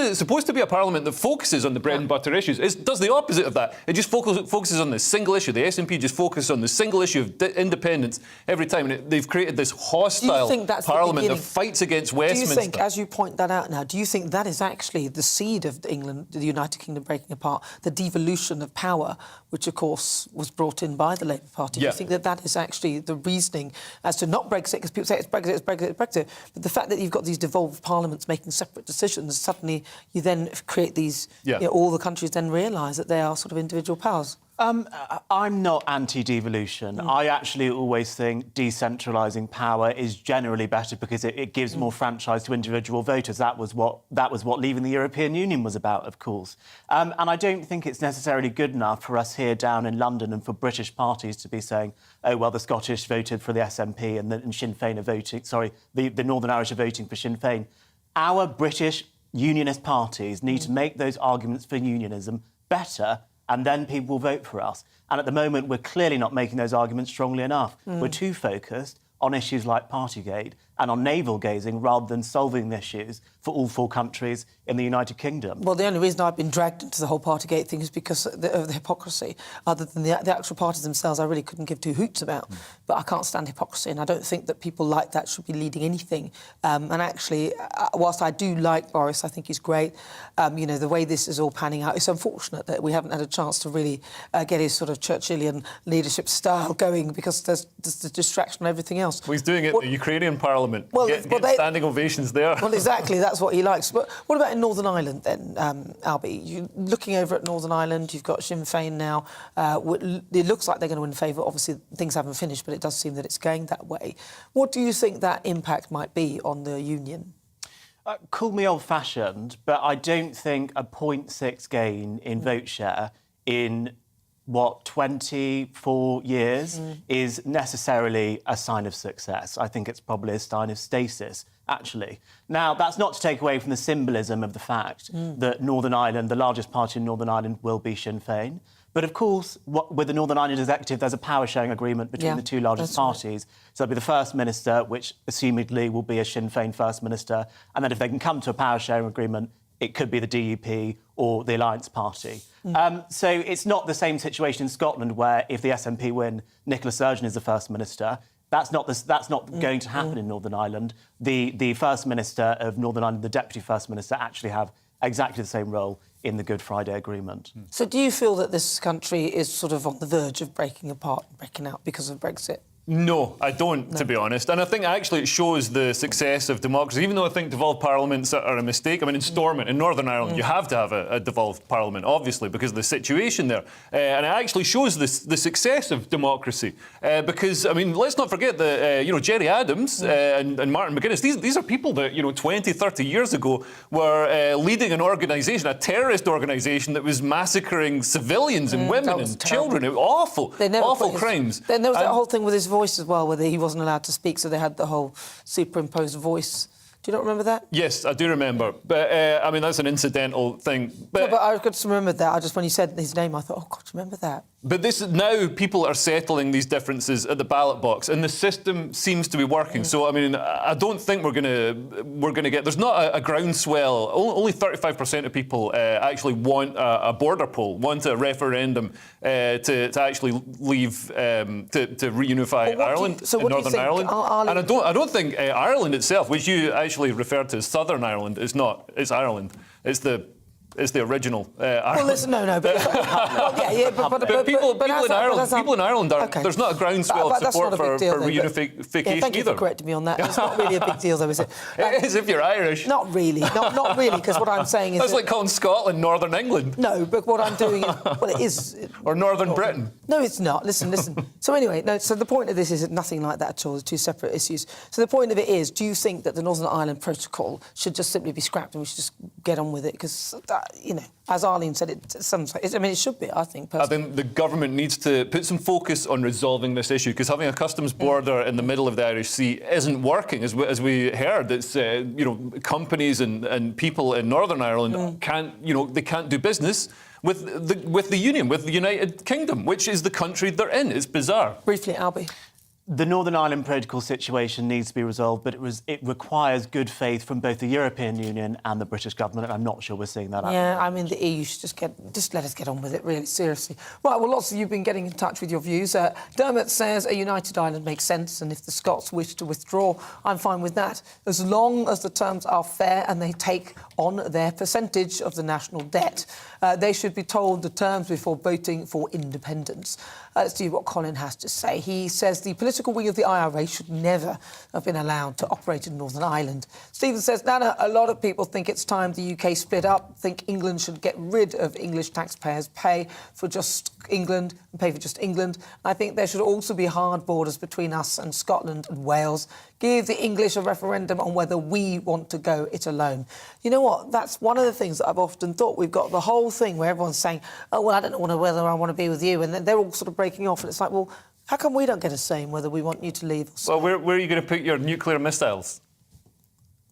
to be a parliament that focuses on the bread and butter issues. It does the opposite of that. It just focuses on the single issue. The SNP just focuses on the single issue of independence every time. And they've created this hostile parliament that fights against Westminster. Do you think, as you point that out now, do you think that is actually the seed of England, the United Kingdom breaking apart, the devolution of power, which of course was brought in by the Labour Party? Do you think that is actually the reasoning as to not Brexit, because people say it's Brexit, it's Brexit, it's Brexit, but the fact that you've got these devolved parliaments making separate decisions, suddenly you then create these, all the countries then realise that they are sort of individual powers. I'm not anti-devolution. I actually always think decentralising power is generally better because it gives more franchise to individual voters. That was what leaving the European Union was about, of course. And I don't think it's necessarily good enough for us here down in London and for British parties to be saying, oh, well, the Scottish voted for the SNP and Sinn Féin are voting... Sorry, the Northern Irish are voting for Sinn Féin. Our British unionist parties need to make those arguments for unionism better, and then people will vote for us. And at the moment, we're clearly not making those arguments strongly enough. We're too focused on issues like Partygate and on navel-gazing rather than solving the issues for all four countries in the United Kingdom. Well, the only reason I've been dragged into the whole Partygate thing is because of the hypocrisy. Other than the actual parties themselves, I really couldn't give two hoots about. But I can't stand hypocrisy, and I don't think that people like that should be leading anything. And actually, whilst I do like Boris, I think he's great, the way this is all panning out, it's unfortunate that we haven't had a chance to really get his sort of Churchillian leadership style going because there's the distraction and everything else. Well, he's doing it in the Ukrainian parliament Parliament. Well, get well, standing ovations there. Well, exactly, that's what he likes. But what about in Northern Ireland then, Albie? You're looking over at Northern Ireland, you've got Sinn Féin now. It looks like they're going to win favour. Obviously, things haven't finished, but it does seem that it's going that way. What do you think that impact might be on the union? Call me old-fashioned, but I don't think a 0.6 gain in vote share in 24 years is necessarily a sign of success. I think it's probably a sign of stasis, actually. Now, that's not to take away from the symbolism of the fact that Northern Ireland, the largest party in Northern Ireland, will be Sinn Féin. But of course, with the Northern Ireland Executive, there's a power-sharing agreement between the two largest parties. So there'll be the First Minister, which assumedly will be a Sinn Féin First Minister. And then if they can come to a power-sharing agreement, it could be the DUP or the Alliance Party. So it's not the same situation in Scotland where if the SNP win, Nicola Sturgeon is the First Minister. That's not going to happen in Northern Ireland. The First Minister of Northern Ireland, the Deputy First Minister, actually have exactly the same role in the Good Friday Agreement. So do you feel that this country is sort of on the verge of breaking apart, breaking out because of Brexit? No, I don't, to be honest. And I think actually it shows the success of democracy, even though I think devolved parliaments are a mistake. I mean, in Stormont, in Northern Ireland, you have to have a devolved parliament, obviously, because of the situation there. And it actually shows the success of democracy. Because, I mean, let's not forget that, Gerry Adams and Martin McGuinness, these are people that, 20, 30 years ago were leading an organisation, a terrorist organisation that was massacring civilians and women and children. It was awful crimes. Then there was that whole thing with his voice as well, where he wasn't allowed to speak, so they had the whole superimposed voice. Do you not remember that? Yes, I do remember. But, I mean, that's an incidental thing. But I just remembered that. When you said his name, I thought, oh, God, remember that? But now people are settling these differences at the ballot box, and the system seems to be working. So, I mean, I don't think we're gonna get... There's not a groundswell. Only 35% of people actually want a border poll, want a referendum to actually leave, to reunify Ireland and Northern Ireland. And I don't think Ireland itself, which you actually referred to as Southern Ireland, is not. It's Ireland. It's the original Ireland. Well, listen, no, but people in Ireland are. Okay. There's not a groundswell of support for reunification thank you either. for correcting me on that. It's not really a big deal, though, is it? It is if you're Irish. Not really, not really, because what I'm saying is that's like calling Scotland Northern England. No, but what I'm doing is, well, it is. Or Northern Britain. No, it's not. Listen. So anyway, so the point of this is nothing like that at all. There's two separate issues. So the point of it is, do you think that the Northern Ireland Protocol should just simply be scrapped and we should just get on with it? Because as Arlene said, it should be, I think, personally. I think the government needs to put some focus on resolving this issue, because having a customs border in the middle of the Irish Sea isn't working. As we heard, it's companies and people in Northern Ireland can't do business with the Union, with the United Kingdom, which is the country they're in. It's bizarre. Briefly, Albie. The Northern Ireland Protocol situation needs to be resolved, but it requires good faith from both the European Union and the British government, and I'm not sure we're seeing that. Yeah, I mean, the EU should just let us get on with it, really, seriously. Right, well, lots of you have been getting in touch with your views. Dermot says a united Ireland makes sense, and if the Scots wish to withdraw, I'm fine with that, as long as the terms are fair and they take on their percentage of the national debt. They should be told the terms before voting for independence. Let's see what Colin has to say. He says the political wing of the IRA should never have been allowed to operate in Northern Ireland. Stephen says, Nana, a lot of people think it's time the UK split up, think England should get rid of English taxpayers, pay for just England and pay for just England. I think there should also be hard borders between us and Scotland and Wales. Give the English a referendum on whether we want to go it alone. You know what? That's one of the things that I've often thought. We've got the whole thing where everyone's saying, oh, well, I don't know whether I want to be with you. And then they're all sort of breaking off. And it's like, well, how come we don't get a say in whether we want you to leave? Well, where are you going to put your nuclear missiles?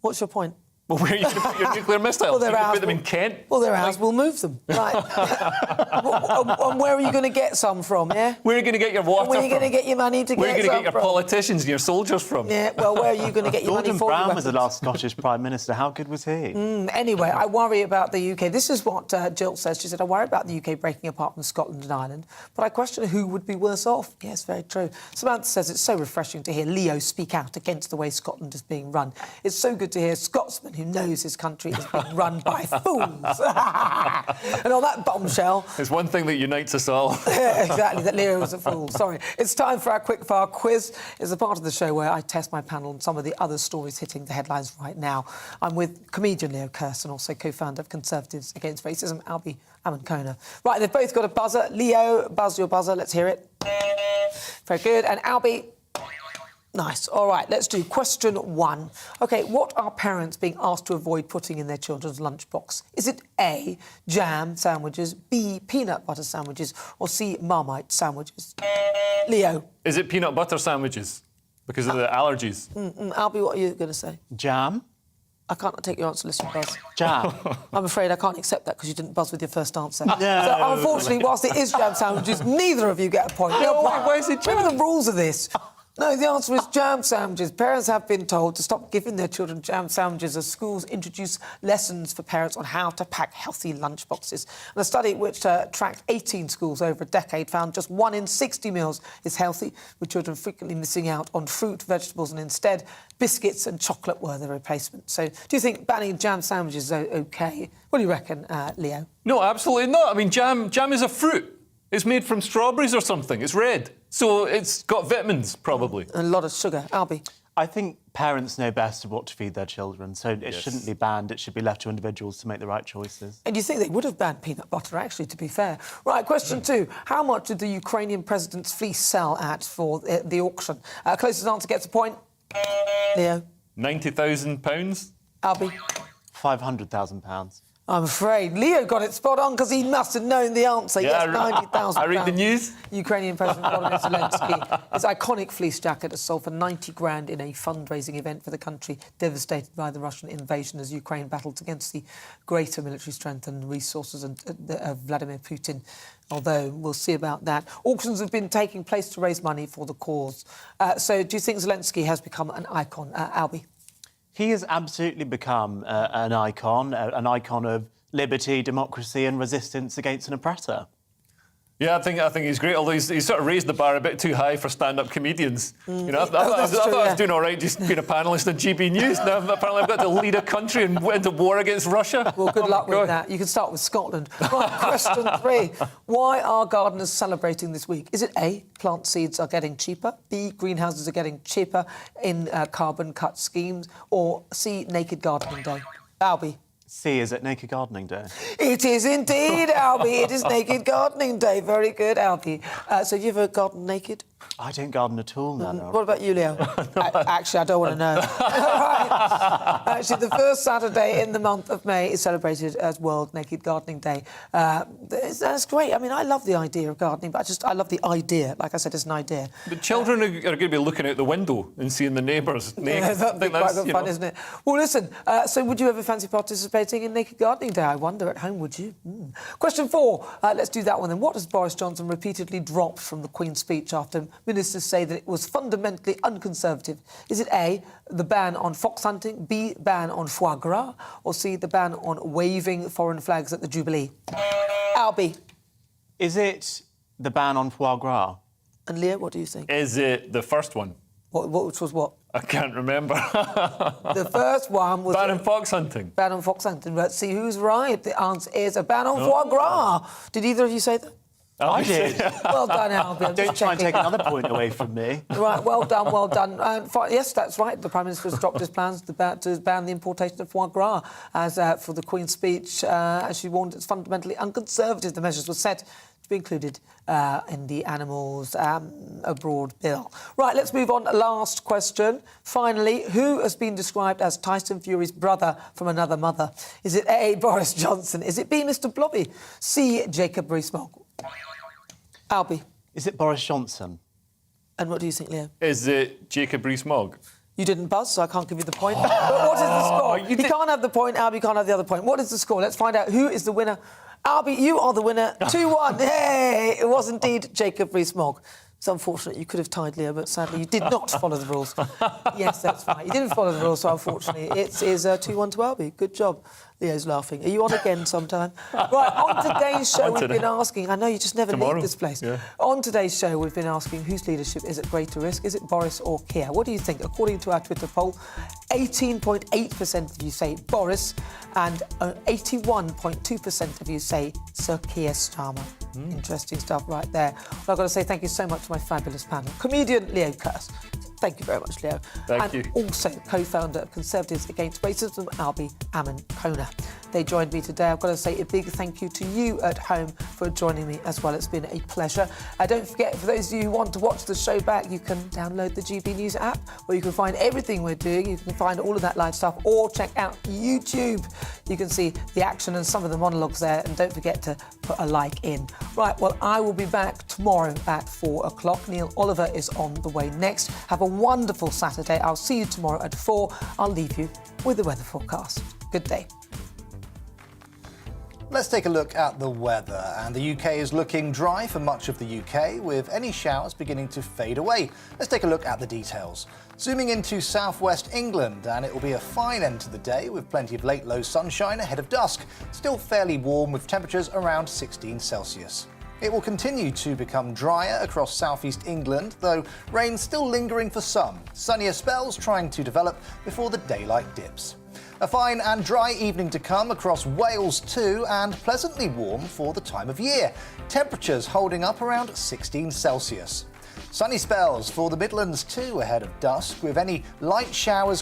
What's your point? Well, where are you going to put your nuclear missiles? Well, you can put them in Kent? Well, they're ours. We'll move them. Right. And where are you going to get some from, yeah? Where are you going to get your water from? Where are you going to get your money to Where are you going to get your from? politicians and your soldiers from? Yeah, well, where are you going to get your money Gordon for? Brown was the last Scottish Prime Minister. How good was he? Anyway, I worry about the UK. This is what Jill says. She said, I worry about the UK breaking apart from Scotland and Ireland, but I question who would be worse off. Yes, very true. Samantha says it's so refreshing to hear Leo speak out against the way Scotland is being run. It's so good to hear Scotsmen man who knows his country is being run by fools. And on that bombshell... There's one thing that unites us all. Exactly, that Leo is a fool. Sorry. It's time for our quickfire quiz. It's a part of the show where I test my panel on some of the other stories hitting the headlines right now. I'm with comedian Leo Kirsten, also co-founder of Conservatives Against Racism, Albie Amankona. Right, they've both got a buzzer. Leo, buzz your buzzer. Let's hear it. Very good. And Albie... Nice. All right, let's do question 1. OK, what are parents being asked to avoid putting in their children's lunchbox? Is it A, jam sandwiches, B, peanut butter sandwiches, or C, Marmite sandwiches? Leo? Is it peanut butter sandwiches? Because of the allergies. Albie, what are you going to say? Jam. I can't take your answer, listen, Buzz. Jam. I'm afraid I can't accept that because you didn't buzz with your first answer. So, unfortunately, whilst it is jam sandwiches, neither of you get a point. Why is it jam? Remember the rules of this. No, the answer is jam sandwiches. Parents have been told to stop giving their children jam sandwiches as schools introduce lessons for parents on how to pack healthy lunchboxes. And a study which tracked 18 schools over a decade found just 1 in 60 meals is healthy, with children frequently missing out on fruit, vegetables, and instead biscuits and chocolate were the replacement. So do you think banning jam sandwiches is OK? What do you reckon, Leo? No, absolutely not. I mean, jam is a fruit. It's made from strawberries or something. It's red. So it's got vitamins, probably. And a lot of sugar. Albie? I think parents know best what to feed their children, so it shouldn't be banned. It should be left to individuals to make the right choices. And you think they would have banned peanut butter, actually, to be fair. Right, question 2. How much did the Ukrainian president's fleece sell at for the auction? Closest answer gets a point. Leo? £90,000. Albie? £500,000. I'm afraid Leo got it spot on because he must have known the answer. Yeah, yes, 90,000. I read the news. Ukrainian President Volodymyr Zelensky. His iconic fleece jacket has sold for 90 grand in a fundraising event for the country devastated by the Russian invasion as Ukraine battles against the greater military strength and resources of Vladimir Putin. Although we'll see about that. Auctions have been taking place to raise money for the cause. So do you think Zelensky has become an icon? Albie? He has absolutely become an icon of liberty, democracy and resistance against an oppressor. Yeah, I think he's great, although he's sort of raised the bar a bit too high for stand-up comedians. You know, I thought I was doing all right just being a panellist on GBNews. Now apparently I've got to lead a country and went to war against Russia. Well, good luck with that. You can start with Scotland. Right, question 3. Why are gardeners celebrating this week? Is it A, plant seeds are getting cheaper, B, greenhouses are getting cheaper in carbon cut schemes, or C, Naked Gardening Day? Albie? C, is it Naked Gardening Day? It is indeed, Albie. It is Naked Gardening Day. Very good, Albie. So have you ever gardened naked? I don't garden at all, Nana. What about you, Leo? Actually, I don't want to know. Right. Actually, the first Saturday in the month of May is celebrated as World Naked Gardening Day. That's great. I mean, I love the idea of gardening, but I love the idea. Like I said, it's an idea. But children are going to be looking out the window and seeing the neighbours naked. Yeah, that'd be quite good fun, isn't it? Well, listen, so would you ever fancy participating in Naked Gardening Day? I wonder, at home, would you? Question 4. Let's do that one then. What has Boris Johnson repeatedly dropped from the Queen's speech after ministers say that it was fundamentally unconservative? Is it A, the ban on fox hunting, B, ban on foie gras, or C, the ban on waving foreign flags at the Jubilee? Albie? Is it the ban on foie gras? And Leo, what do you think? Is it the first one? Which was what? I can't remember. The first one was... Ban on fox hunting. Ban on fox hunting. Let's see who's right. The answer is a ban on foie gras. Did either of you say that? I did. Well done, Albie. Don't try and take another point away from me. Right, well done, well done. Yes, that's right. The Prime Minister has dropped his plans to ban the importation of foie gras as for the Queen's speech. As she warned, it's fundamentally unconservative. The measures were set to be included in the Animals Abroad bill. Right, let's move on. Last question. Finally, who has been described as Tyson Fury's brother from another mother? Is it A, Boris Johnson? Is it B, Mr Blobby? C, Jacob Rees-Mogg? Albie? Is it Boris Johnson? And what do you think, Leo? Is it Jacob Rees-Mogg? You didn't buzz, so I can't give you the point. But what is the score? You can't have the point, Albie can't have the other point. What is the score? Let's find out who is the winner. Albie, you are the winner. 2-1. Hey! It was indeed Jacob Rees-Mogg. It's unfortunate. You could have tied Leo, but sadly you did not follow the rules. Yes, that's fine. You didn't follow the rules, so unfortunately it is 2-1 to Albie. Good job. Leo's laughing. Are you on again sometime? Right, on today's show we've been asking... I know you just never leave this place. Yeah. On today's show we've been asking whose leadership is at greater risk. Is it Boris or Keir? What do you think? According to our Twitter poll, 18.8% of you say Boris and 81.2% of you say Sir Keir Starmer. Interesting stuff right there. Well, I've got to say thank you so much to my fabulous panel. Comedian Leo Kearse. Thank you very much, Leo. Thank you. Also co-founder of Conservatives Against Racism, Albie Ammon-Kona. They joined me today. I've got to say a big thank you to you at home for joining me as well. It's been a pleasure. Don't forget, for those of you who want to watch the show back, you can download the GB News app where you can find everything we're doing. You can find all of that live stuff, or check out YouTube. You can see the action and some of the monologues there, and don't forget to put a like in. Right, well, I will be back tomorrow at 4 o'clock. Neil Oliver is on the way next. Have a wonderful Saturday. I'll see you tomorrow at 4. I'll leave you with the weather forecast. Good day. Let's take a look at the weather. And the UK is looking dry for much of the UK, with any showers beginning to fade away. Let's take a look at the details. Zooming into southwest England, and it will be a fine end to the day with plenty of late low sunshine ahead of dusk. Still fairly warm with temperatures around 16 Celsius. It will continue to become drier across southeast England, though rain still lingering for some. Sunnier spells trying to develop before the daylight dips. A fine and dry evening to come across Wales too, and pleasantly warm for the time of year. Temperatures holding up around 16 Celsius. Sunny spells for the Midlands too ahead of dusk, with any light showers